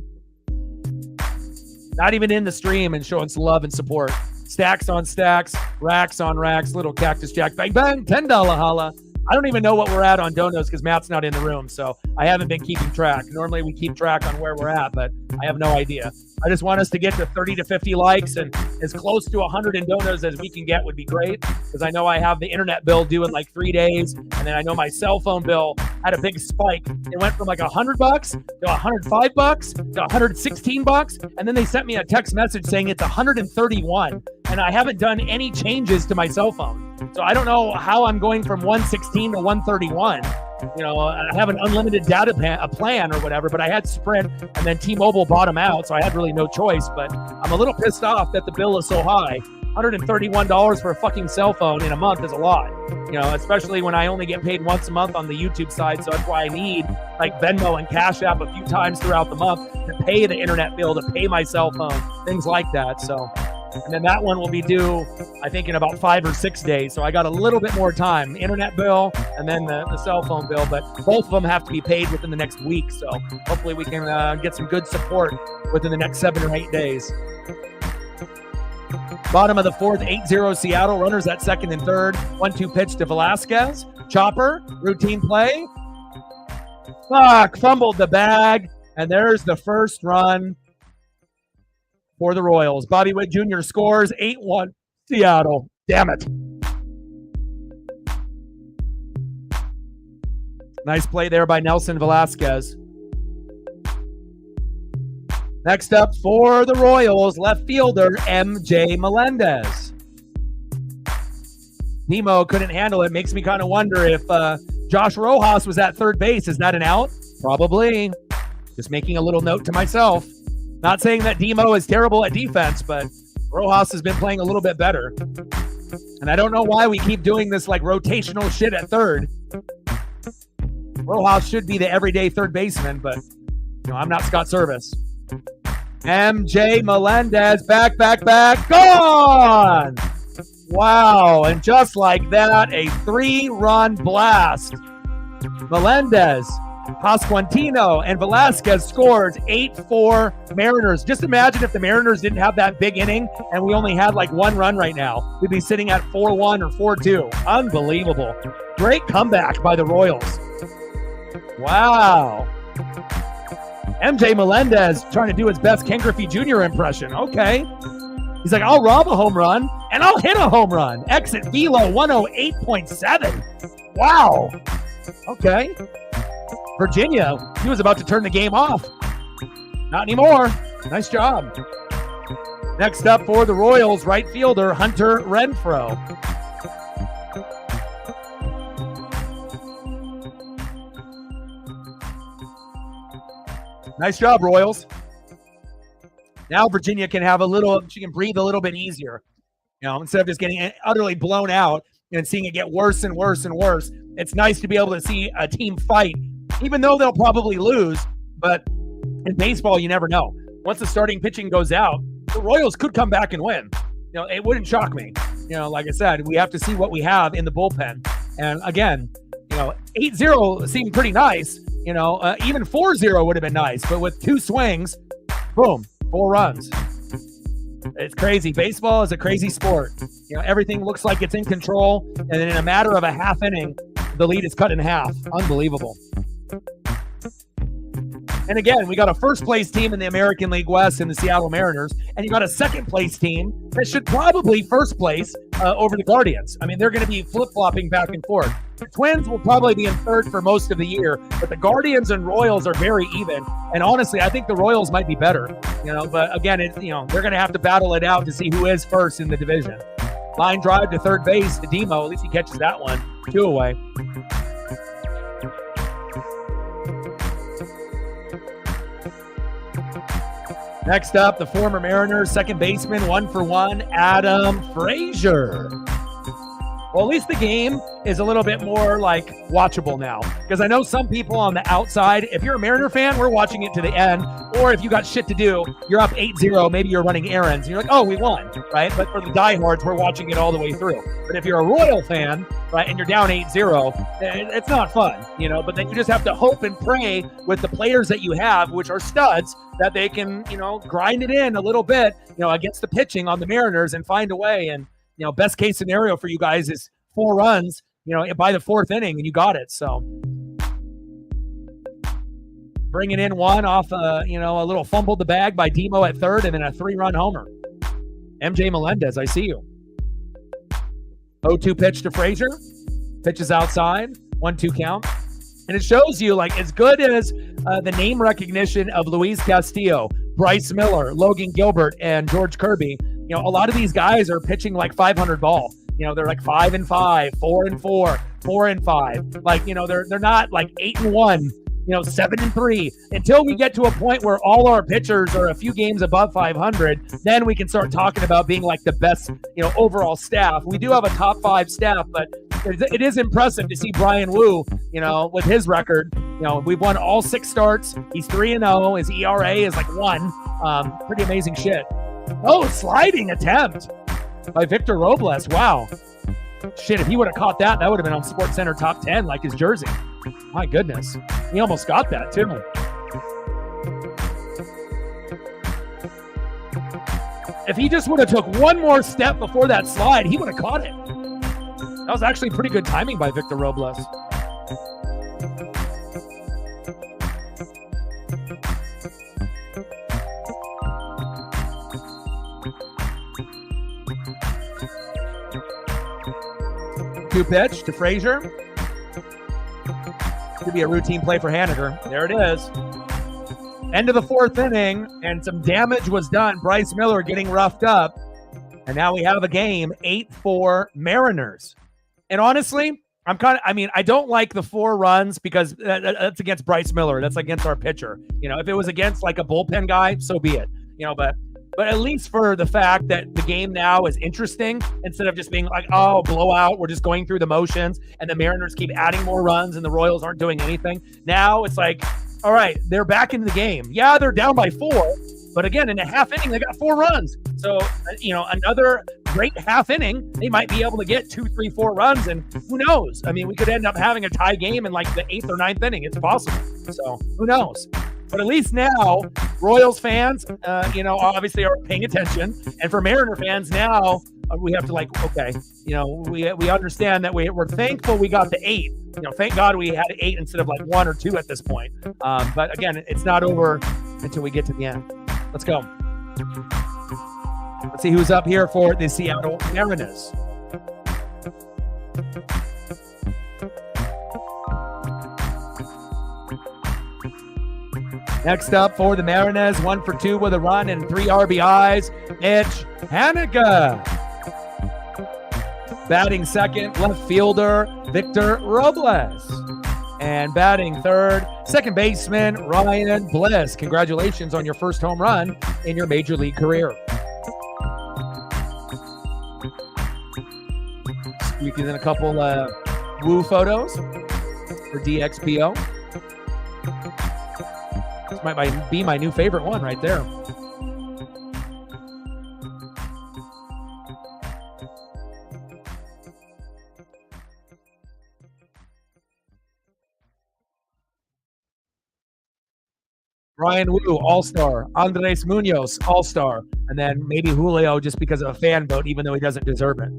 Not even in the stream and showing some love and support. Stacks on stacks, racks on racks, little Cactus Jack. Bang, bang, $10 holla. I don't even know what we're at on donos because Matt's not in the room, so I haven't been keeping track. Normally we keep track on where we're at, but I have no idea. I just want us to get to 30 to 50 likes and as close to 100 in donos as we can get would be great because I know I have the internet bill due in like 3 days, and then I know my cell phone bill had a big spike. It went from like $100 to $105 to $116, and then they sent me a text message saying it's 131, and I haven't done any changes to my cell phone. So I don't know how I'm going from 116 to 131. I have an unlimited data plan or whatever, but I had Sprint and then T-Mobile bought them out, so I had really no choice. But I'm a little pissed off that the bill is so high. $131 for a fucking cell phone in a month is a lot, especially when I only get paid once a month on the YouTube side. So that's why I need like Venmo and Cash App a few times throughout the month to pay the internet bill, to pay my cell phone, things like that. So, and then that one will be due, I think, in about 5 or 6 days. So I got a little bit more time, internet bill and then the cell phone bill, but both of them have to be paid within the next week. So hopefully we can get some good support within the next 7 or 8 days. Bottom of the fourth, 8-0 Seattle. Runners at second and third. 1-2 pitch to Velasquez. Chopper, routine play. Fumbled the bag. And there's the first run for the Royals. Bobby Witt Jr. scores 8-1 Seattle. Damn it. Nice play there by Nelson Velasquez. Next up for the Royals, left fielder MJ Melendez. Nemo couldn't handle it. Makes me kind of wonder if Josh Rojas was at third base. Is that an out? Probably. Just making a little note to myself. Not saying that Demo is terrible at defense, but Rojas has been playing a little bit better. And I don't know why we keep doing this like rotational shit at third. Rojas should be the everyday third baseman, but I'm not Scott Service. MJ Melendez, back, gone! Wow, and just like that, a 3-run blast. Melendez, Pasquantino, and Velasquez scores 8-4 Mariners. Just imagine if the Mariners didn't have that big inning and we only had like 1 run right now. We'd be sitting at 4-1 or 4-2. Unbelievable. Great comeback by the Royals. Wow. MJ Melendez trying to do his best Ken Griffey Jr. impression. Okay. He's like, I'll rob a home run and I'll hit a home run. Exit velo 108.7. Wow. Okay. Virginia, he was about to turn the game off. Not anymore. Nice job. Next up for the Royals, right fielder Hunter Renfroe. Nice job, Royals. Now Virginia can have she can breathe a little bit easier. Instead of just getting utterly blown out and seeing it get worse and worse and worse. It's nice to be able to see a team fight, even though they'll probably lose. But in baseball, you never know. Once the starting pitching goes out, the Royals could come back and win. It wouldn't shock me. Like I said, we have to see what we have in the bullpen. And again, 8-0 seemed pretty nice. Even 4-0 would have been nice, but with 2 swings, boom, 4 runs. It's crazy. Baseball is a crazy sport. Everything looks like it's in control, and then in a matter of a half inning, the lead is cut in half. Unbelievable. And again, we got a first-place team in the American League West in the Seattle Mariners, and you got a second-place team that should probably first place over the Guardians. I mean, they're going to be flip-flopping back and forth. The Twins will probably be in third for most of the year, but the Guardians and Royals are very even. And honestly, I think the Royals might be better. But again, they're going to have to battle it out to see who is first in the division. Line drive to third base to Demo. At least he catches that one. 2 away. Next up, the former Mariners second baseman, 1-for-1, Adam Frazier. Well, at least the game is a little bit more like watchable now. Because I know some people on the outside, if you're a Mariner fan, we're watching it to the end. Or if you got shit to do, you're up 8-0, maybe you're running errands, and you're like, oh, we won, right? But for the diehards, we're watching it all the way through. But if you're a Royal fan, right, and you're down 8-0, it's not fun, you know? But then you just have to hope and pray with the players that you have, which are studs, that they can, you know, grind it in a little bit, you know, against the pitching on the Mariners and find a way. And, you know, best case scenario for you guys is 4 runs, you know, by the 4th inning, and you got it. So bringing in one off, you know, a little fumbled the bag by Demo at 3rd, and then a 3-run homer. MJ Melendez, I see you. 0-2 pitch to Frazier. Pitches outside. 1-2 count. And it shows you, like, as good as the name recognition of Luis Castillo, Bryce Miller, Logan Gilbert, and George Kirby, you know, a lot of these guys are pitching like 500 ball. You know, they're like 5-5, 4-4, 4-5. Like, you know, they're not like 8-1, you know, 7-3. Until we get to a point where all our pitchers are a few games above 500, then we can start talking about being like the best, you know, overall staff. We do have a top 5 staff, but it is impressive to see Brian Wu, you know, with his record. You know, we've won all 6 starts. He's 3-0. His ERA is like 1. Pretty amazing shit. Oh, sliding attempt by Victor Robles. Wow. Shit, if he would have caught that, that would have been on SportsCenter top 10 like his jersey. My goodness. He almost got that too. If he just would have took one more step before that slide, he would have caught it. That was actually pretty good timing by Victor Robles. Two pitch to Frazier. Could be a routine play for Haniger. There it is. End of the 4th inning, and some damage was done. Bryce Miller getting roughed up. And now we have a game, 8-4 Mariners. And honestly, I don't like the 4 runs because that's against Bryce Miller. That's against our pitcher. You know, if it was against like a bullpen guy, so be it. You know, but at least for the fact that the game now is interesting instead of just being like, oh, blowout, we're just going through the motions and the Mariners keep adding more runs and the Royals aren't doing anything. Now it's like, all right, they're back in the game. Yeah, they're down by 4, but again, in a half inning, they got 4 runs. So, you know, another great half inning, they might be able to get 2, 3, 4 runs, and who knows? I mean, we could end up having a tie game in like the 8th or 9th inning. It's possible. So who knows? But at least now, Royals fans, you know, obviously are paying attention. And for Mariner fans now, we have to like, okay, you know, we understand that we're thankful we got the 8. You know, thank God we had 8 instead of like 1 or 2 at this point. But again, it's not over until we get to the end. Let's go. Let's see who's up here for the Seattle Mariners. Next up for the Mariners, 1 for 2 with a run and 3 RBIs. Mitch Haniger. Batting second, left fielder Victor Robles. And batting third, second baseman Ryan Bliss. Congratulations on your first home run in your major league career. Squeaking in a couple Woo photos for DXPO. This might be my new favorite one right there. Ryan Wu, All-Star. Andres Munoz, All-Star. And then maybe Julio just because of a fan vote, even though he doesn't deserve it.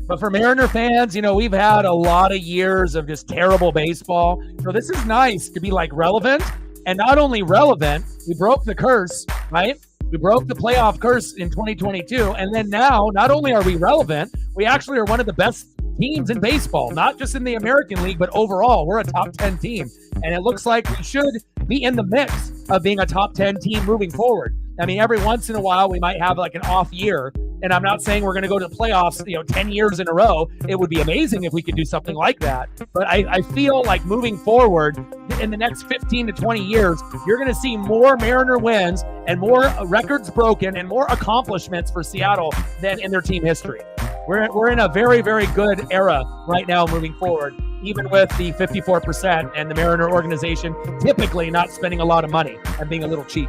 But for Mariner fans, you know, we've had a lot of years of just terrible baseball. So this is nice to be like relevant. And not only relevant, we broke the curse, right? We broke the playoff curse in 2022. And then now, not only are we relevant, we actually are one of the best teams in baseball, not just in the American League, but overall, we're a top 10 team. And it looks like we should be in the mix of being a top 10 team moving forward. I mean, every once in a while, we might have like an off year, And I'm not saying we're going to go to the playoffs, 10 years in a row. It would be amazing if we could do something like that. But I feel like moving forward in the next 15 to 20 years, you're going to see more Mariner wins and more records broken and more accomplishments for Seattle than in their team history. We're in a very, very good era right now moving forward, even with the 54% and the Mariner organization typically not spending a lot of money and being a little cheap.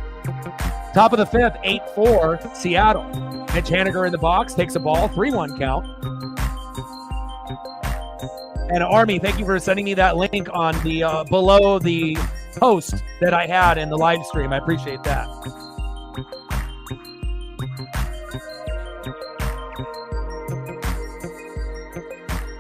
Top of the fifth, 8-4, Seattle. Mitch Haniger in the box, takes a ball, 3-1 count. And Army, thank you for sending me that link on the below the post that I had in the live stream. I appreciate that.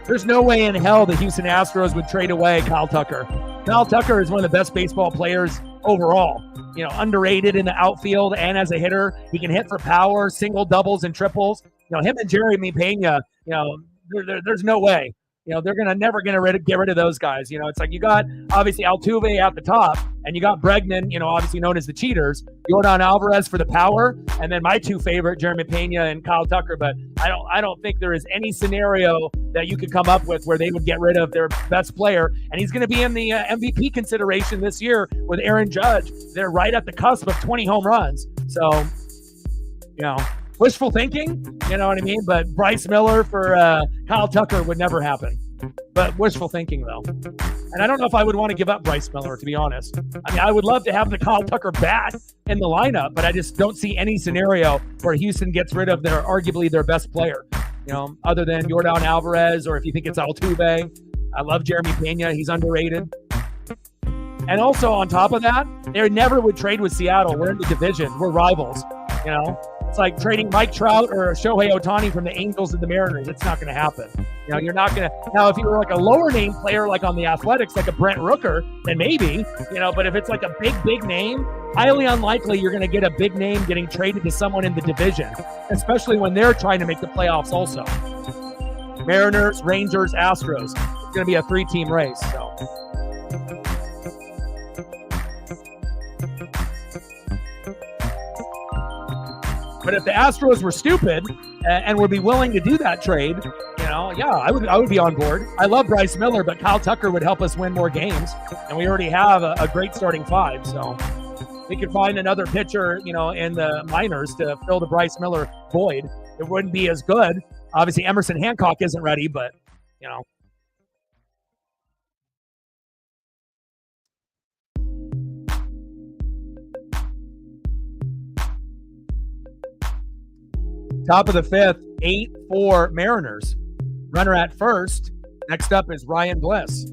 There's no way in hell the Houston Astros would trade away Kyle Tucker. Kyle Tucker is one of the best baseball players overall. Underrated in the outfield and as a hitter. He can hit for power, single, doubles, and triples. Him and Jeremy Pena, there's no way. They're never going to get rid of those guys. It's like you got, obviously, Altuve at the top, and you got Bregman, obviously known as the cheaters, Yordan Alvarez for the power, and then my two favorite, Jeremy Pena and Kyle Tucker. But I don't think there is any scenario that you could come up with where they would get rid of their best player. And he's going to be in the MVP consideration this year with Aaron Judge. They're right at the cusp of 20 home runs. So, wishful thinking, you know what I mean? But Bryce Miller for Kyle Tucker would never happen. But wishful thinking, though. And I don't know if I would want to give up Bryce Miller, to be honest. I mean, I would love to have the Kyle Tucker bat in the lineup, but I just don't see any scenario where Houston gets rid of arguably their best player, other than Yordan Alvarez, or if you think it's Altuve. I love Jeremy Pena. He's underrated. And also on top of that, they never would trade with Seattle. We're in the division. We're rivals, It's like trading Mike Trout or Shohei Ohtani from the Angels and the Mariners. It's not going to happen. You're not going to. Now, if you were like a lower name player, like on the Athletics, like a Brent Rooker, then maybe, but if it's like a big name, highly unlikely you're going to get a big name getting traded to someone in the division, especially when they're trying to make the playoffs also. Mariners, Rangers, Astros. It's going to be a 3-team race. So. But if the Astros were stupid and would be willing to do that trade, I would be on board. I love Bryce Miller, but Kyle Tucker would help us win more games, and we already have a great starting five. So we could find another pitcher, in the minors to fill the Bryce Miller void. It wouldn't be as good. Obviously, Emerson Hancock isn't ready, but Top of the fifth, 8-4 Mariners. Runner at first. Next up is Ryan Bliss.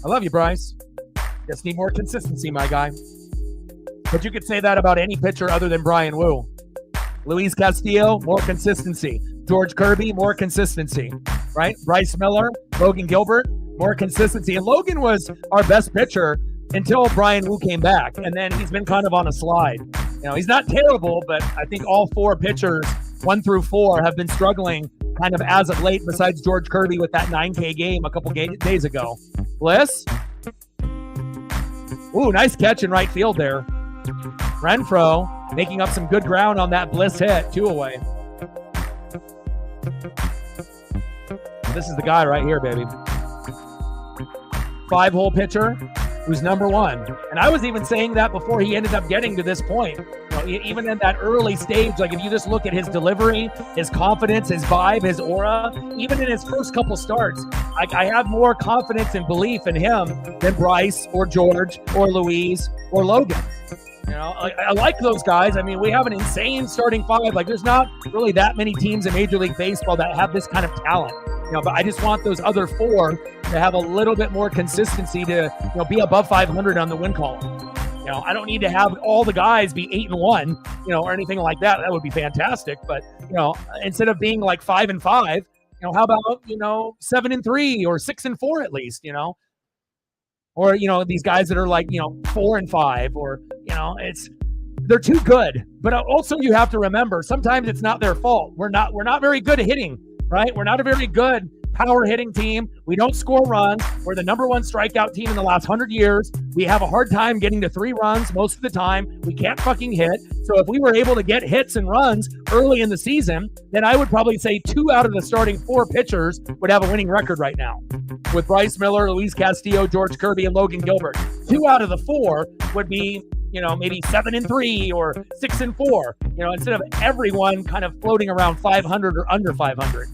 I love you, Bryce. Just need more consistency, my guy. But you could say that about any pitcher other than Brian Wu. Luis Castillo, more consistency. George Kirby, more consistency. Right? Bryce Miller, Logan Gilbert, more consistency. And Logan was our best pitcher until Brian Wu came back. And then he's been kind of on a slide. He's not terrible, but I think all four pitchers, 1 through 4, have been struggling kind of as of late, besides George Kirby with that 9K game a couple days ago. Bliss. Ooh, nice catch in right field there. Renfroe making up some good ground on that Bliss hit, 2 away. This is the guy right here, baby. 5-hole pitcher who's number 1. And I was even saying that before he ended up getting to this point. Even in that early stage, like if you just look at his delivery, his confidence, his vibe, his aura, even in his first couple starts, I have more confidence and belief in him than Bryce or George or Luis or Logan. I like those guys. I mean, we have an insane starting five. Like, there's not really that many teams in Major League Baseball that have this kind of talent. But I just want those other 4 to have a little bit more consistency to, be above 500 on the win column. I don't need to have all the guys be 8-1, or anything like that. That would be fantastic. But, instead of being like 5-5, how about, 7-3 or 6-4 at least, or, these guys that are like, 4-5 or, they're too good. But also you have to remember, sometimes it's not their fault. We're not very good at hitting, right? We're not very good power hitting team. We don't score runs. We're the number one strikeout team in the last 100 years. We have a hard time getting to 3 runs most of the time. We can't fucking hit. So if we were able to get hits and runs early in the season, then I would probably say 2 out of the starting 4 pitchers would have a winning record right now. With Bryce Miller, Luis Castillo, George Kirby, and Logan Gilbert. 2 out of the 4 would be, maybe 7-3 or 6-4, instead of everyone kind of floating around 500 or under 500.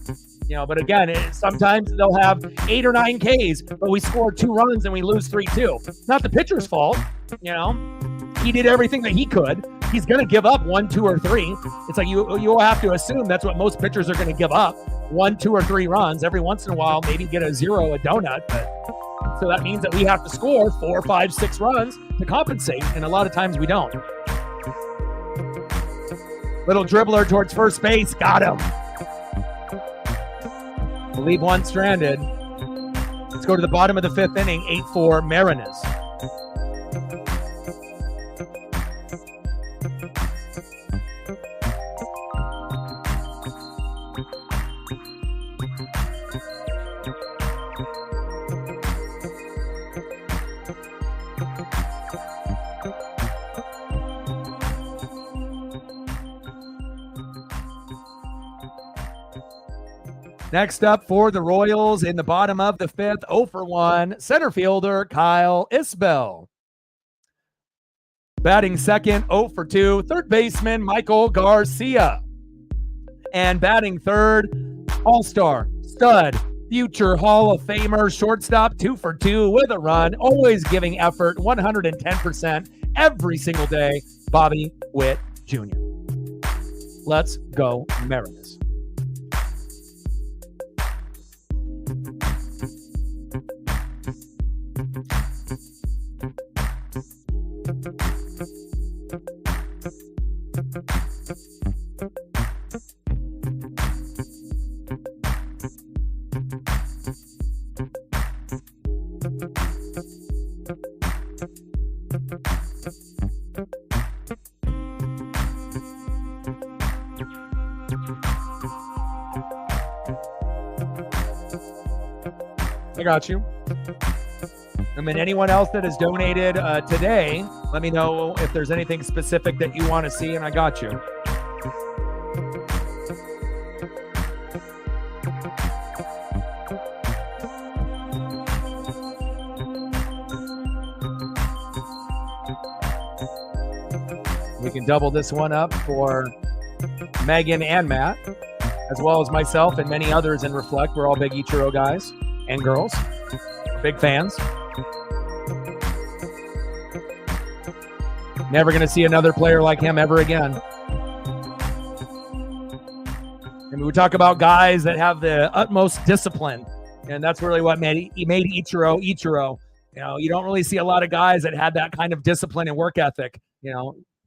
But again, sometimes they'll have 8 or 9 Ks, but we score 2 runs and we lose 3-2. It's not the pitcher's fault. He did everything that he could. He's going to give up 1, 2, or 3. It's like you have to assume that's what most pitchers are going to give up. 1, 2, or 3 runs. Every once in a while, maybe get a 0, a donut. So that means that we have to score 4, 5, 6 runs to compensate, and a lot of times we don't. Little dribbler towards first base. Got him. We'll leave one stranded. Let's go to the bottom of the 5th inning. 8-4 Mariners. Next up for the Royals in the bottom of the 5th, 0-for-1, center fielder Kyle Isbell. Batting second, 0-for-2, third baseman Michael Garcia. And batting third, all-star, stud, future Hall of Famer, shortstop, 2-for-2 with a run, always giving effort, 110% every single day, Bobby Witt Jr. Let's go Mariners. I got you. And then anyone else that has donated today, let me know if there's anything specific that you want to see, and I got you. We can double this one up for Megan and Matt, as well as myself and many others in Reflect. We're all big Ichiro guys and girls. We're big fans. Never going to see another player like him ever again. And we talk about guys that have the utmost discipline, and that's really what made Ichiro Ichiro. You don't really see a lot of guys that had that kind of discipline and work ethic.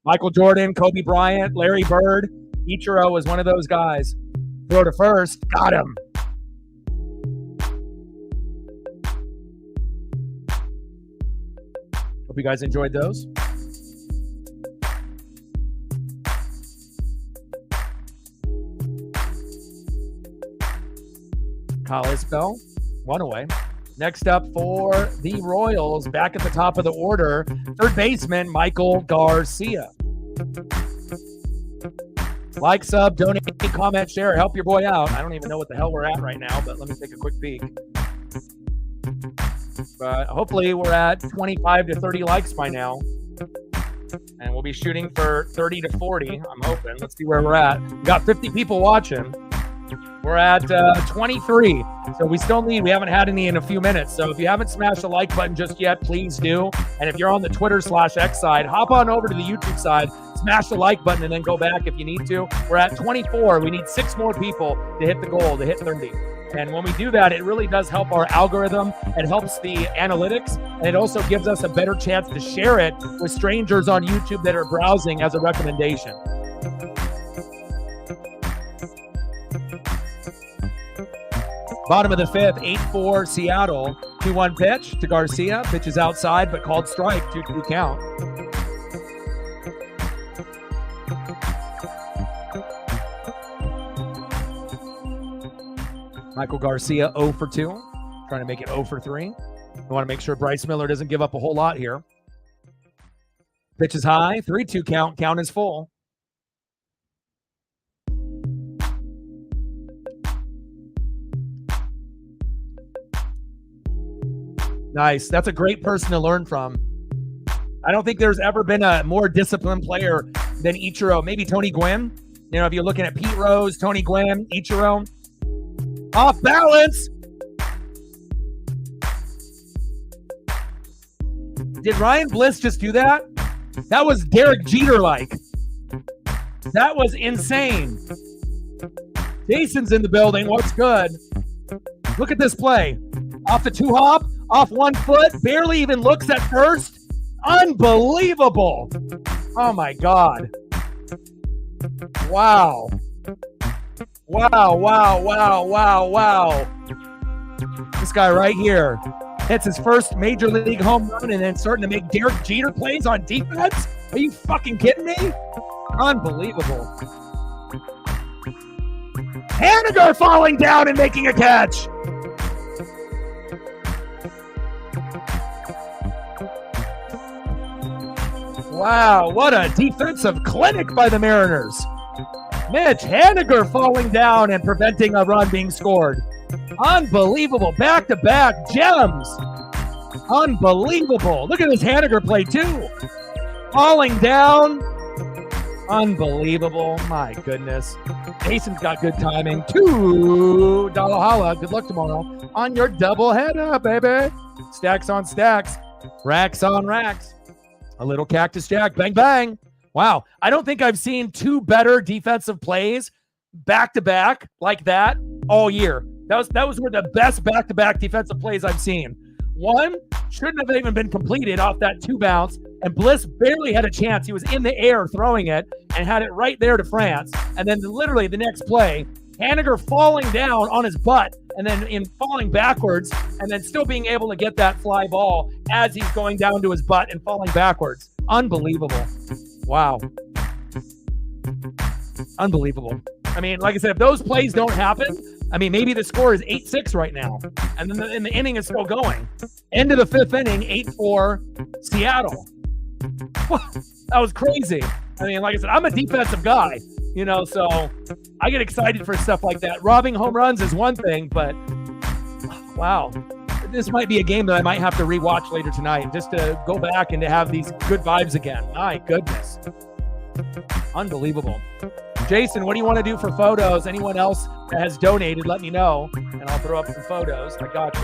Michael Jordan, Kobe Bryant, Larry Bird. Ichiro was one of those guys. Throw to first. Got him. Hope you guys enjoyed those. Kyle Isbell, one away. Next up for the Royals, back at the top of the order, third baseman Michael Garcia. Like, sub, donate, comment, share, help your boy out. I don't even know what the hell we're at right now, but let me take a quick peek. But hopefully we're at 25 to 30 likes by now. And we'll be shooting for 30 to 40, I'm hoping. Let's see where we're at. We got 50 people watching. We're at 23, so we haven't had any in a few minutes. So if you haven't smashed the like button just yet, please do. And if you're on the Twitter/X side, hop on over to the YouTube side, smash the like button, and then go back if you need to. We're at 24. We need 6 more people to hit the goal, to hit 30. And when we do that, it really does help our algorithm. It helps the analytics, and it also gives us a better chance to share it with strangers on YouTube that are browsing as a recommendation. Bottom of the 5th, 8-4 Seattle. 2-1 pitch to Garcia. Pitch is outside, but called strike. 2-2 count. Michael Garcia 0 for 2. Trying to make it 0 for 3. We want to make sure Bryce Miller doesn't give up a whole lot here. Pitch is high. 3-2 count. Count is full. Nice. That's a great person to learn from. I don't think there's ever been a more disciplined player than Ichiro. Maybe Tony Gwynn. You know, if you're looking at Pete Rose, Tony Gwynn, Ichiro. Off balance. Did Ryan Bliss just do that? That was Derek Jeter-like. That was insane. Jason's in the building. What's good? Look at this play. Off the 2-hop, off 1 foot, barely even looks at first. Unbelievable. Oh, my God. Wow. Wow. This guy right here hits his first major league home run and then starting to make Derek Jeter plays on defense? Are you fucking kidding me? Unbelievable. Haniger falling down and making a catch. Wow, what a defensive clinic by the Mariners. Mitch Haniger falling down and preventing a run being scored. Unbelievable. Back-to-back gems. Unbelievable. Look at this Haniger play, too. Falling down. Unbelievable. My goodness. Jason's got good timing. $2 holla. Good luck tomorrow on your doubleheader, baby. Stacks on stacks. Racks on racks. A little Cactus Jack. Bang, bang. Wow. I don't think I've seen 2 better defensive plays back-to-back like that all year. That was one of the best back-to-back defensive plays I've seen. One shouldn't have even been completed off that 2 bounce, and Bliss barely had a chance. He was in the air throwing it and had it right there to France. And then literally the next play, Haniger falling down on his butt and then in falling backwards and then still being able to get that fly ball as he's going down to his butt and falling backwards. Unbelievable. Wow. Unbelievable. I mean, like I said, if those plays don't happen, I mean, maybe the score is 8-6 right now, and then the inning is still going. End of the 5th inning, 8-4 Seattle. That was crazy. I mean, like I said, I'm a defensive guy, you know, so I get excited for stuff like that. Robbing home runs is one thing, but wow. This might be a game that I might have to rewatch later tonight just to go back and to have these good vibes again. My goodness. Unbelievable. Jason, what do you want to do for photos? Anyone else that has donated, let me know, and I'll throw up some photos. I got you.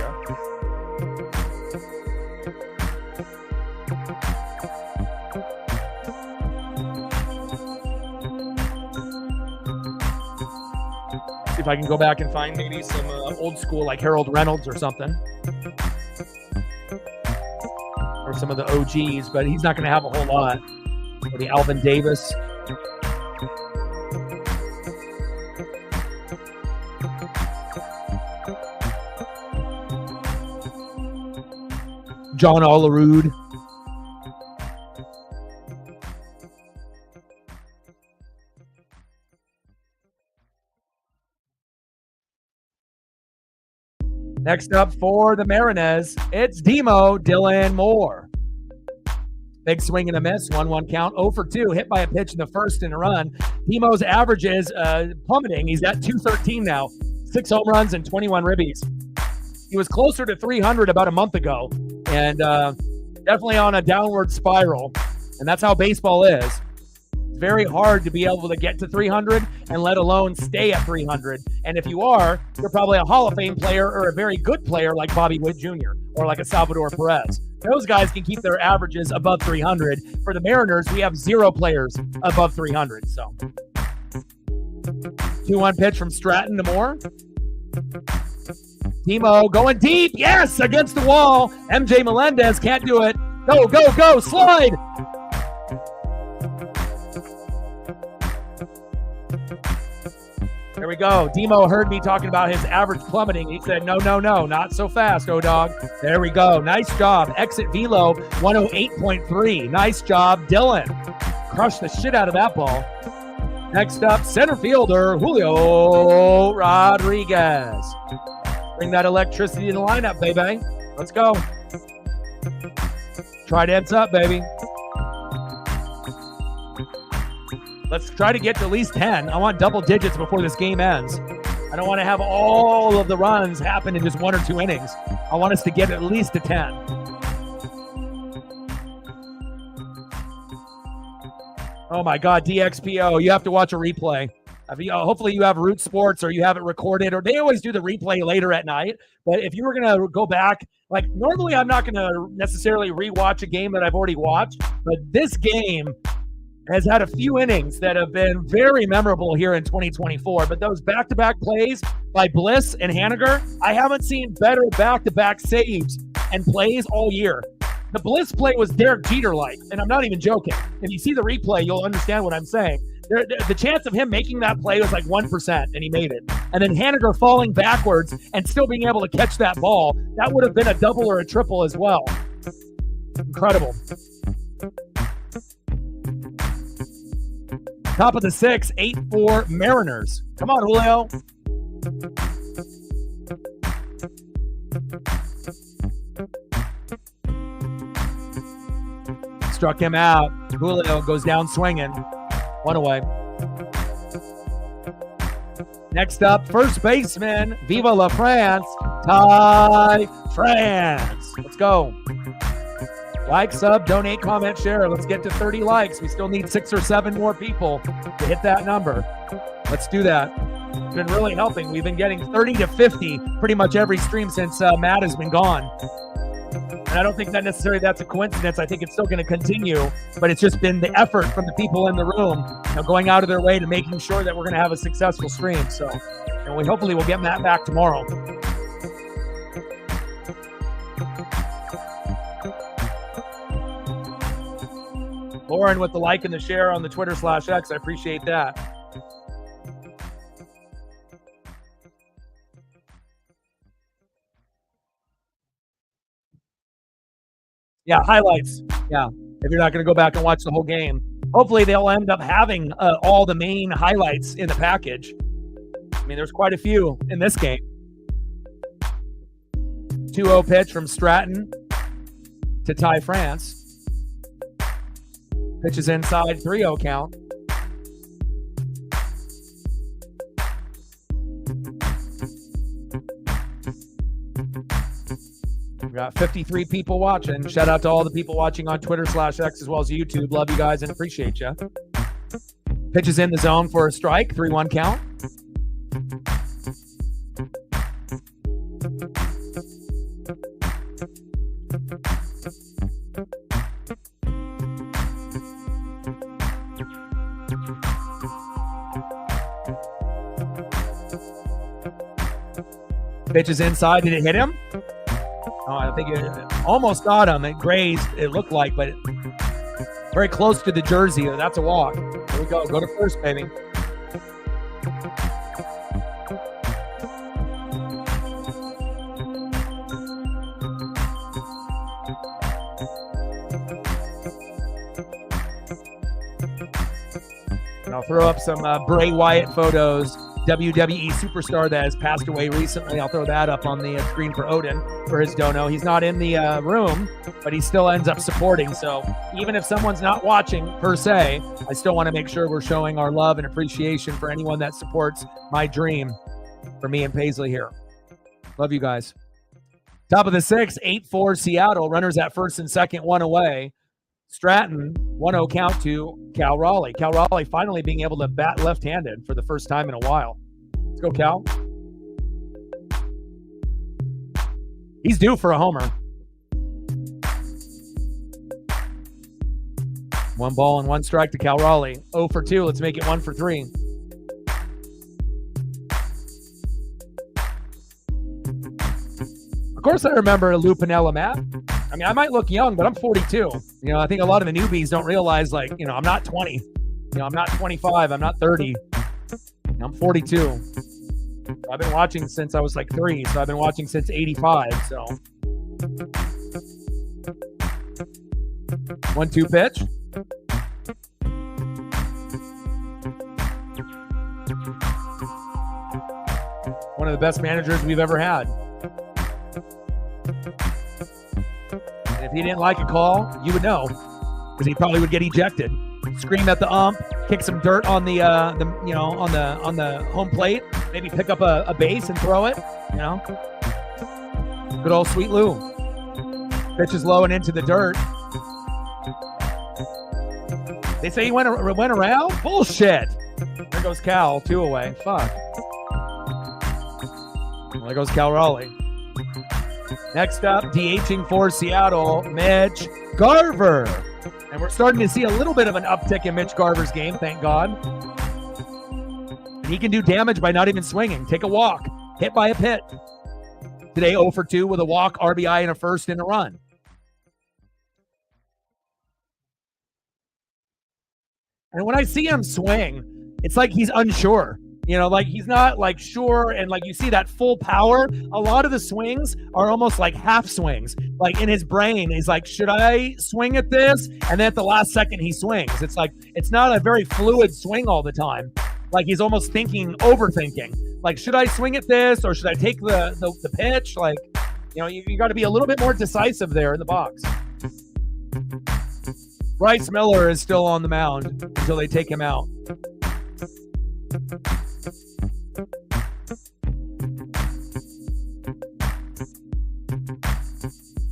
See if I can go back and find maybe some old school like Harold Reynolds or something. Or some of the OGs, but he's not going to have a whole lot. Or the Alvin Davis. John Olerud. Next up for the Mariners, it's Demo Dylan Moore. Big swing and a miss, 1-1 count, 0 for 2, hit by a pitch in the first and a run. Demo's average is plummeting. He's at 213 now, 6 home runs and 21 ribbies. He was closer to 300 about a month ago, and definitely on a downward spiral, and that's how baseball is. It's very hard to be able to get to 300 and let alone stay at 300. And if you are, you're probably a Hall of Fame player or a very good player like Bobby Witt Jr. or like a Salvador Perez. Those guys can keep their averages above 300. For the Mariners, we have 0 players above 300. So 2-1 pitch from Stratton to Moore. Demo going deep. Yes, against the wall. MJ Melendez can't do it. Go, go, go. Slide. There we go. Demo heard me talking about his average plummeting. He said, no, not so fast, O-Dog. There we go. Nice job. Exit velo, 108.3. Nice job, Dylan. Crushed the shit out of that ball. Next up, center fielder Julio Rodriguez. Bring that electricity in the lineup, baby. Let's go. Try heads up, baby. Let's try to get to at least 10. I want double digits before this game ends. I don't want to have all of the runs happen in just 1 or 2 innings. I want us to get at least to 10. Oh my God, DXPO, you have to watch a replay. Hopefully you have Root Sports or you have it recorded, or they always do the replay later at night. But if you were going to go back, like normally I'm not going to necessarily rewatch a game that I've already watched, but this game has had a few innings that have been very memorable here in 2024. But those back-to-back plays by Bliss and Haniger, I haven't seen better back-to-back saves and plays all year. The Bliss play was Derek Jeter-like, and I'm not even joking. If you see the replay, you'll understand what I'm saying. The chance of him making that play was like 1%, and he made it. And then Haniger falling backwards and still being able to catch that ball, that would have been a double or a triple as well. Incredible. Top of the 6, 8-4 Mariners. Come on, Julio. Struck him out. Julio goes down swinging. 1 away. Next up, first baseman, Viva la France, Ty France. Let's go. Like, sub, donate, comment, share. Let's get to 30 likes. We still need 6 or 7 more people to hit that number. Let's do that. It's been really helping. We've been getting 30 to 50 pretty much every stream since Matt has been gone. And I don't think that necessarily that's a coincidence. I think it's still going to continue, but it's just been the effort from the people in the room, going out of their way to making sure that we're going to have a successful stream. So, we hopefully will get Matt back tomorrow. Lauren with the like and the share on the Twitter/X. I appreciate that. Yeah, highlights. Yeah, if you're not going to go back and watch the whole game. Hopefully they'll end up having all the main highlights in the package. I mean, there's quite a few in this game. 2-0 pitch from Stratton to Ty France. Pitch is inside, 3-0 count. We got 53 people watching. Shout out to all the people watching on Twitter/X as well as YouTube. Love you guys and appreciate you. Pitch is in the zone for a strike, 3-1 count. Pitch is inside. Did it hit him? Oh, I think it almost got him. It grazed, it looked like, but very close to the jersey. That's a walk. Here we go. Go to first, baby. And I'll throw up some Bray Wyatt photos. WWE superstar that has passed away recently. I'll throw that up on the screen for Odin for his dono. He's not in the room, but he still ends up supporting. So even if someone's not watching per se, I still want to make sure we're showing our love and appreciation for anyone that supports my dream for me and Paisley here. Love you guys. Top of the 6, 8-4 Seattle. Runners at first and second, 1 away. Stratton, 1-0 count to Cal Raleigh. Cal Raleigh finally being able to bat left-handed for the first time in a while. Let's go, Cal. He's due for a homer. 1 ball and 1 strike to Cal Raleigh. 0 for 2. Let's make it 1 for 3. Of course, I remember Lou Piniella, Matt. I mean, I might look young, but I'm 42. I think a lot of the newbies don't realize, I'm not 20. I'm not 25. I'm not 30. I'm 42. I've been watching since I was 3, so I've been watching since 85. So 1-2 pitch. one of the best managers we've ever had. And if he didn't like a call, you would know, because he probably would get ejected. Scream at the ump, kick some dirt on the on the home plate, maybe pick up a base and throw it. You know, good old Sweet Lou. Pitch is low and into the dirt. They say he went around? Bullshit. There goes Cal, 2 away. Fuck. Well, there goes Cal Raleigh. Next up, DHing for Seattle, Mitch Garver. And we're starting to see a little bit of an uptick in Mitch Garver's game, thank God. And he can do damage by not even swinging. Take a walk. Hit by a pit. Today, 0 for 2 with a walk, RBI, and a first and a run. And when I see him swing, it's like he's unsure. You know, like he's not like sure, and like you see that full power. A lot of the swings are almost like half swings. Like in his brain, he's like, should I swing at this? And then at the last second he swings. It's like, it's not a very fluid swing all the time. Like he's almost overthinking. Like, should I swing at this or should I take the pitch? Like, you know, you got to be a little bit more decisive there in the box. Bryce Miller is still on the mound until they take him out.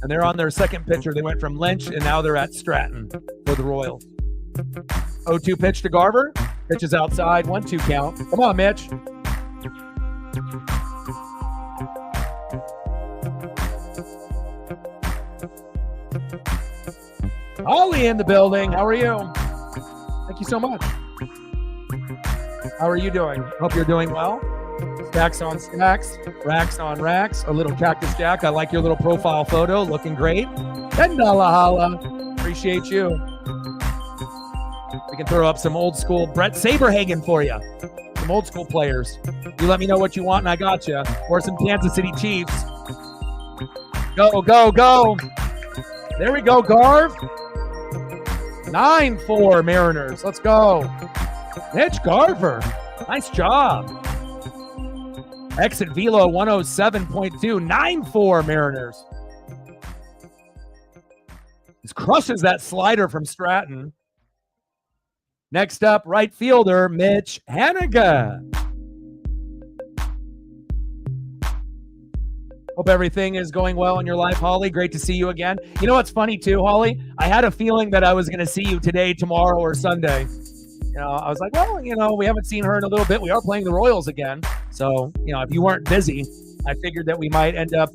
And they're on their second pitcher. They went from Lynch, and now they're at Stratton for the Royals. 0-2 pitch to Garver. Pitch is outside. 1-2 count. Come on, Mitch. Holly in the building. How are you? Thank you so much. How are you doing? Hope you're doing well. Stacks on stacks, racks on racks. A little Cactus Jack. I like your little profile photo. Looking great. $10 holla. Appreciate you. We can throw up some old school Brett Saberhagen for you. Some old school players. You let me know what you want and I got you. Or some Kansas City Chiefs. Go, go, go. There we go, Garv. 9-4 Mariners. Let's go. Mitch Garver. Nice job. Exit velo 107.2. 9-4 Mariners. He crushes that slider from Stratton. Next up, right fielder Mitch Haniga. Hope everything is going well in your life, Holly. Great to see you again. You know what's funny too, Holly? I had a feeling that I was going to see you today, tomorrow, or Sunday. You know, I was like, well, you know, we haven't seen her in a little bit. We are playing the Royals again. So, you know, if you weren't busy, I figured that we might end up,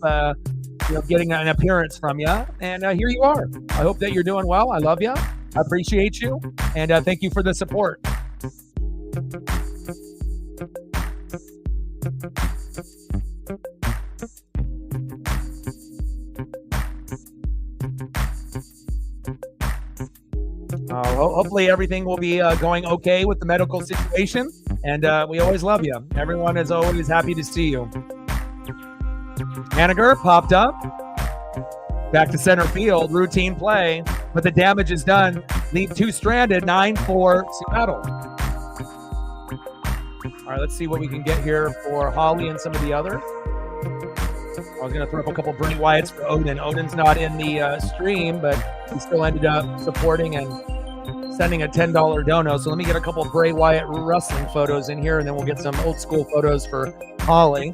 getting an appearance from you. And here you are. I hope that you're doing well. I love you. I appreciate you. And thank you for the support. Hopefully everything will be going okay with the medical situation. And we always love you. Everyone is always happy to see you. Haniger popped up. Back to center field. Routine play. But the damage is done. Leave 2 stranded. 9-4 Seattle. All right, let's see what we can get here for Holly and some of the others. I was going to throw up a couple Bray Wyatts for Odin. Odin's not in the stream, but he still ended up supporting and sending a $10 dono. So let me get a couple Bray Wyatt wrestling photos in here, and then we'll get some old school photos for Holly.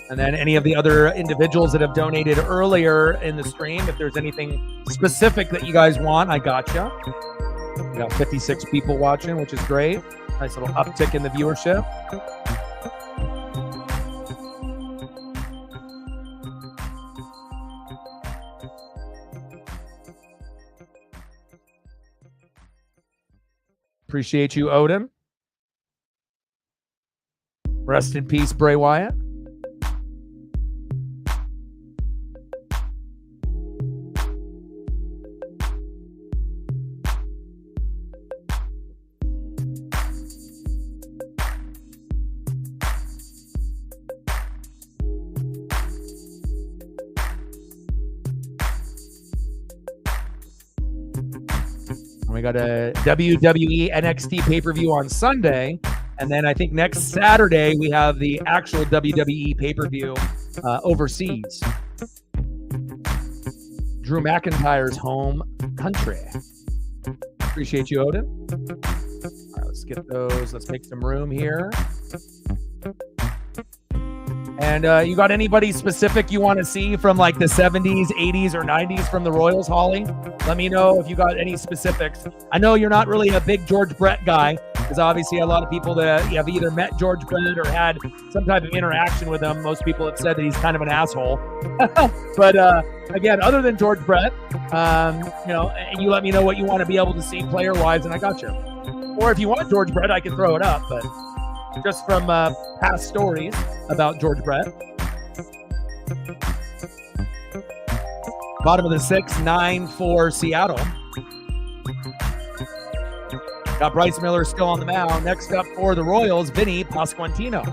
And then any of the other individuals that have donated earlier in the stream, if there's anything specific that you guys want, I gotcha. We got 56 people watching, which is great. Nice little uptick in the viewership. Appreciate you, Odin. Rest in peace, Bray Wyatt. We got a WWE NXT pay-per-view on Sunday, And then I think next Saturday we have the actual WWE pay-per-view overseas. Drew McIntyre's home country. Appreciate you, Odin. All right, let's get those. Let's make some room here. And you got anybody specific you want to see from like the 70s, 80s, or 90s from the Royals, Holly? Let me know if you got any specifics. I know you're not really a big George Brett guy, because obviously a lot of people that have either met George Brett or had some type of interaction with him. Most people have said that he's kind of an asshole. But again, other than George Brett, you let me know what you want to be able to see player-wise, and I got you. Or if you want George Brett, I can throw it up, but just from past stories about George Brett. Bottom of the 6th, 9-4 Seattle. Got Bryce Miller still on the mound. Next up for the Royals, Vinny Pasquantino.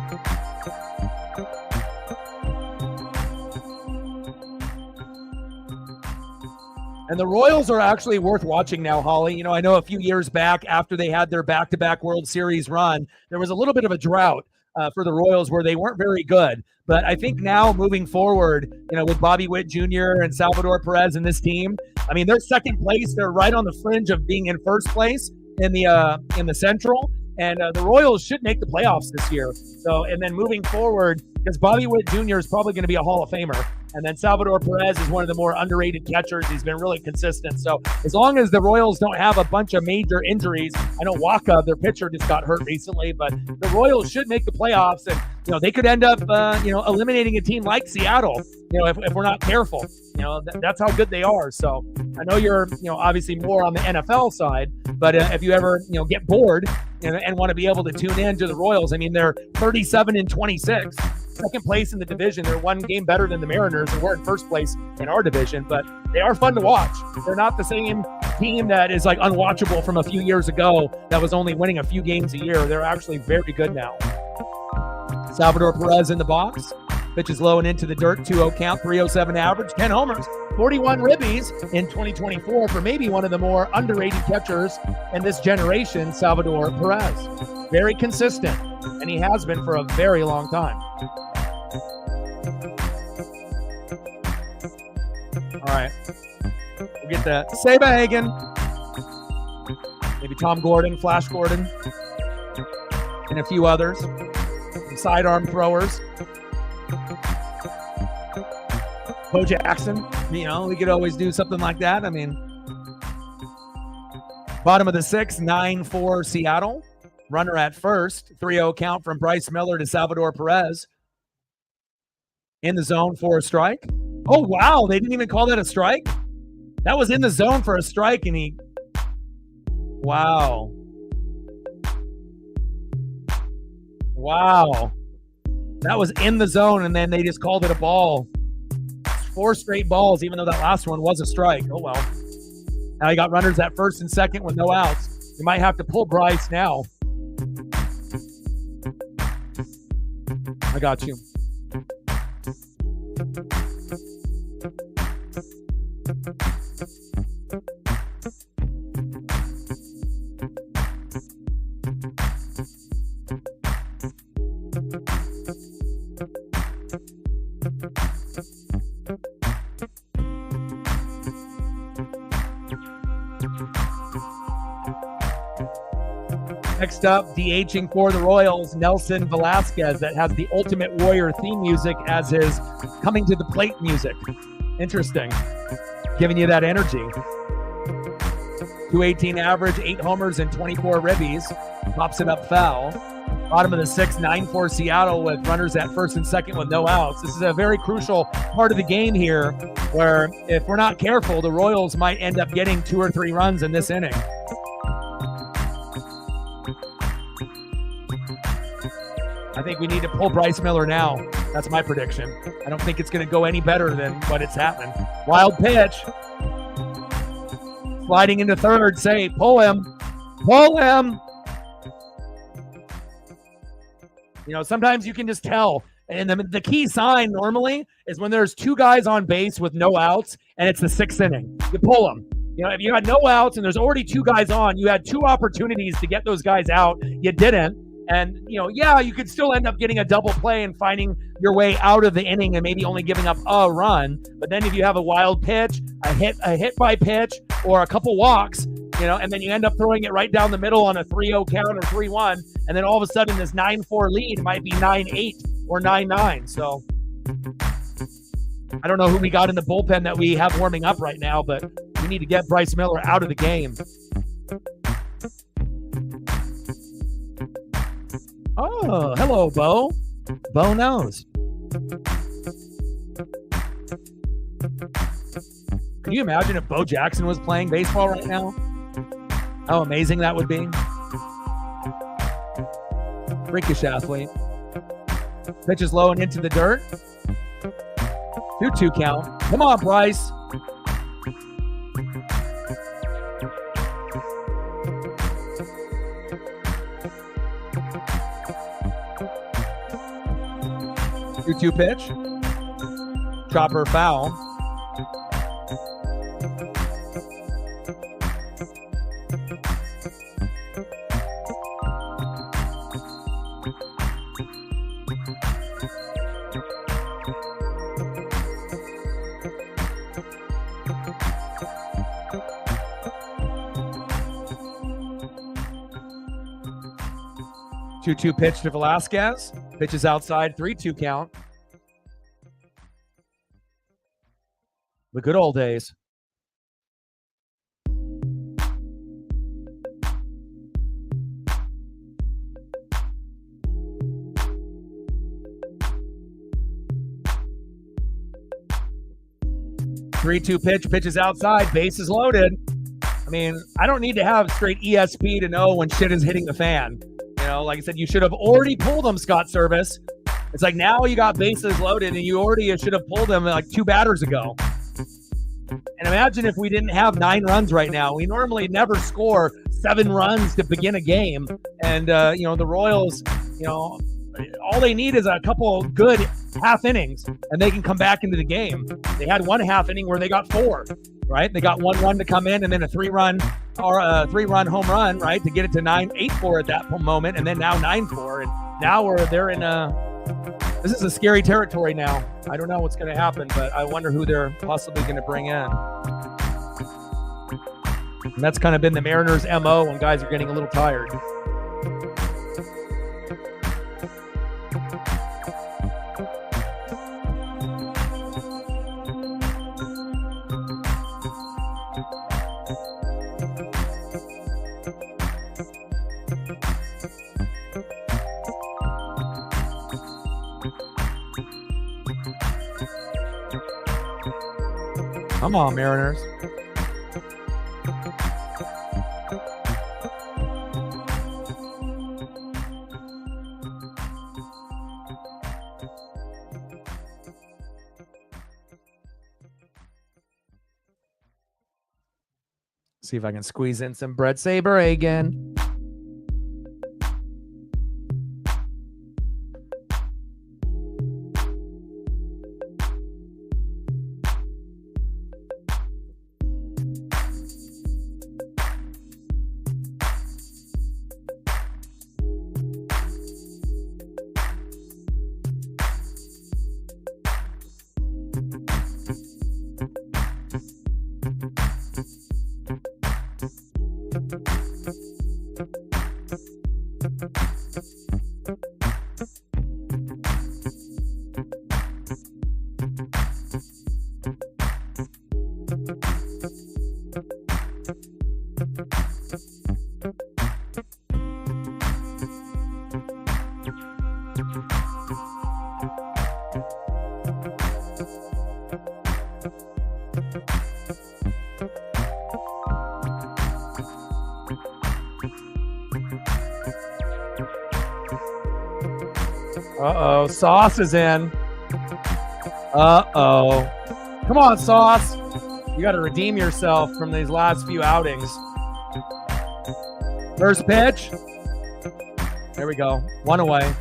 And the Royals are actually worth watching now, Holly. You know, I know a few years back after they had their back-to-back World Series run, there was a little bit of a drought for the Royals where they weren't very good. But I think now moving forward, with Bobby Witt Jr. and Salvador Perez and this team, I mean, they're second place. They're right on the fringe of being in first place in the Central. And the Royals should make the playoffs this year. So, and then moving forward, because Bobby Witt Jr. is probably going to be a Hall of Famer. And then Salvador Perez is one of the more underrated catchers. He's been really consistent. So as long as the Royals don't have a bunch of major injuries, I know Waka, their pitcher, just got hurt recently, but the Royals should make the playoffs. And, they could end up, eliminating a team like Seattle, if we're not careful. That's how good they are. So I know you're, obviously more on the NFL side, but if you ever, get bored and want to be able to tune in to the Royals, I mean, they're 37-26. Second place in the division. They're one game better than the Mariners, and we're in first place in our division, but they are fun to watch. They're not the same team that is like unwatchable from a few years ago that was only winning a few games a year. They're actually very good now. Salvador Perez in the box. Pitches low and into the dirt, 2-0 count, 307 average, 10 homers, 41 ribbies in 2024 for maybe one of the more underrated catchers in this generation, Salvador Perez. Very consistent, and he has been for a very long time. All right, we'll get that. Saberhagen. Maybe Tom Gordon, Flash Gordon, and a few others. Some sidearm throwers. Bo Jackson, we could always do something like that. I mean, bottom of the 6th, 9-4 Seattle. Runner at first, 3-0 count from Bryce Miller to Salvador Perez. In the zone for a strike. Oh, wow. They didn't even call that a strike? That was in the zone for a strike, and he... Wow. Wow. That was in the zone, and then they just called it a ball. 4 straight balls, even though that last one was a strike. Oh, well. Now you got runners at first and second with no outs. You might have to pull Bryce now. I got you. Next up, DHing for the Royals, Nelson Velasquez, that has the Ultimate Warrior theme music as his coming to the plate music. Interesting. Giving you that energy. 218 average, 8 homers, and 24 ribbies. Pops it up foul. Bottom of the 6th, 9-4 Seattle with runners at first and second with no outs. This is a very crucial part of the game here where if we're not careful, the Royals might end up getting 2 or 3 runs in this inning. I think we need to pull Bryce Miller now. That's my prediction. I don't think it's going to go any better than what it's happening. Wild pitch. Sliding into third. Say, pull him. Pull him. Sometimes you can just tell. And the key sign normally is when there's 2 guys on base with no outs and it's the 6th inning. You pull them. If you had no outs and there's already 2 guys on, you had 2 opportunities to get those guys out. You didn't. And, yeah, you could still end up getting a double play and finding your way out of the inning and maybe only giving up a run. But then if you have a wild pitch, a hit by pitch, or a couple walks, and then you end up throwing it right down the middle on a 3-0 count or 3-1, and then all of a sudden this 9-4 lead might be 9-8 or 9-9. So I don't know who we got in the bullpen that we have warming up right now, but we need to get Bryce Miller out of the game. Oh, hello, Bo. Bo knows. Can you imagine if Bo Jackson was playing baseball right now? How amazing that would be. Freakish athlete. Pitch is low and into the dirt. 2-2 count. Come on, Bryce. Two pitch. Chopper foul. Two pitch to Velasquez. Pitch is outside. 3-2 count. The good old days. Three-two pitch is outside, base is loaded. I mean, I don't need to have straight ESP to know when shit is hitting the fan. Like I said, you should have already pulled them, Scott Service. It's like now you got bases loaded and you already should have pulled them like 2 batters ago. And imagine if we didn't have 9 runs right now. We normally never score 7 runs to begin a game. And, the Royals, all they need is a couple good half innings and they can come back into the game. They had 1 half inning where they got 4, right? They got 1 run to come in and then a 3-run home run, right? To get it to 8-4 at that moment. And then now 9-4. And now they're in this is a scary territory now. I don't know what's going to happen, but I wonder who they're possibly going to bring in. And that's kind of been the Mariners' MO when guys are getting a little tired. Come on, Mariners. See if I can squeeze in some Brett Saber again. Uh-oh, Sauce is in. Uh-oh. Come on, Sauce. You got to redeem yourself from these last few outings. First pitch. There we go. 1 away.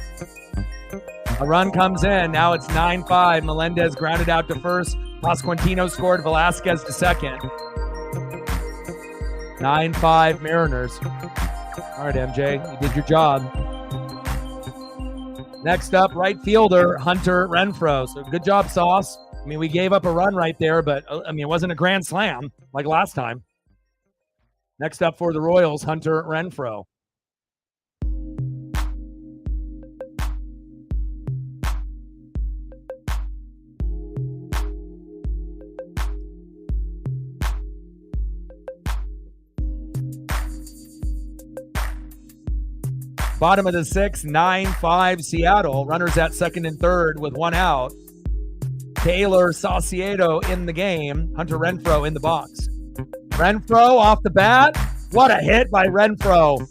A run comes in. Now it's 9-5. Melendez grounded out to first. Pasquantino scored. Velasquez to second. 9-5 Mariners. All right, MJ. You did your job. Next up, right fielder, Hunter Renfroe. So good job, Sauce. I mean, we gave up a run right there, but I mean, it wasn't a grand slam like last time. Next up for the Royals, Hunter Renfroe. Bottom of the sixth, 9-5 Seattle. Runners at second and third with one out. Taylor Saucedo in the game. Hunter Renfroe in the box. Renfroe off the bat. What a hit by Renfroe.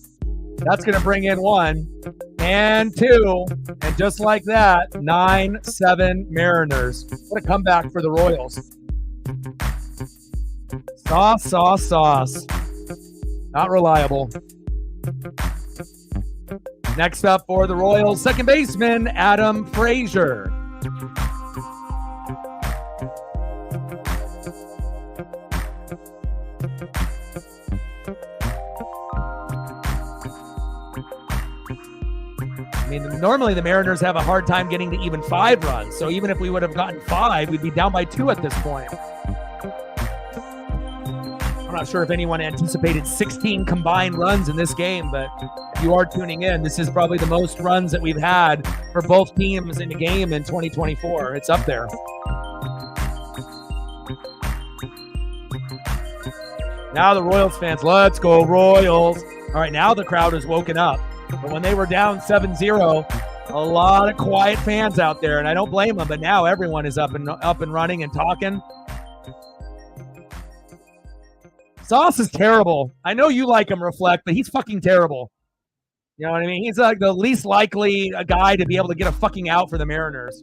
That's going to bring in 1 and 2. And just like that, 9-7 Mariners. What a comeback for the Royals. Sauce. Not reliable. Next up for the Royals, second baseman, Adam Frazier. I mean, normally the Mariners have a hard time getting to even 5 runs. So even if we would have gotten 5, we'd be down by 2 at this point. I'm not sure if anyone anticipated 16 combined runs in this game, but if you are tuning in, this is probably the most runs that we've had for both teams in a game in 2024. It's up there. Now the Royals fans, let's go Royals. All right, now the crowd is woken up. But when they were down 7-0, a lot of quiet fans out there, and I don't blame them, but now everyone is up and running and talking. Sauce is terrible. I know you like him, Reflect, but he's fucking terrible. You know what I mean? He's like the least likely guy to be able to get a fucking out for the Mariners.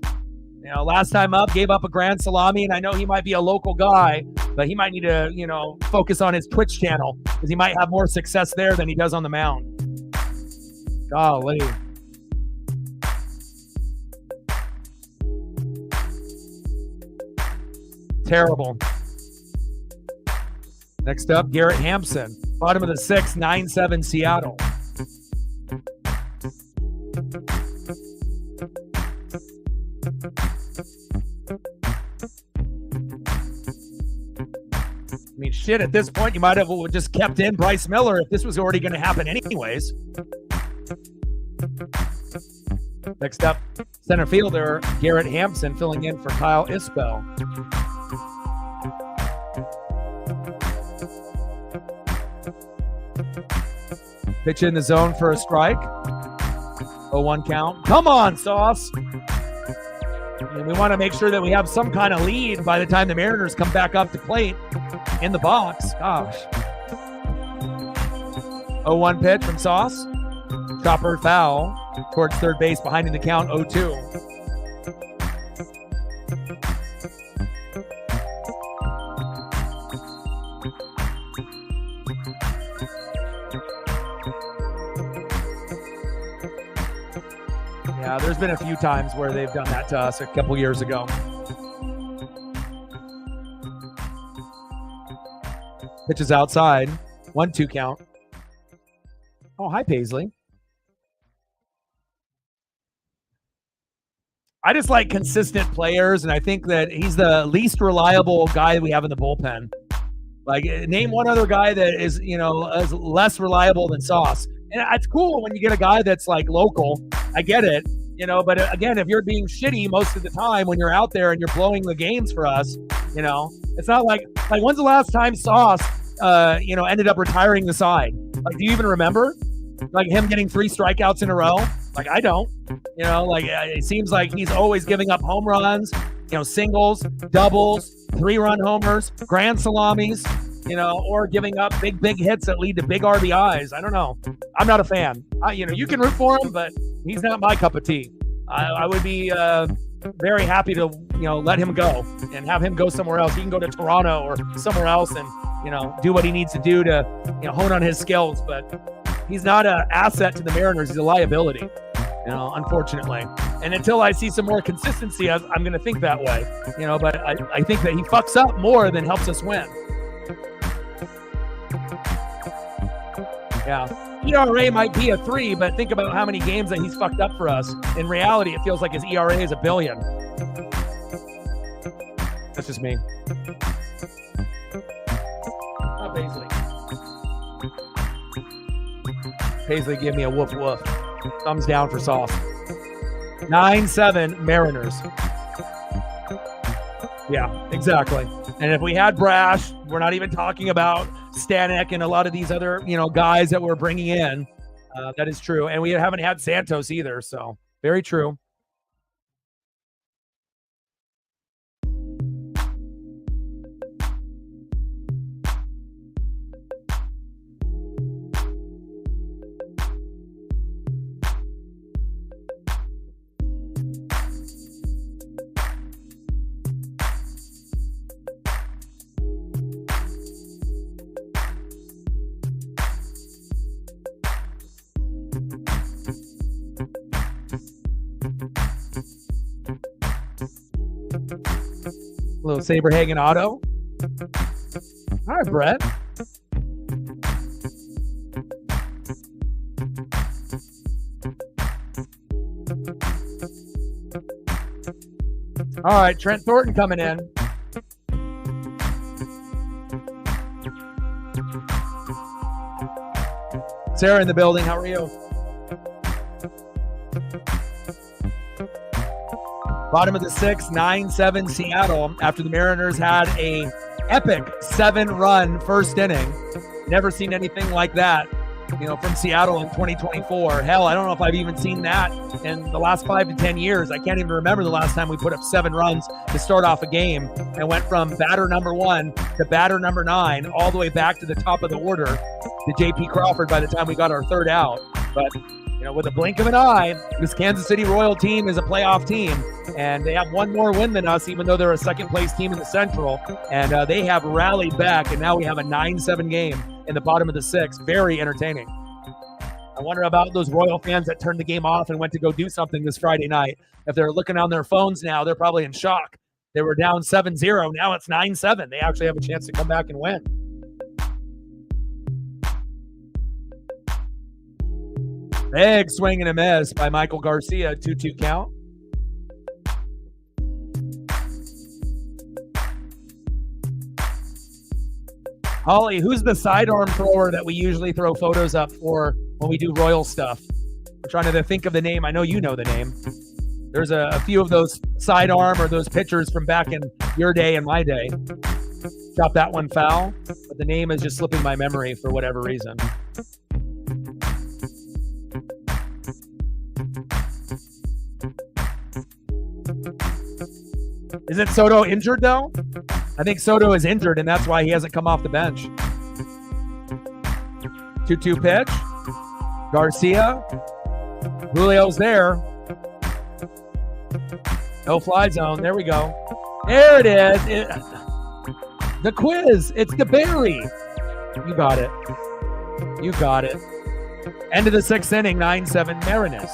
You know, last time up, gave up a grand salami, and I know he might be a local guy, but he might need to, you know, focus on his Twitch channel because he might have more success there than he does on the mound. Golly. Terrible. Next up, Garrett Hampson. Bottom of the sixth, 9-7 Seattle. I mean, shit, at this point, you might have just kept in Bryce Miller if this was already going to happen anyways. Next up, center fielder, Garrett Hampson filling in for Kyle Isbell. Pitch in the zone for a strike. 0-1 count. Come on, Sauce. And we want to make sure that we have some kind of lead by the time the Mariners come back up to plate in the box. Gosh. 0-1 pitch from Sauce. Chopper foul towards third base, behind in the count, 0-2. Yeah, there's been a few times where they've done that to us a couple years ago. Pitches outside. 1-2 count. Oh, hi, Paisley. I just like consistent players, and I think that he's the least reliable guy we have in the bullpen. Like, name one other guy that is, you know, is less reliable than Sauce. And it's cool when you get a guy that's like local. I get it, you know, but again, if you're being shitty most of the time when you're out there and you're blowing the games for us, you know, it's not like when's the last time Sauce, you know, ended up retiring the side? Like, do you even remember? Like him getting 3 strikeouts in a row? Like, I don't, you know, like it seems like he's always giving up home runs, you know, singles, doubles, 3-run homers, grand salamis, you know, or giving up big hits that lead to big RBIs. I don't know. I'm not a fan. You know, you can root for him, but he's not my cup of tea. I would be very happy to, you know, let him go and have him go somewhere else. He can go to Toronto or somewhere else and, you know, do what he needs to do to, you know, hone on his skills. But he's not an asset to the Mariners. He's a liability, you know, unfortunately. And until I see some more consistency, I'm going to think that way, you know, but I think that he fucks up more than helps us win. Yeah. ERA might be a 3, but think about how many games that he's fucked up for us. In reality, it feels like his ERA is 1 billion. That's just me. Not Paisley. Paisley, give me a woof woof. Thumbs down for Sauce. 9-7 Mariners. Yeah, exactly. And if we had Brash, we're not even talking about Stanek and a lot of these other, guys that we're bringing in. That is true. And we haven't had Santos either. So very true. A little Saberhagen auto. All right, Brett. All right, Trent Thornton coming in. Sarah in the building. How are you? Bottom of the 6th, 9-7 Seattle after the Mariners had a epic 7-run first inning. Never seen anything like that, from Seattle in 2024. Hell, I don't know if I've even seen that in the last 5 to 10 years. I can't even remember the last time we put up 7 runs to start off a game and went from batter number 1 to batter number 9 all the way back to the top of the order to J.P. Crawford by the time we got our 3rd out. But with a blink of an eye, this Kansas City Royal team is a playoff team, and they have one more win than us, even though they're a second-place team in the Central, and they have rallied back, and now we have a 9-7 game in the bottom of the 6th. Very entertaining. I wonder about those Royal fans that turned the game off and went to go do something this Friday night. If they're looking on their phones now, they're probably in shock. They were down 7-0. Now it's 9-7. They actually have a chance to come back and win. Big swing and a miss by Michael Garcia, 2-2 count. Holly, who's the sidearm thrower that we usually throw photos up for when we do Royal stuff? I'm trying to think of the name. I know you know the name. There's a few of those sidearm or those pitchers from back in your day and my day. Got that one foul, but the name is just slipping my memory for whatever reason. Isn't Soto injured, though? I think Soto is injured, and that's why he hasn't come off the bench. 2-2 pitch. Garcia. Julio's there. No fly zone. There we go. There it is. The quiz. It's the Barry. You got it. You got it. End of the 6th inning, 9-7 Mariners.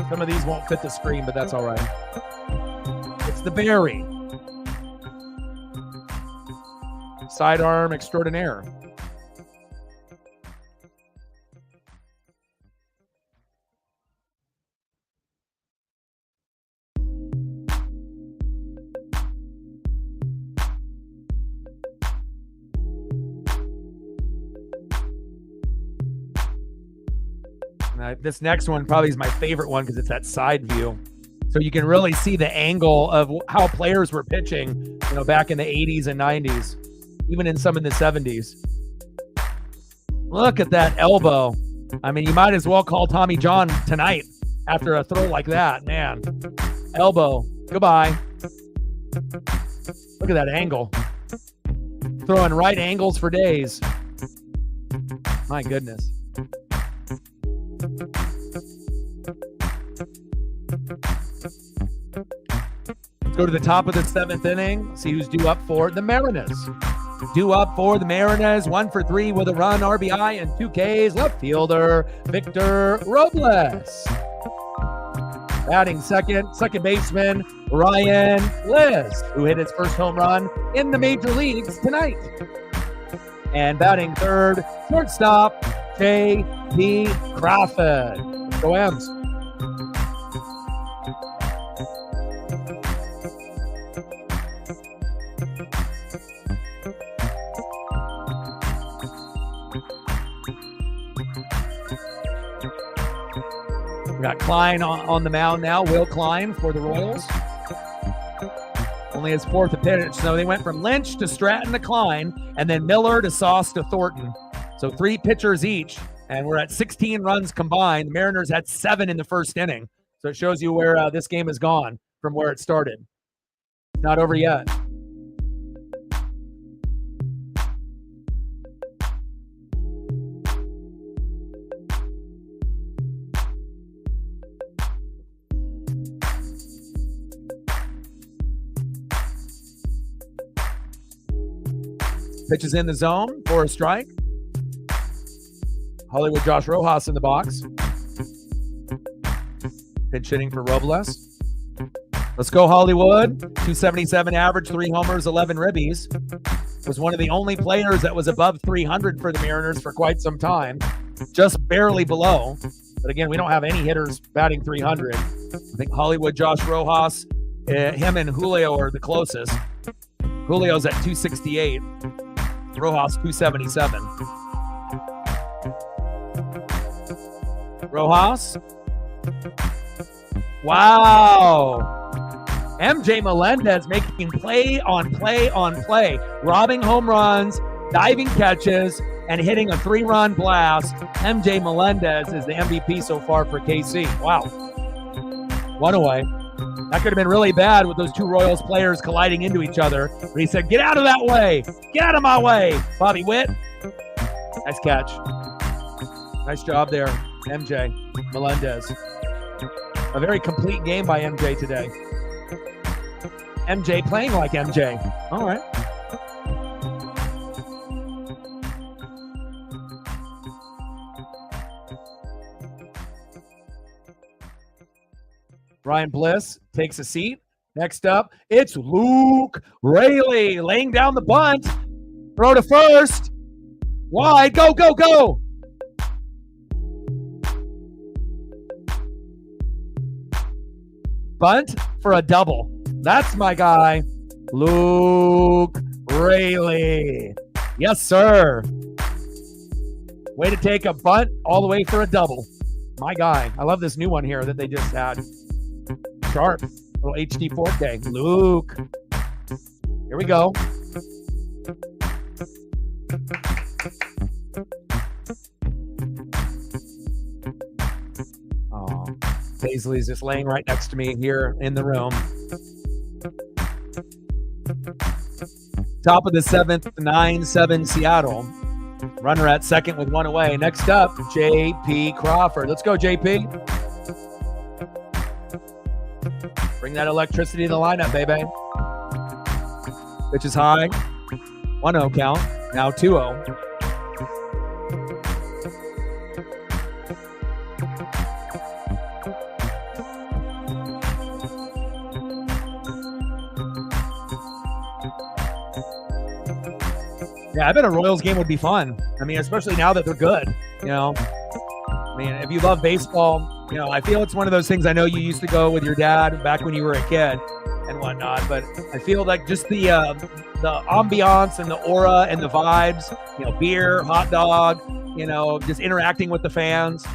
Some of these won't fit the screen, but that's all right. It's the Barry. Sidearm extraordinaire. This next one probably is my favorite one because it's that side view. So you can really see the angle of how players were pitching, back in the 80s and 90s, even in some in the 70s. Look at that elbow. I mean, you might as well call Tommy John tonight after a throw like that, man. Elbow. Goodbye. Look at that angle. Throwing right angles for days. My goodness. Go to the top of the 7th inning. See who's due up for the Mariners. Due up for the Mariners, 1 for 3 with a run, RBI, and 2 Ks. Left fielder Victor Robles. Batting second baseman Ryan Bliss, who hit his first home run in the major leagues tonight. And batting third, shortstop J.P. Crawford. Let's go M's. We got Klein on the mound now. Will Klein for the Royals. Only his 4th appearance. So they went from Lynch to Stratton to Klein, and then Miller to Sauce to Thornton. So 3 pitchers each, and we're at 16 runs combined. The Mariners had 7 in the first inning. So it shows you where this game has gone from where it started. Not over yet. Pitches in the zone for a strike. Hollywood Josh Rojas in the box. Pinch hitting for Robles. Let's go Hollywood. 277 average, 3 homers, 11 ribbies. Was one of the only players that was above 300 for the Mariners for quite some time. Just barely below. But again, we don't have any hitters batting 300. I think Hollywood Josh Rojas, him and Julio are the closest. Julio's at 268. Rojas 277. Rojas. Wow. MJ Melendez making play on play on play, robbing home runs, diving catches, and hitting a 3-run blast. MJ Melendez is the MVP so far for KC. Wow. 1 away. That could have been really bad with those 2 Royals players colliding into each other. But he said, get out of that way. Get out of my way. Bobby Witt. Nice catch. Nice job there, MJ Melendez. A very complete game by MJ today. MJ playing like MJ. All right. Ryan Bliss takes a seat. Next up, it's Luke Raley laying down the bunt. Throw to first. Wide. Go, go, go. Bunt for a double. That's my guy, Luke Raley. Yes, sir. Way to take a bunt all the way for a double. My guy. I love this new one here that they just had. Sharp. Little HD 4K. Luke. Here we go. Oh, Paisley's just laying right next to me here in the room. Top of the 7th, 9-7 Seattle. Runner at second with 1 away. Next up, J.P. Crawford. Let's go, J.P. Bring that electricity to the lineup, baby. Pitch is high. 1-0 count. Now 2-0. Yeah, I bet a Royals game would be fun. I mean, especially now that they're good, you know. I mean, if you love baseball, you know, I feel it's one of those things. I know you used to go with your dad back when you were a kid and whatnot, but I feel like just the ambiance and the aura and the vibes, you know, beer, hot dog, you know, just interacting with the fans.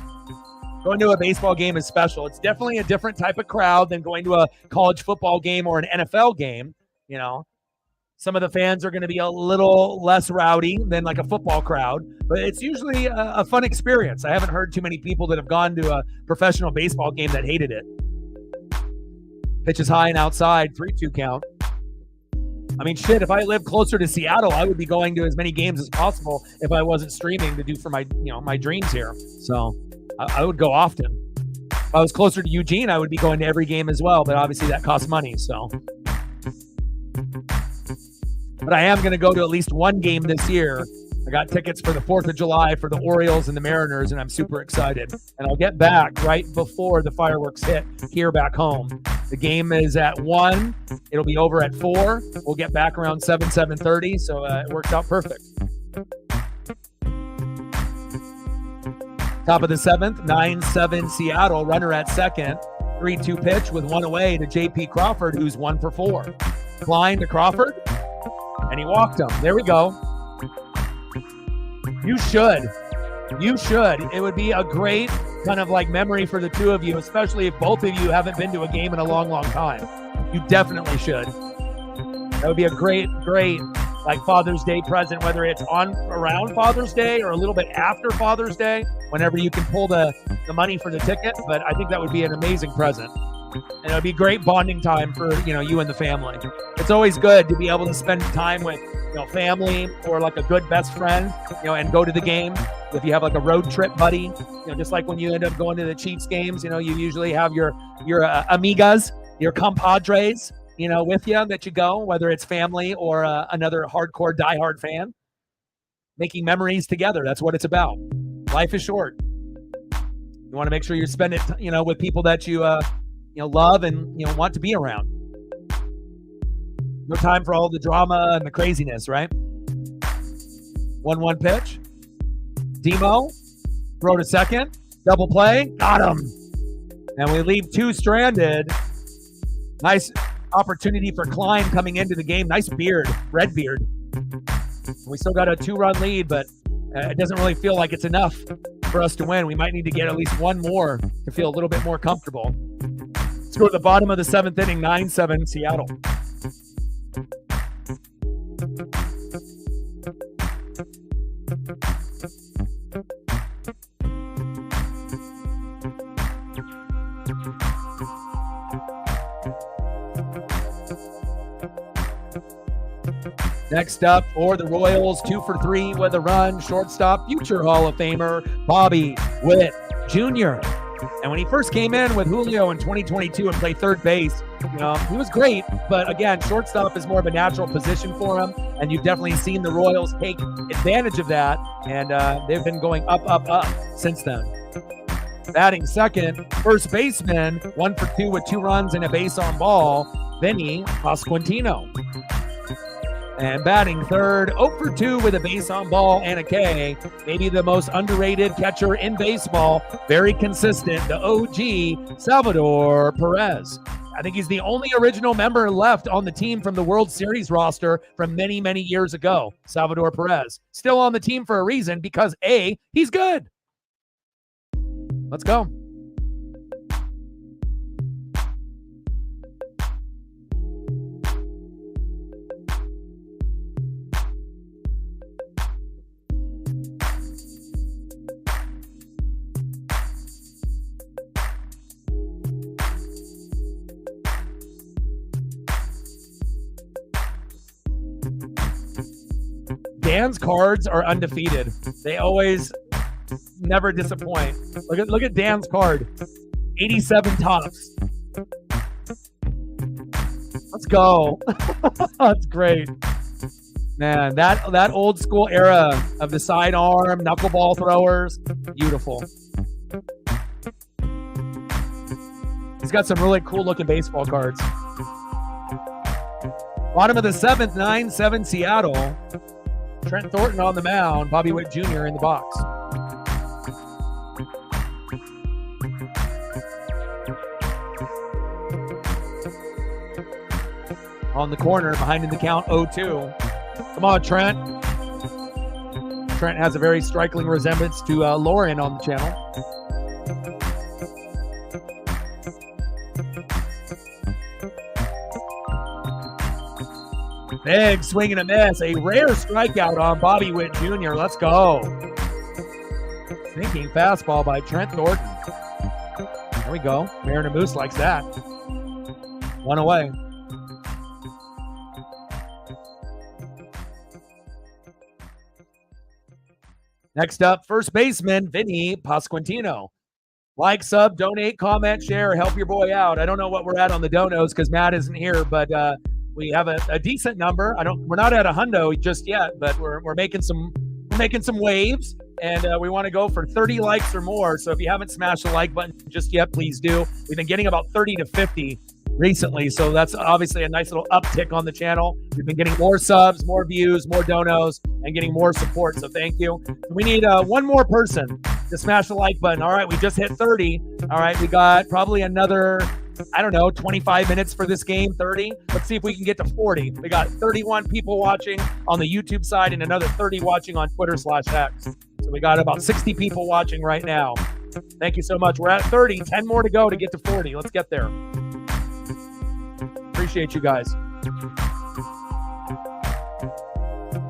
Going to a baseball game is special. It's definitely a different type of crowd than going to a college football game or an NFL game, you know. Some of the fans are going to be a little less rowdy than like a football crowd, but it's usually a fun experience. I haven't heard too many people that have gone to a professional baseball game that hated it. Pitch is high and outside, 3-2 count. I mean, shit, if I lived closer to Seattle, I would be going to as many games as possible if I wasn't streaming to do for my, you know, my dreams here. So I would go often. If I was closer to Eugene, I would be going to every game as well, but obviously that costs money, so but I am going to go to at least one game this year. I got tickets for the 4th of July for the Orioles and the Mariners, and I'm super excited. And I'll get back right before the fireworks hit here back home. The game is at 1. It'll be over at 4. We'll get back around 7:30, so it works out perfect. Top of the 7th, 9-7 Seattle, runner at second. 3-2 pitch with one away to J.P. Crawford, who's 1 for 4. Flying to Crawford, and he walked him. There we go. You should. It would be a great kind of like memory for the two of you, especially if both of you haven't been to a game in a long, long time. You definitely should. That would be a great like Father's Day present, whether it's on around Father's Day or a little bit after Father's Day, whenever you can pull the money for the ticket. But I think that would be an amazing present. And it would be great bonding time for, you and the family. It's always good to be able to spend time with, family or like a good best friend, and go to the game. If you have like a road trip buddy, just like when you end up going to the Chiefs games, you usually have your amigas, your compadres, with you that you go, whether it's family or another hardcore diehard fan. Making memories together. That's what it's about. Life is short. You want to make sure you spend it, with people that you, love and, want to be around. No time for all the drama and the craziness, right? 1-1 pitch. Demo, throw to second, double play, got him. And we leave 2 stranded. Nice opportunity for Klein coming into the game. Nice beard, red beard. We still got a 2-run lead, but it doesn't really feel like it's enough for us to win. We might need to get at least one more to feel a little bit more comfortable. Let's go to the bottom of the 7th inning, 9-7 Seattle. Next up for the Royals, 2 for 3 with a run, shortstop, future Hall of Famer, Bobby Witt Jr. And when he first came in with Julio in 2022 and played third base, he was great. But again, shortstop is more of a natural position for him. And you've definitely seen the Royals take advantage of that. And they've been going up since then. Batting second, first baseman, 1 for 2 with 2 runs and a base on ball, Vinny Pasquantino. And batting third, 0 for 2 with a base on ball and a K. Maybe the most underrated catcher in baseball. Very consistent, the OG, Salvador Perez. I think he's the only original member left on the team from the World Series roster from many, many years ago. Salvador Perez. Still on the team for a reason, because A, he's good. Let's go. Dan's cards are undefeated. They always never disappoint. Look at Dan's card. 87 tops. Let's go. That's great. Man, that old school era of the sidearm, knuckleball throwers, beautiful. He's got some really cool looking baseball cards. Bottom of the 7th, 9-7 Seattle. Trent Thornton on the mound, Bobby Witt Jr. in the box. On the corner, behind in the count, 0-2. Come on, Trent. Trent has a very striking resemblance to Lauren on the channel. Big swing and a miss. A rare strikeout on Bobby Witt Jr. Let's go. Sinking fastball by Trent Thornton. There we go. Mariner Moose likes that. 1 away. Next up, first baseman, Vinny Pasquantino. Like, sub, donate, comment, share, help your boy out. I don't know what we're at on the donos because Matt isn't here, but we have a decent number. We're not at a hundo just yet, but we're making some waves, and we want to go for 30 likes or more. So if you haven't smashed the like button just yet, please do. We've been getting about 30 to 50 recently, so that's obviously a nice little uptick on the channel. We've been getting more subs, more views, more donos, and getting more support, so thank you. We need one more person to smash the like button. All right, we just hit 30. All right, we got probably another, I don't know, 25 minutes for this game, 30. Let's see if we can get to 40. We got 31 people watching on the YouTube side and another 30 watching on Twitter/X. So we got about 60 people watching right now. Thank you so much. We're at 30, 10 more to go to get to 40. Let's get there. Appreciate you guys.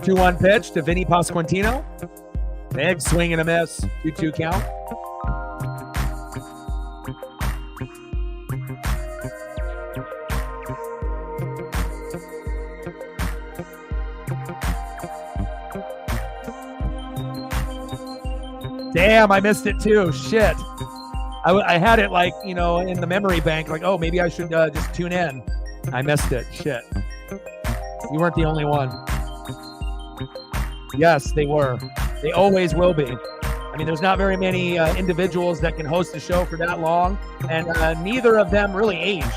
2-1 pitch to Vinny Pasquantino. Big swing and a miss. 2-2 count. Damn, I missed it too. Shit. I had it like, in the memory bank, like, oh, maybe I should just tune in. I missed it. Shit. You weren't the only one. Yes, they were. They always will be. I mean, there's not very many individuals that can host a show for that long, and neither of them really aged.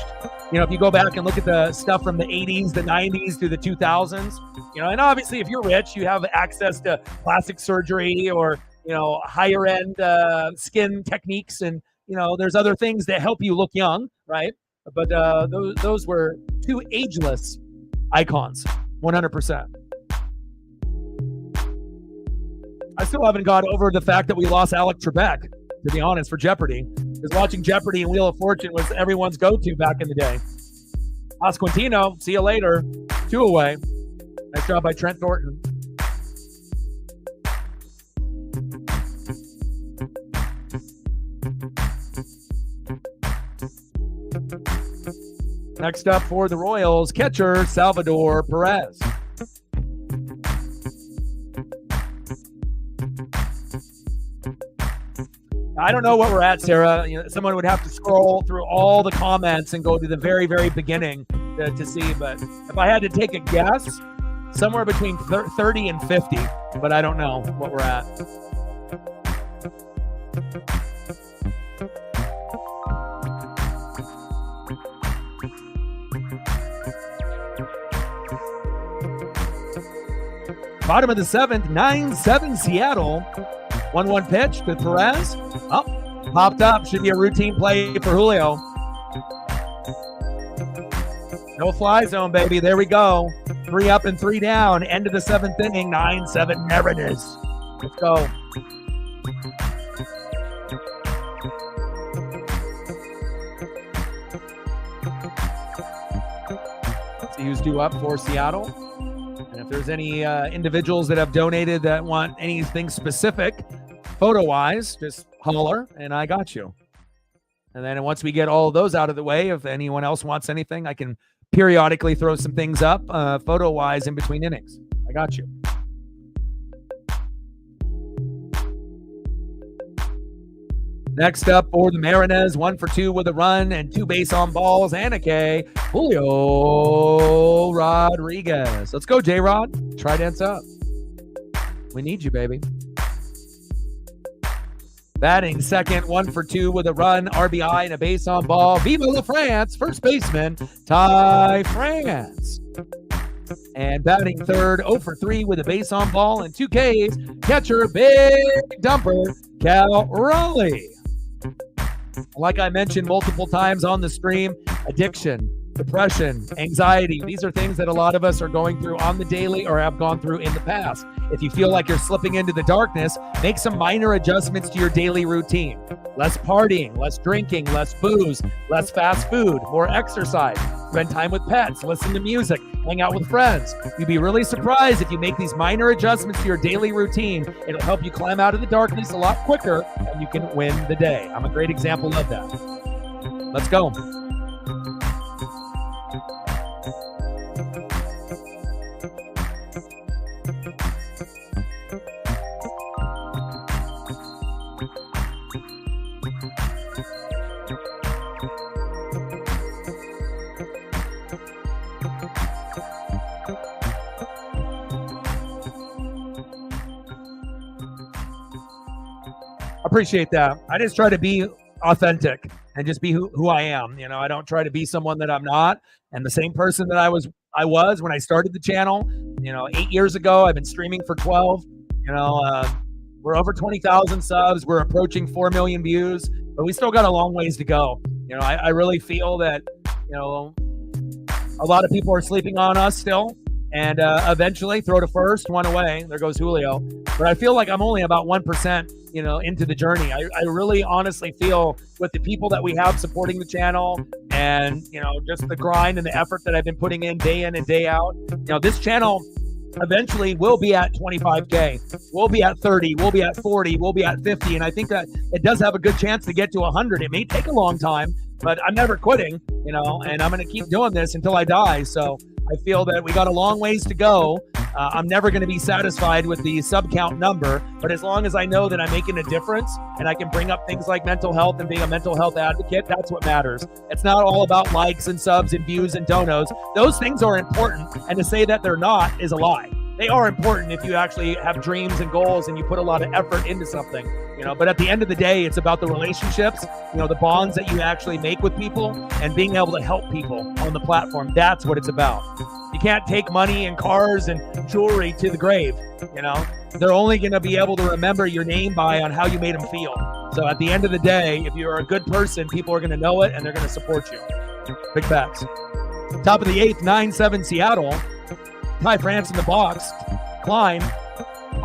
If you go back and look at the stuff from the 80s, the 90s through the 2000s, and obviously if you're rich, you have access to plastic surgery or, higher end skin techniques, and, there's other things that help you look young, right? But those were two ageless icons, 100%. I still haven't got over the fact that we lost Alec Trebek, to be honest, for Jeopardy. Because watching Jeopardy and Wheel of Fortune was everyone's go-to back in the day. Pasquantino, see you later. 2 away. Nice job by Trent Thornton. Next up for the Royals, catcher Salvador Perez. I don't know what we're at, Sarah. Someone would have to scroll through all the comments and go to the very, very beginning to see. But if I had to take a guess, somewhere between 30 and 50. But I don't know what we're at. Bottom of the 7th, 9-7 Seattle. 1-1 pitch to Perez. Oh, popped up. Should be a routine play for Julio. No fly zone, baby. There we go. 3 up and 3 down. End of the 7th inning. 9-7 Mariners. Let's go. Let's see who's due up for Seattle. And if there's any individuals that have donated that want anything specific, photo-wise, just holler, and I got you. And then once we get all of those out of the way, if anyone else wants anything, I can periodically throw some things up photo-wise in between innings. I got you. Next up for the Mariners, 1 for 2 with a run and 2 base on balls and a K. Julio Rodriguez. Let's go, J-Rod. Try dance up. We need you, baby. Batting second, 1 for 2 with a run, RBI, and a base on ball. Viva la France, first baseman, Ty France. And batting third, 0 for 3 with a base on ball and 2 Ks, catcher, big dumper, Cal Raleigh. Like I mentioned multiple times on the stream, addiction, depression, anxiety, these are things that a lot of us are going through on the daily or have gone through in the past. If you feel like you're slipping into the darkness, make some minor adjustments to your daily routine. Less partying, less drinking, less booze, less fast food, more exercise, spend time with pets, listen to music, hang out with friends. You'd be really surprised if you make these minor adjustments to your daily routine. It'll help you climb out of the darkness a lot quicker and you can win the day. I'm a great example of that. Let's go. Appreciate that. I just try to be authentic and just be who I am. You know, I don't try to be someone that I'm not. And the same person that I was when I started the channel, 8 years ago. I've been streaming for 12. We're over 20,000 subs. We're approaching 4 million views, but we still got a long ways to go. I really feel that, a lot of people are sleeping on us still. And eventually throw to first, one away. There goes Julio. But I feel like I'm only about 1%, into the journey. I really honestly feel with the people that we have supporting the channel and, just the grind and the effort that I've been putting in and day out, this channel eventually will be at 25K. We'll be at 30. We'll be at 40. We'll be at 50. And I think that it does have a good chance to get to 100. It may take a long time, but I'm never quitting, and I'm going to keep doing this until I die. So I feel that we got a long ways to go. I'm never going to be satisfied with the sub count number, but as long as I know that I'm making a difference and I can bring up things like mental health and being a mental health advocate, that's what matters. It's not all about likes and subs and views and donos. Those things are important, and to say that they're not is a lie. They are important if you actually have dreams and goals and you put a lot of effort into something, but at the end of the day, it's about the relationships, the bonds that you actually make with people and being able to help people on the platform. That's what it's about. You can't take money and cars and jewelry to the grave. They're only going to be able to remember your name on how you made them feel. So at the end of the day, if you're a good person, people are going to know it and they're going to support you. Big facts. Top of the 8th, 9-7 Seattle. Ty France in the box. Klein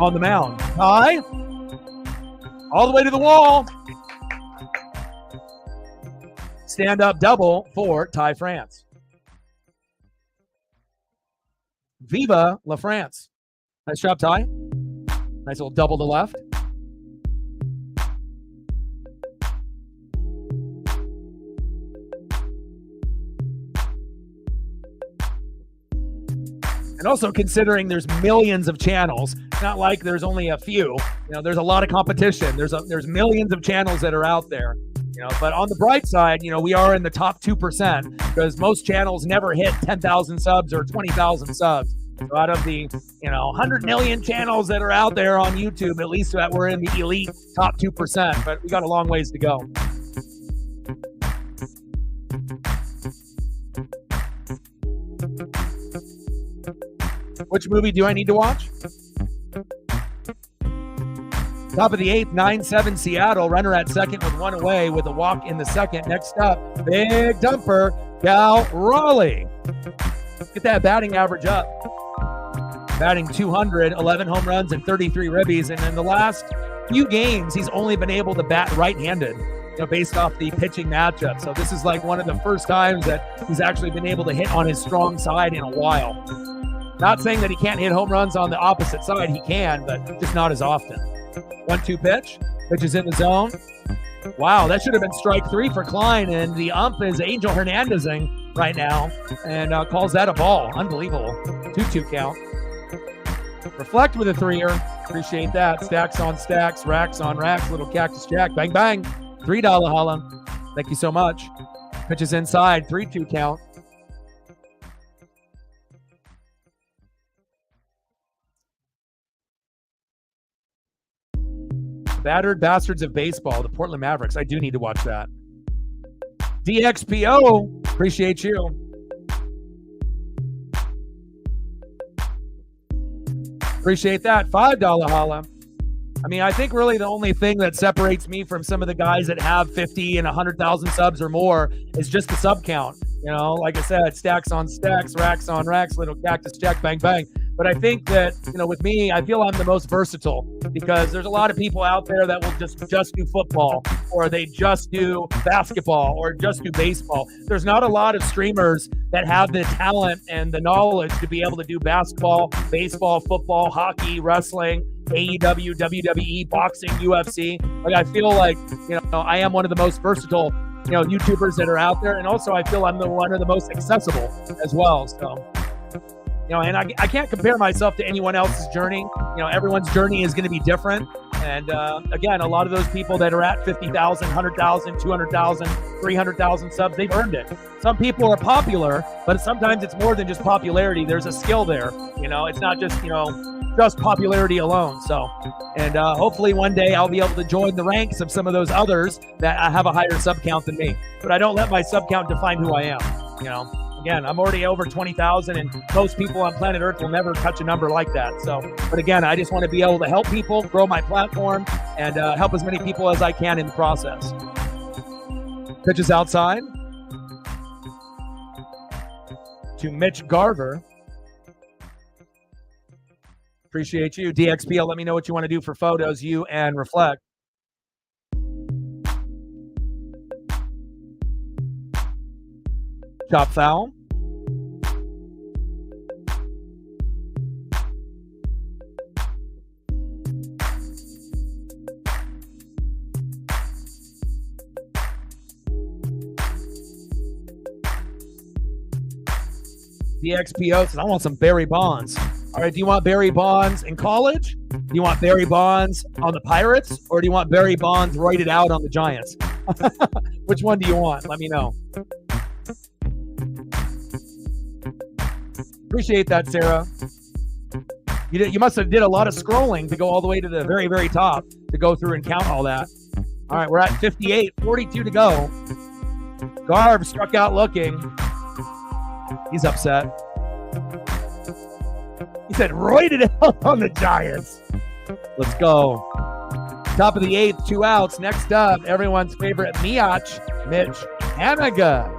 on the mound. Ty, all the way to the wall. Stand up double for Ty France. Viva La France. Nice job, Ty. Nice little double to left. And also considering there's millions of channels, not like there's only a few. There's a lot of competition. There's millions of channels that are out there. But on the bright side, we are in the top 2% because most channels never hit 10,000 subs or 20,000 subs. So out of the 100 million channels that are out there on YouTube, at least that we're in the elite top 2%. But we got a long ways to go. Which movie do I need to watch? Top of the 8th, 9-7 Seattle. Runner at second with one away with a walk in the second. Next up, big dumper, Cal Raleigh. Get that batting average up. Batting 200, 11 home runs and 33 ribbies. And in the last few games, he's only been able to bat right-handed, based off the pitching matchup. So this is like one of the first times that he's actually been able to hit on his strong side in a while. Not saying that he can't hit home runs on the opposite side. He can, but just not as often. 1-2 pitch. Pitch is in the zone. Wow, that should have been strike 3 for Klein, and the ump is Angel Hernandezing right now and calls that a ball. Unbelievable. 2-2 count. Reflect with a 3-er. Appreciate that. Stacks on stacks, racks on racks. Little Cactus Jack. Bang, bang. $3 holla. Thank you so much. Pitch is inside. 3-2 count. Battered Bastards of Baseball, the Portland Mavericks. I do need to watch that. DXPO, appreciate you. Appreciate that. $5 holla. I mean, I think really the only thing that separates me from some of the guys that have 50 and 100,000 subs or more is just the sub count. Like I said, stacks on stacks, racks on racks, little Cactus Jack, bang, bang. But I think that, with me, I feel I'm the most versatile because there's a lot of people out there that will just do football, or they just do basketball, or just do baseball. There's not a lot of streamers that have the talent and the knowledge to be able to do basketball, baseball, football, hockey, wrestling, AEW, WWE, boxing, UFC. Like, I feel like, I am one of the most versatile, YouTubers that are out there. And also I feel I'm one of the most accessible as well. So, and I can't compare myself to anyone else's journey. Everyone's journey is going to be different. And again, a lot of those people that are at 50,000, 100,000, 200,000, 300,000 subs, they've earned it. Some people are popular, but sometimes it's more than just popularity. There's a skill there. It's not just, just popularity alone. So, and hopefully one day I'll be able to join the ranks of some of those others that have a higher sub count than me. But I don't let my sub count define who I am. You know, again, I'm already over 20,000, and most people on planet Earth will never touch a number like that. So, but again, I just want to be able to help people grow my platform and help as many people as I can in the process. Pitches outside to Mitch Garver. Appreciate you. DXPL, let me know what you want to do for photos, you and Reflect. Chop foul. DXPO says, I want some Barry Bonds. All right, do you want Barry Bonds in college? Do you want Barry Bonds on the Pirates? Or do you want Barry Bonds roided out on the Giants? Which one do you want? Let me know. Appreciate that, Sarah. You must have did a lot of scrolling to go all the way to the very, very top to go through and count all that. All right, we're at 58, 42 to go. Garb struck out looking. He's upset. He said, roided out on the Giants. Let's go. Top of the 8th, 2 outs. Next up, everyone's favorite Mitch Haniga.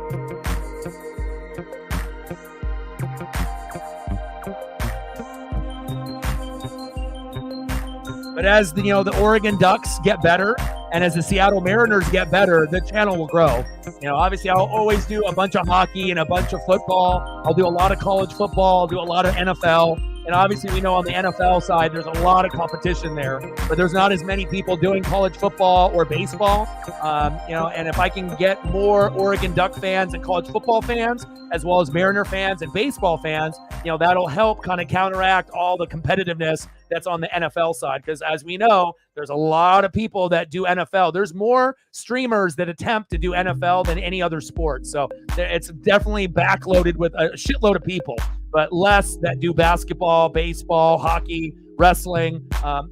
But as the Oregon Ducks get better, and as the Seattle Mariners get better, the channel will grow. Obviously, I'll always do a bunch of hockey and a bunch of football. I'll do a lot of college football. I'll do a lot of NFL. And obviously, we know on the NFL side, there's a lot of competition there. But there's not as many people doing college football or baseball. And if I can get more Oregon Duck fans and college football fans, as well as Mariner fans and baseball fans, that'll help kind of counteract all the competitiveness that's on the NFL side. Because as we know, there's a lot of people that do NFL. There's more streamers that attempt to do NFL than any other sport. So it's definitely backloaded with a shitload of people, but less that do basketball, baseball, hockey, wrestling,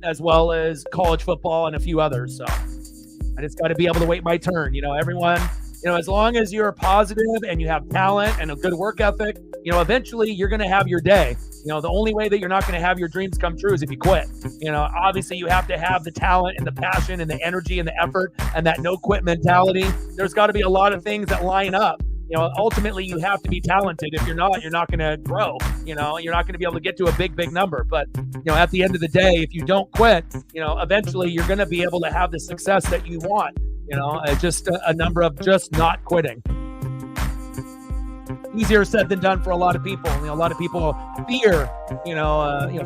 as well as college football and a few others. So I just got to be able to wait my turn. Everyone, as long as you're positive and you have talent and a good work ethic, eventually you're going to have your day. The only way that you're not going to have your dreams come true is if you quit. Obviously you have to have the talent and the passion and the energy and the effort and that no quit mentality. There's got to be a lot of things that line up. Ultimately you have to be talented. If you're not going to grow. You're not going to be able to get to a big number. But, at the end of the day, if you don't quit, eventually you're going to be able to have the success that you want. It's just a number of just not quitting. Easier said than done for a lot of people. A lot of people fear,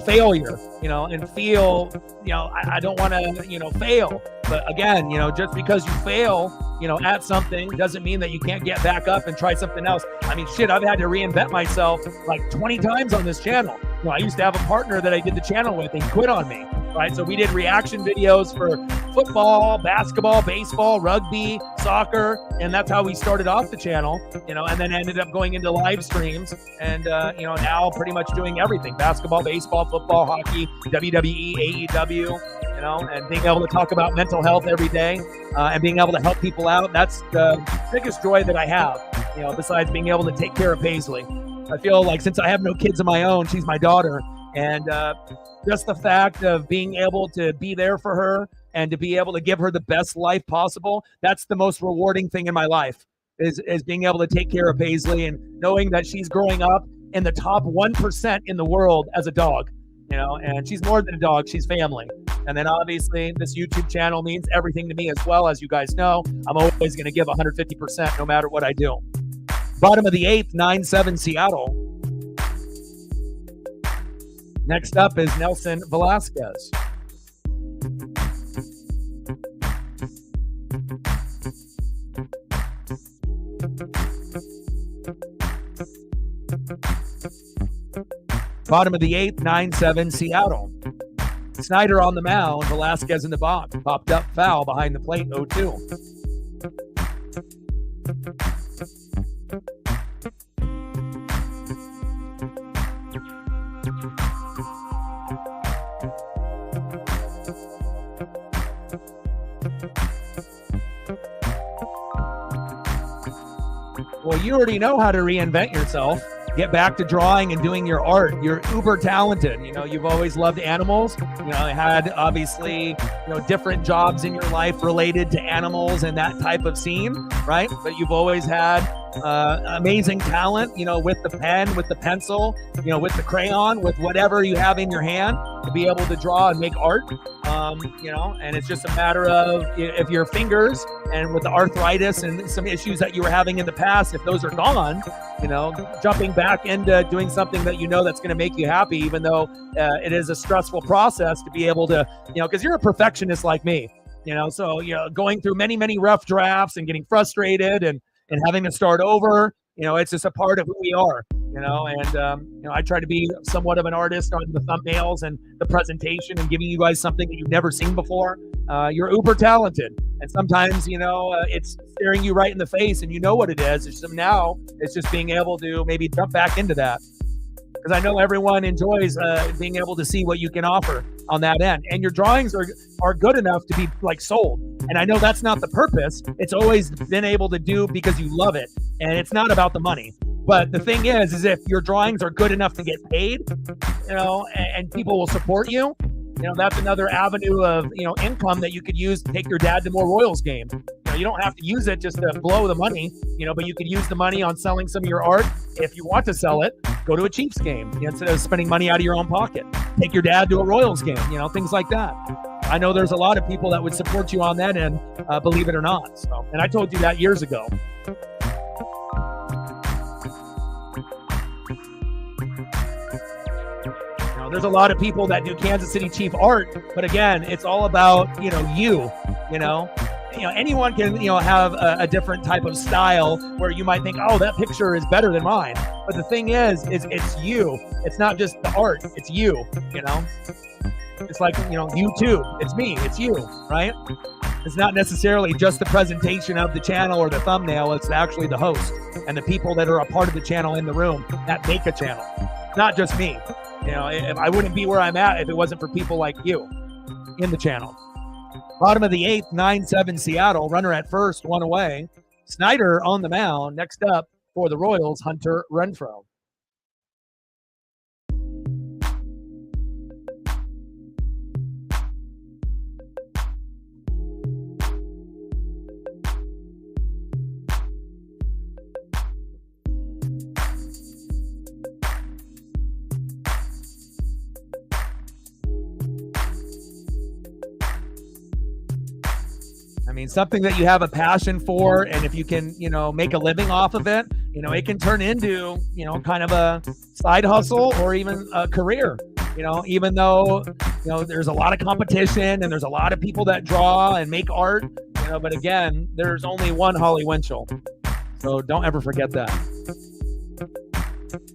failure, and feel, I don't want to, fail. But again, just because you fail, at something doesn't mean that you can't get back up and try something else. I mean, shit, I've had to reinvent myself like 20 times on this channel. I used to have a partner that I did the channel with and he quit on me, right? So we did reaction videos for football, basketball, baseball, rugby, soccer, and that's how we started off the channel, and then ended up going into live streams and, now pretty much doing everything: basketball, baseball, football, hockey, WWE, AEW, and being able to talk about mental health every day and being able to help people out. That's the biggest joy that I have, besides being able to take care of Paisley. I feel like since I have no kids of my own, she's my daughter. And just the fact of being able to be there for her and to be able to give her the best life possible, that's the most rewarding thing in my life, is being able to take care of Paisley and knowing that she's growing up in the top 1% in the world as a dog, and she's more than a dog, she's family. And then obviously this YouTube channel means everything to me as well. As you guys know, I'm always going to give 150% no matter what I do. Bottom of the 8th, 9-7 Seattle. Next up is Nelson Velasquez. Bottom of the 8th, 9-7 Seattle. Snyder on the mound, Velasquez in the box. Popped up foul behind the plate, 0-2. Well, you already know how to reinvent yourself. Get back to drawing and doing your art. You're uber talented. You've always loved animals. Had obviously, different jobs in your life related to animals and that type of scene, right? But you've always had amazing talent, with the pen, with the pencil, with the crayon, with whatever you have in your hand to be able to draw and make art. And it's just a matter of if your fingers and with the arthritis and some issues that you were having in the past, if those are gone, jumping back into doing something that that's going to make you happy, even though it is a stressful process to be able to, because you're a perfectionist like me, so going through many rough drafts and getting frustrated and having to start over, it's just a part of who we are, and I try to be somewhat of an artist on the thumbnails and the presentation and giving you guys something that you've never seen before. You're uber talented, and sometimes, it's staring you right in the face and you know what it is. It's just now it's just being able to maybe jump back into that, because I know everyone enjoys being able to see what you can offer on that end. And your drawings are good enough to be like sold. And I know that's not the purpose. It's always been able to do because you love it. And it's not about the money. But the thing is if your drawings are good enough to get paid, and people will support you, that's another avenue of, income that you could use to take your dad to more Royals games. You don't have to use it just to blow the money, but you could use the money on selling some of your art. If you want to sell it, go to a Chiefs game instead of spending money out of your own pocket. Take your dad to a Royals game, things like that. I know there's a lot of people that would support you on that end, believe it or not. So, and I told you that years ago. There's a lot of people that do Kansas City Chief art, but again, it's all about, you. Anyone can, have a different type of style where you might think, oh, that picture is better than mine. But the thing is it's you. It's not just the art. It's you, It's like, YouTube. It's me. It's you, right? It's not necessarily just the presentation of the channel or the thumbnail. It's actually the host and the people that are a part of the channel in the room that make a channel. Not just me. If I wouldn't be where I'm at if it wasn't for people like you in the channel. Bottom of the 8th, 9-7 Seattle. Runner at first, one away. Snyder on the mound. Next up for the Royals, Hunter Renfroe. Something that you have a passion for, and if you can, make a living off of it, it can turn into, kind of a side hustle or even a career, even though, there's a lot of competition and there's a lot of people that draw and make art, but again, there's only one Holly Winchell. So don't ever forget that.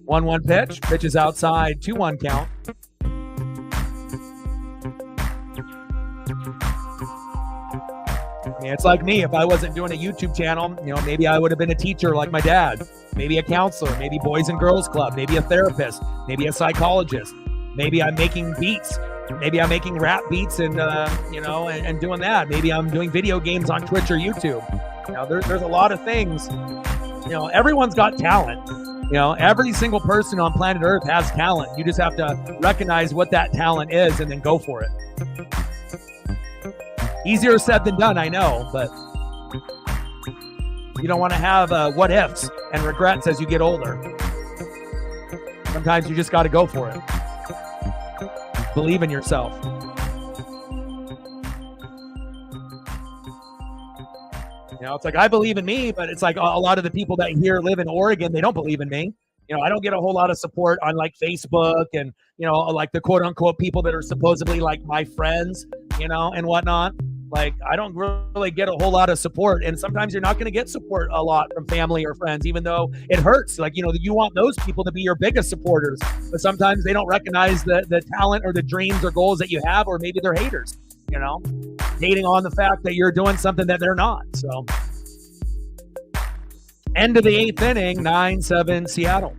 1-1 pitch. Pitch is outside. 2-1 count. It's like me. If I wasn't doing a YouTube channel, maybe I would have been a teacher like my dad, maybe a counselor, maybe Boys and Girls Club, maybe a therapist, maybe a psychologist. Maybe I'm making beats. Maybe I'm making rap beats and, and doing that. Maybe I'm doing video games on Twitch or YouTube. There's a lot of things. Everyone's got talent. Every single person on planet Earth has talent. You just have to recognize what that talent is and then go for it. Easier said than done, I know, but you don't want to have what ifs and regrets as you get older. Sometimes you just got to go for it. Believe in yourself. It's like I believe in me, but it's like a lot of the people that here live in Oregon, they don't believe in me. I don't get a whole lot of support on like Facebook and, like the quote unquote people that are supposedly like my friends, and whatnot. Like, I don't really get a whole lot of support. And sometimes you're not going to get support a lot from family or friends, even though it hurts. Like, you want those people to be your biggest supporters, but sometimes they don't recognize the talent or the dreams or goals that you have, or maybe they're haters, hating on the fact that you're doing something that they're not. So end of the 8th inning, 9-7 Seattle.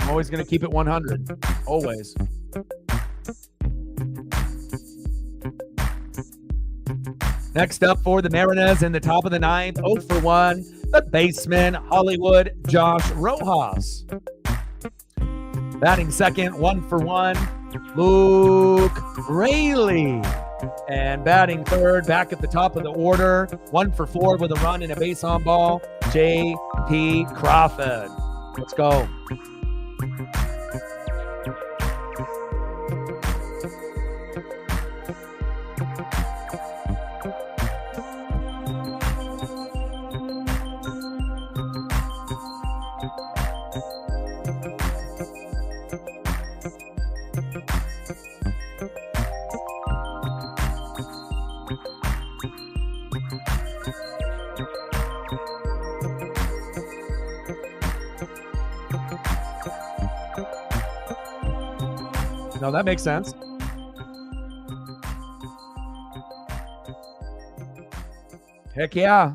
I'm always going to keep it 100. Always. Next up for the Mariners in the top of the ninth, 0 for 1, the baseman, Hollywood Josh Rojas. Batting second, 1 for 1, Luke Raley. And batting third, back at the top of the order, 1 for 4 with a run and a base on ball, J.P. Crawford. Let's go. No, that makes sense. Heck yeah.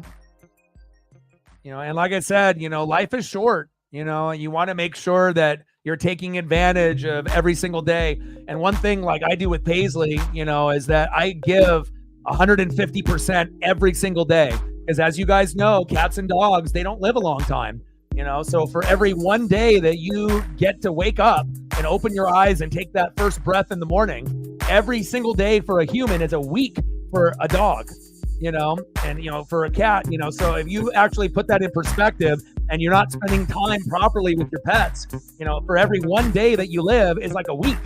And like I said, life is short. You want to make sure that you're taking advantage of every single day. And one thing like I do with Paisley, is that I give 150% every single day. Because as you guys know, cats and dogs, they don't live a long time. So for every one day that you get to wake up and open your eyes and take that first breath in the morning, every single day for a human is a week for a dog, and, for a cat, so if you actually put that in perspective and you're not spending time properly with your pets, for every one day that you live is like a week.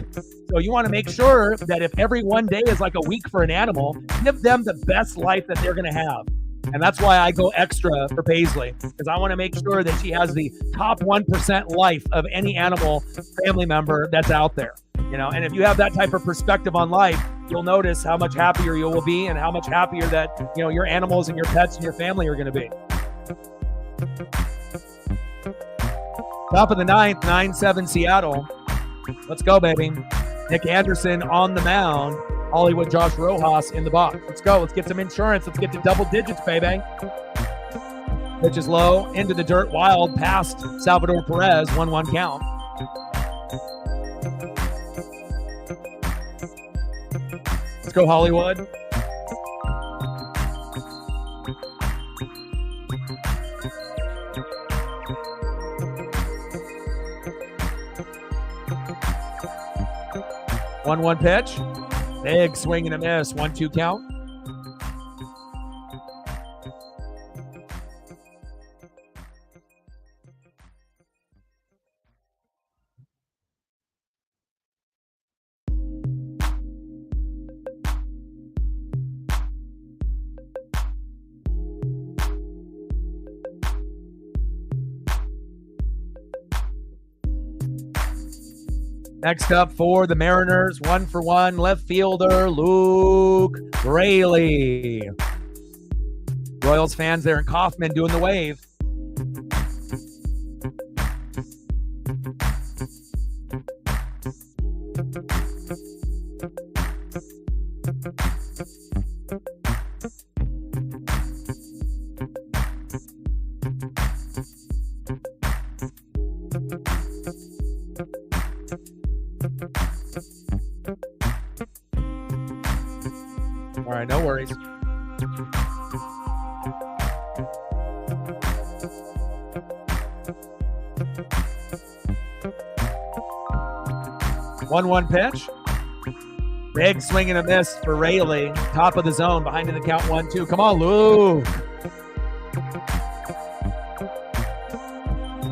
So you want to make sure that if every one day is like a week for an animal, give them the best life that they're going to have. And that's why I go extra for Paisley, because I want to make sure that she has the top 1% life of any animal family member that's out there. And if you have that type of perspective on life, you'll notice how much happier you will be and how much happier that, your animals and your pets and your family are going to be. Top of the ninth, 9-7 Seattle. Let's go, baby. Nick Anderson on the mound. Hollywood Josh Rojas in the box. Let's go. Let's get some insurance. Let's get to double digits, baby. Pitch is low, into the dirt, wild, past Salvador Perez, 1-1 count. Let's go, Hollywood. One pitch. Big swing and a miss. 1-2 count. Next up for the Mariners, 1 for 1, left fielder Luke Raley. Royals fans there in Kaufman doing the wave. All right, no worries. One pitch. Big swing and a miss for Raley. Top of the zone, behind in the count 1-2. Come on, Luke.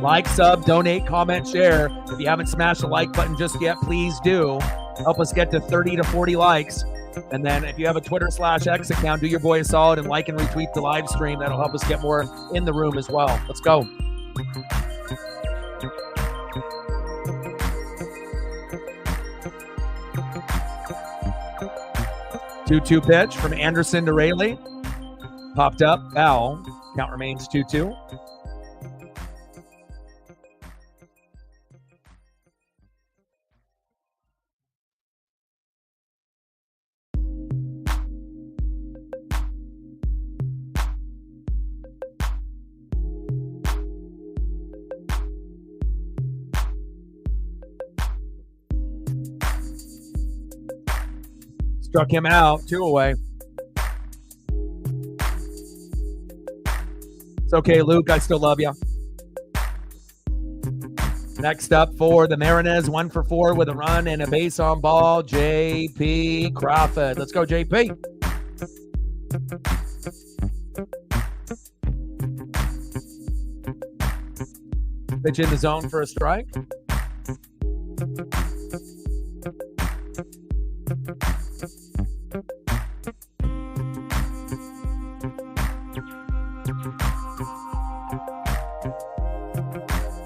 Like, sub, donate, comment, share. If you haven't smashed the like button just yet, please do. Help us get to 30 to 40 likes. And then if you have a Twitter/X account, do your boy a solid and like and retweet the live stream. That'll help us get more in the room as well. Let's go. Two-two pitch from Anderson to Raley. Popped up, foul. Count remains 2-2. Struck him out, 2 away. It's okay, Luke. I still love you. Next up for the Mariners, 1 for 4 with a run and a base on ball, J.P. Crawford. Let's go, J.P. Pitch in the zone for a strike.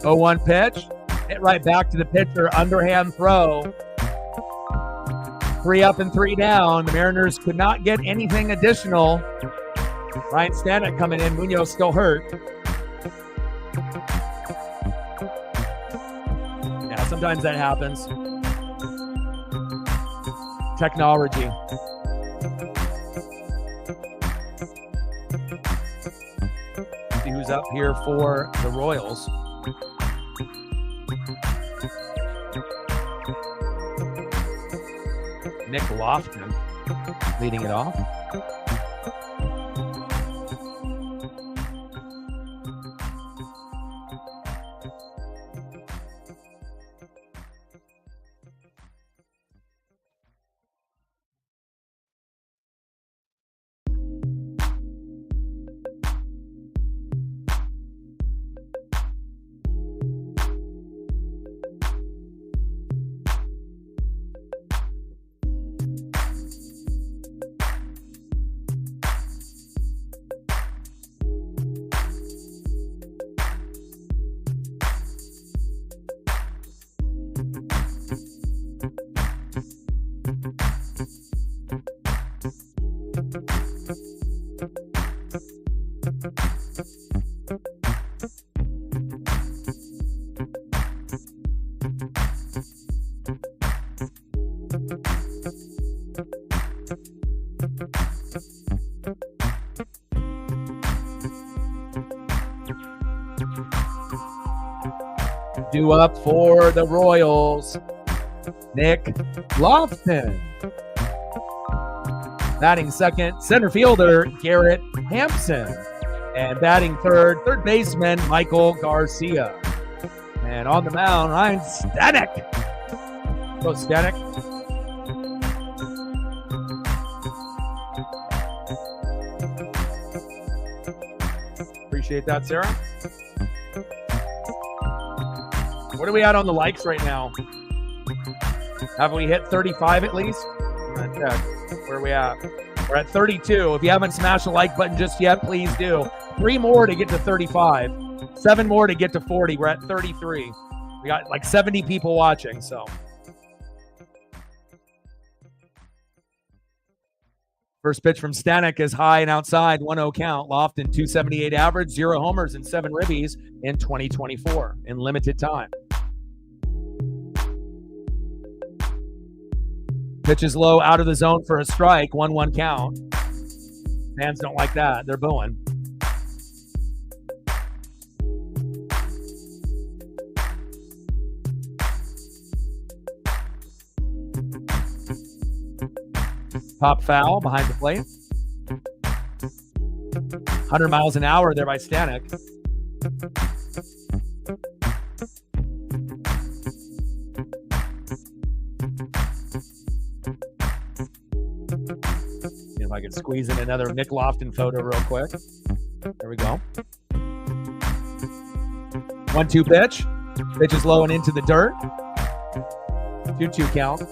Oh, 1 pitch. Hit right back to the pitcher. Underhand throw. 3 up and 3 down. The Mariners could not get anything additional. Ryan Stanek coming in. Munoz still hurt. Yeah, sometimes that happens. Technology. See who's up here for the Royals. Nick Lofton leading it off. Due up for the Royals, Nick Lofton. Batting second, center fielder Garrett Hampson. And batting third baseman Michael Garcia. And on the mound, Ryan Stanek. Go Stanek. Appreciate that, Sarah. What are we at on the likes right now? Have we hit 35 at least? I'm gonna check. Where are we at? We're at 32. If you haven't smashed the like button just yet, please do. 3 more to get to 35. 7 more to get to 40. We're at 33. We got like 70 people watching, so. First pitch from Stanek is high and outside, 1-0 count. Lofton, 278 average, 0 homers and 7 ribbies in 2024 in limited time. Pitch is low, out of the zone for a strike, 1-1 count. Fans don't like that. They're booing. Pop foul behind the plate. 100 miles an hour there by Stanek. See if I can squeeze in another Nick Lofton photo real quick. There we go. 1-2 pitch. Pitch is low and into the dirt. 2-2 count.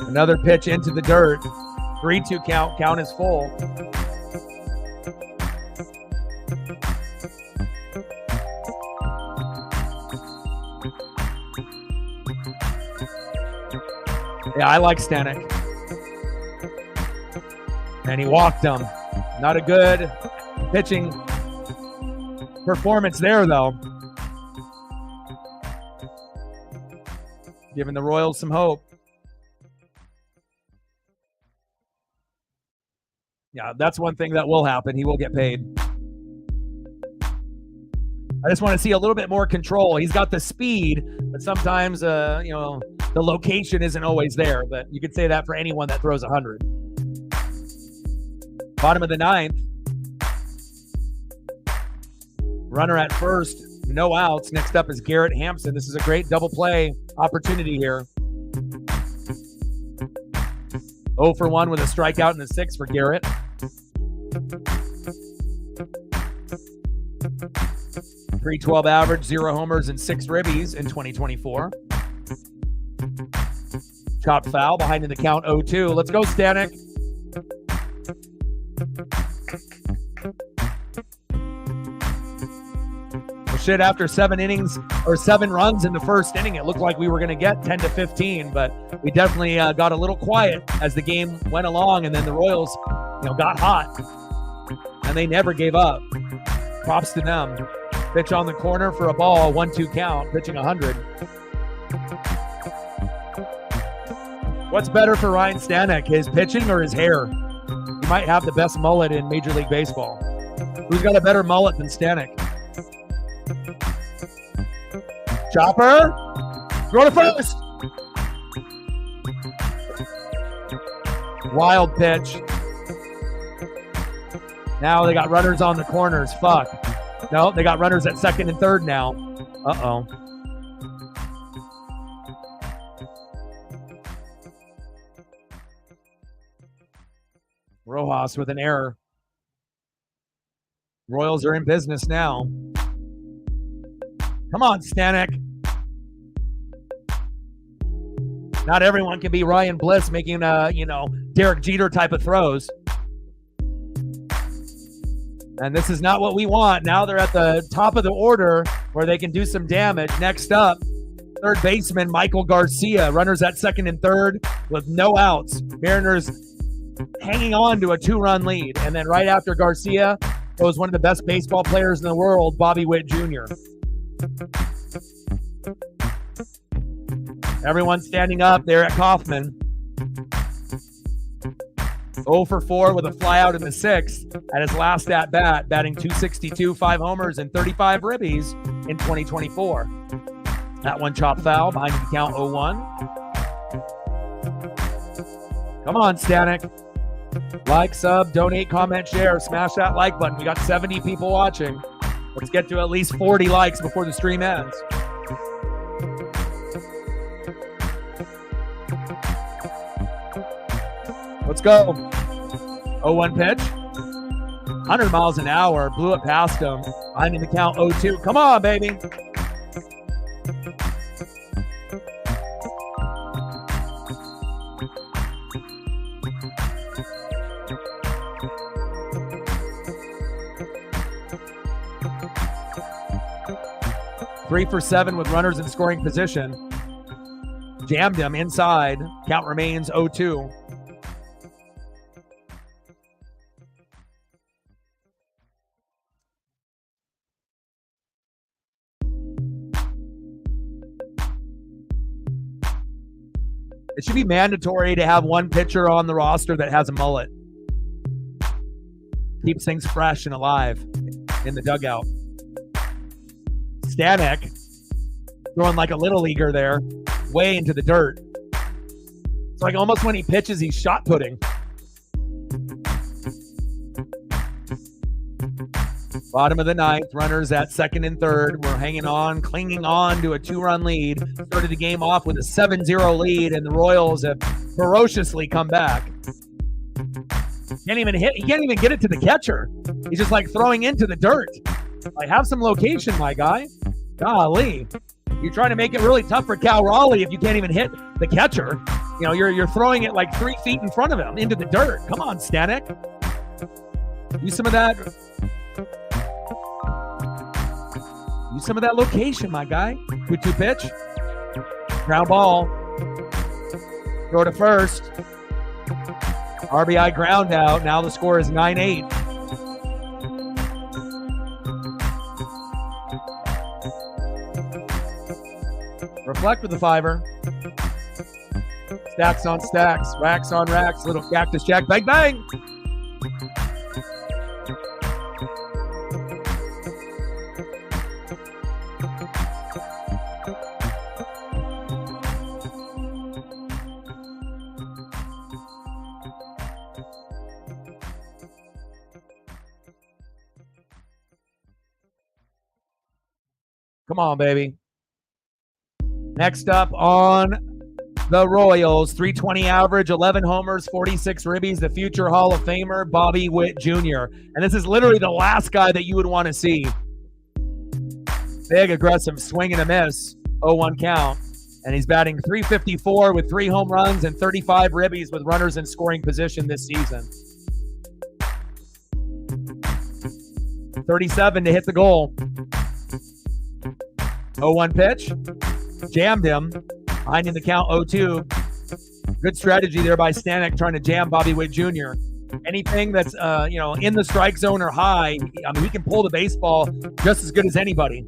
Another pitch into the dirt. 3-2 count. Count is full. Yeah, I like Stanek. And he walked him. Not a good pitching performance there, though. Giving the Royals some hope. Yeah, that's one thing that will happen. He will get paid. I just want to see a little bit more control. He's got the speed, but sometimes, the location isn't always there. But you could say that for anyone that throws 100. Bottom of the ninth. Runner at first, no outs. Next up is Garrett Hampson. This is a great double play opportunity here. 0 for 1 with a strikeout in the sixth for Garrett. .312 average, 0 homers and 6 ribbies in 2024. Chopped foul behind in the count 0-2. Let's go, Stanek. Well, shit, after 7 innings or 7 runs in the first inning, it looked like we were going to get 10 to 15, but we definitely got a little quiet as the game went along, and then the Royals, got hot, and they never gave up. Props to them. Pitch on the corner for a ball, 1-2 count, pitching 100. What's better for Ryan Stanek, his pitching or his hair? He might have the best mullet in Major League Baseball. Who's got a better mullet than Stanek? Chopper, throw to first. Wild pitch. Now they got runners on the corners. Fuck. No, they got runners at second and third now. Uh-oh. Rojas with an error. Royals are in business now. Come on, Stanek. Not everyone can be Ryan Bliss making, Derek Jeter type of throws. And this is not what we want. Now they're at the top of the order where they can do some damage. Next up, third baseman Michael Garcia. Runners at second and third with no outs. Mariners hanging on to a 2-run lead. And then right after Garcia goes one of the best baseball players in the world, Bobby Witt Jr. Everyone standing up there at Kauffman. 0 for 4 with a flyout in the sixth at his last at-bat, batting .262, 5 homers, and 35 ribbies in 2024. That one chopped foul behind the count 0-1. Come on, Stanek. Like, sub, donate, comment, share, smash that like button. We got 70 people watching. Let's get to at least 40 likes before the stream ends. Let's go. 0-1 pitch. 100 miles an hour. Blew it past him. Behind in the count 0-2. Come on, baby. Three for 7 with runners in scoring position. Jammed him inside. Count remains 0-2. It should be mandatory to have one pitcher on the roster that has a mullet. Keeps things fresh and alive in the dugout. Stanek throwing like a little leaguer there, way into the dirt. It's like almost when he pitches, he's shot putting. Bottom of the ninth, runners at second and third. We're hanging on, clinging on to a 2-run lead. Started the game off with a 7-0 lead, and the Royals have ferociously come back. Can't even hit. He can't even get it to the catcher. He's just like throwing into the dirt. Like, have some location, my guy. Golly. You're trying to make it really tough for Cal Raleigh if you can't even hit the catcher. You're throwing it like 3 feet in front of him into the dirt. Come on, Stanek. Use some of that. Use some of that location, my guy. 2-2 pitch. Ground ball. Throw to first. RBI ground out. Now the score is 9-8. Reflect with the fiver. Stacks on stacks. Racks on racks. Little cactus jack. Bang, bang. Come on, baby. Next up on the Royals, 320 average, 11 homers, 46 ribbies, the future Hall of Famer, Bobby Witt Jr. And this is literally the last guy that you would want to see. Big, aggressive swing and a miss, 0-1 count. And he's batting .354 with 3 home runs and 35 ribbies with runners in scoring position this season. 37 to hit the goal. 0-1 pitch. Jammed him. Behind in the count 0-2. Good strategy there by Stanek trying to jam Bobby Witt Jr. Anything that's in the strike zone or high, I mean, he can pull the baseball just as good as anybody.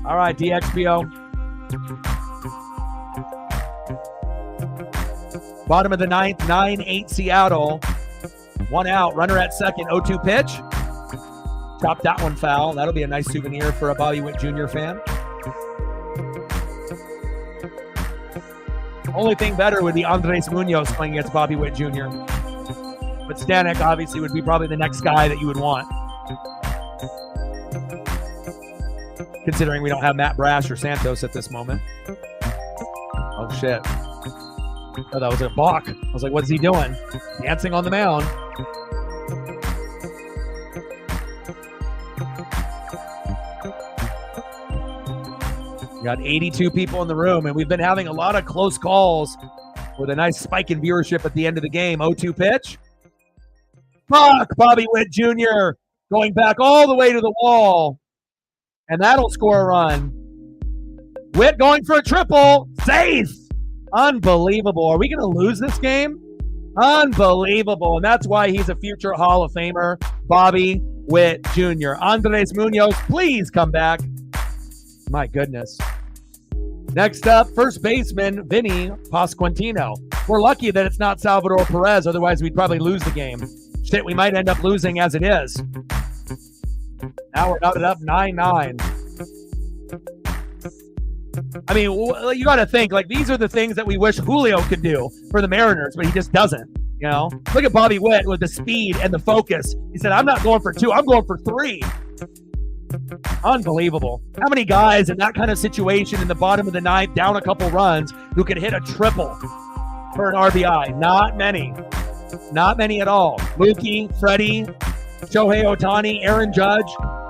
All right, DXPO. Bottom of the ninth, 9-8 Seattle. 1 out, runner at second, 0-2 pitch. Chopped that one foul. That'll be a nice souvenir for a Bobby Witt Jr. fan. Only thing better would be Andres Munoz playing against Bobby Witt Jr. But Stanek obviously would be probably the next guy that you would want. Considering we don't have Matt Brash or Santos at this moment. Oh, shit. Oh, that was a balk. I was like, what's he doing? Dancing on the mound. We got 82 people in the room, and we've been having a lot of close calls with a nice spike in viewership at the end of the game. 0-2 pitch. Fuck, Bobby Witt Jr. going back all the way to the wall. And that'll score a run. Witt going for a triple. Safe. Unbelievable. Are we going to lose this game? Unbelievable. And that's why he's a future Hall of Famer, Bobby Witt Jr. Andres Munoz, please come back. My goodness. Next up, first baseman, Vinny Pasquantino. We're lucky that it's not Salvador Perez. Otherwise, we'd probably lose the game. Shit, we might end up losing as it is. Now we're knotted up 9-9. I mean, you got to think, like, these are the things that we wish Julio could do for the Mariners, but he just doesn't, you know? Look at Bobby Witt with the speed and the focus. He said, I'm not going for 2, I'm going for 3. Unbelievable. How many guys in that kind of situation in the bottom of the ninth, down a couple runs, who could hit a triple for an RBI? Not many. Not many at all. Mookie, Freddie, Shohei Ohtani, Aaron Judge.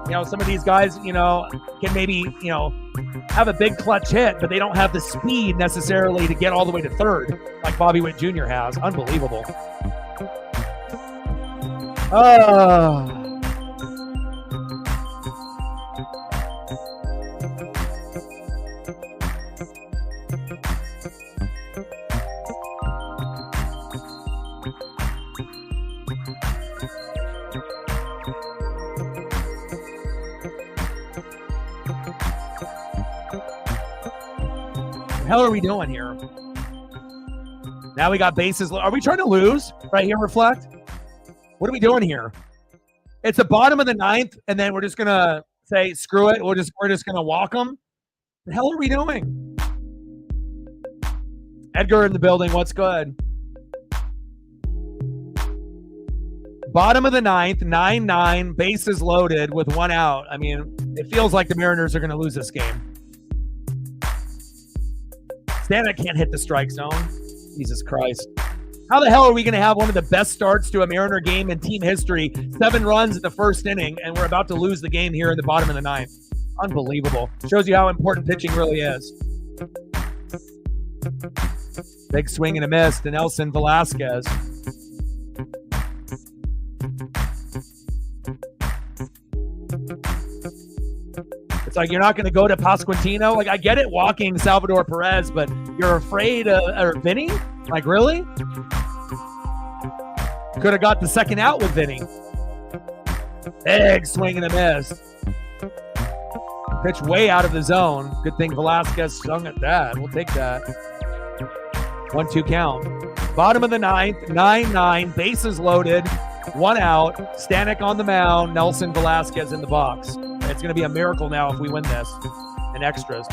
You know, some of these guys, you know, can maybe, you know, have a big clutch hit, but they don't have the speed necessarily to get all the way to third like Bobby Witt Jr. has. Unbelievable. What the hell are we doing here? Now we got bases. Are we trying to lose right here, Reflect? What are we doing here? It's the bottom of the ninth, and then we're just gonna say screw it. We're just gonna walk them. The hell are we doing? Edgar in the building. What's good? Bottom of the ninth, 9-9, bases loaded with 1 out. I mean, it feels like the Mariners are going to lose this game. Stanek can't hit the strike zone. Jesus Christ. How the hell are we going to have one of the best starts to a Mariner game in team history? 7 runs in the first inning, and we're about to lose the game here in the bottom of the ninth. Unbelievable. Shows you how important pitching really is. Big swing and a miss to Nelson Velasquez. It's like you're not going to go to Pasquantino. Like, I get it walking Salvador Perez, but you're afraid of Vinny? Like, really? Could have got the second out with Vinny. Big swing and a miss. Pitch way out of the zone. Good thing Velasquez swung at that. We'll take that. 1-2 count. Bottom of the ninth, 9-9, bases loaded, 1 out. Stanek on the mound, Nelson Velasquez in the box. It's going to be a miracle now if we win this in extras.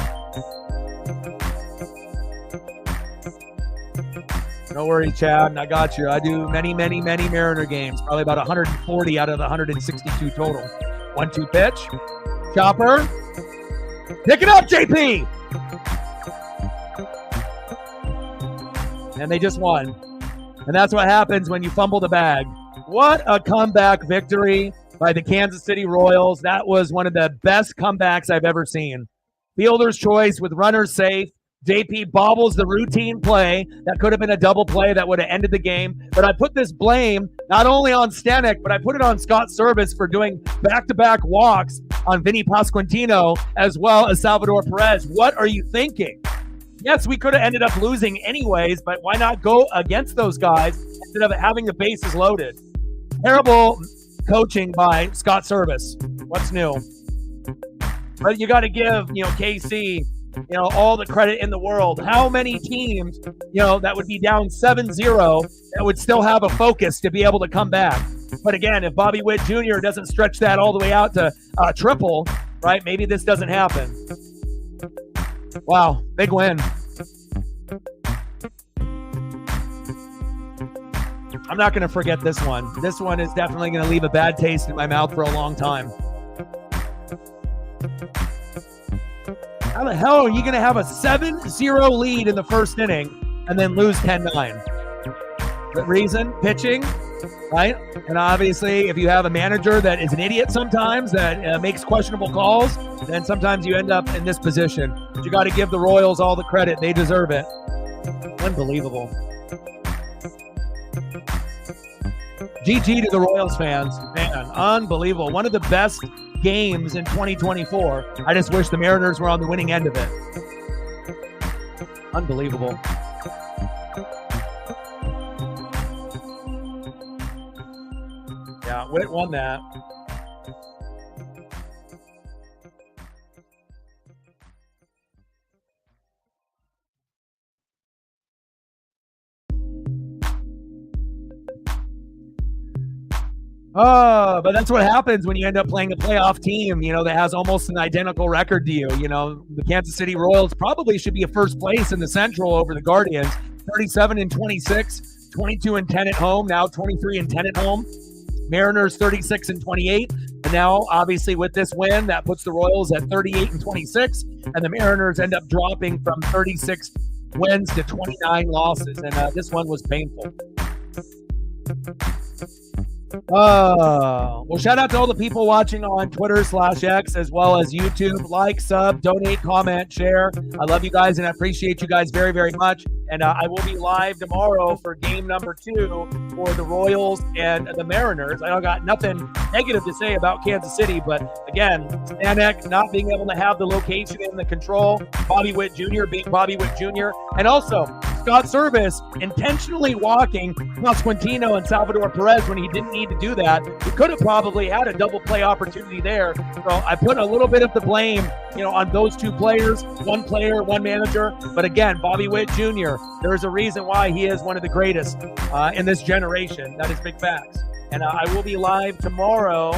No worries, Chad. I got you. I do many Mariner games. Probably about 140 out of the 162 total. 1-2 pitch. Chopper. Pick it up, JP! And they just won. And that's what happens when you fumble the bag. What a comeback victory by the Kansas City Royals. That was one of the best comebacks I've ever seen. Fielder's choice with runners safe. JP bobbles the routine play. That could have been a double play that would have ended the game. But I put this blame not only on Stanek, but I put it on Scott Service for doing back-to-back walks on Vinny Pasquantino as well as Salvador Perez. What are you thinking? Yes, we could have ended up losing anyways, but why not go against those guys instead of having the bases loaded? Terrible coaching by Scott Service. What's new? But you got to give, KC, all the credit in the world. How many teams, that would be down 7-0 that would still have a focus to be able to come back? But again, if Bobby Witt Jr. doesn't stretch that all the way out to triple, right, maybe this doesn't happen. Wow, big win. I'm not going to forget this one. This one is definitely going to leave a bad taste in my mouth for a long time. How the hell are you going to have a 7-0 lead in the first inning and then lose 10-9? The reason? Pitching, right? And obviously, if you have a manager that is an idiot sometimes, that makes questionable calls, then sometimes you end up in this position. But you got to give the Royals all the credit. They deserve it. Unbelievable. GG to the Royals fans. Man, unbelievable. One of the best games in 2024. I just wish the Mariners were on the winning end of it. Unbelievable. Yeah, Witt won that. Oh, but that's what happens when you end up playing a playoff team, that has almost an identical record to you. The Kansas City Royals probably should be a first place in the Central over the Guardians. 37-26, 22-10 at home, now 23-10 at home. Mariners 36-28. And now, obviously, with this win, that puts the Royals at 38-26. And the Mariners end up dropping from 36 wins to 29 losses. And this one was painful. Well, shout out to all the people watching on Twitter/X as well as YouTube. Like, sub, donate, comment, share. I love you guys and I appreciate you guys very, very much. And I will be live tomorrow for game number 2 for the Royals and the Mariners. I don't got nothing negative to say about Kansas City, but again, Stanek not being able to have the location and the control, Bobby Witt Jr. being Bobby Witt Jr., and also Scott Service intentionally walking Pasquantino and Salvador Perez when he didn't need to do that. He could have probably had a double play opportunity there. So I put a little bit of the blame, on those two players, one player, one manager. But again, Bobby Witt Jr., there is a reason why he is one of the greatest in this generation. That is big facts. And I will be live tomorrow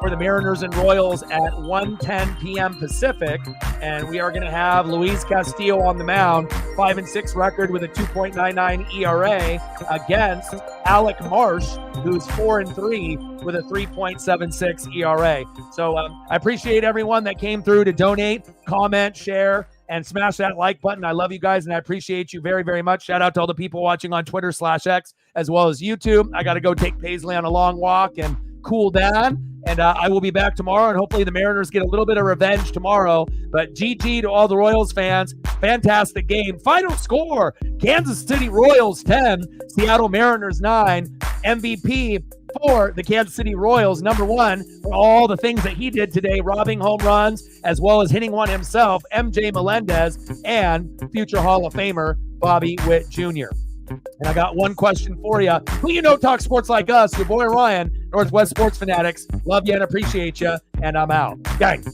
for the Mariners and Royals at 1:10 p.m. Pacific. And we are going to have Luis Castillo on the mound, 5-6 record with a 2.99 ERA against Alec Marsh, who's 4-3 with a 3.76 ERA. So I appreciate everyone that came through to donate, comment, share, and smash that like button. I love you guys, and I appreciate you very, very much. Shout out to all the people watching on Twitter/X as well as YouTube. I got to go take Paisley on a long walk and cool down. And I will be back tomorrow, and hopefully the Mariners get a little bit of revenge tomorrow. But GG to all the Royals fans. Fantastic game. Final score, Kansas City Royals 10, Seattle Mariners 9. MVP for the Kansas City Royals, number 1, for all the things that he did today, robbing home runs, as well as hitting one himself, MJ Melendez, and future Hall of Famer, Bobby Witt Jr. And I got one question for you. Who talk sports like us? Your boy Ryan, Northwest Sports Fanatics. Love you and appreciate you. And I'm out. Gang.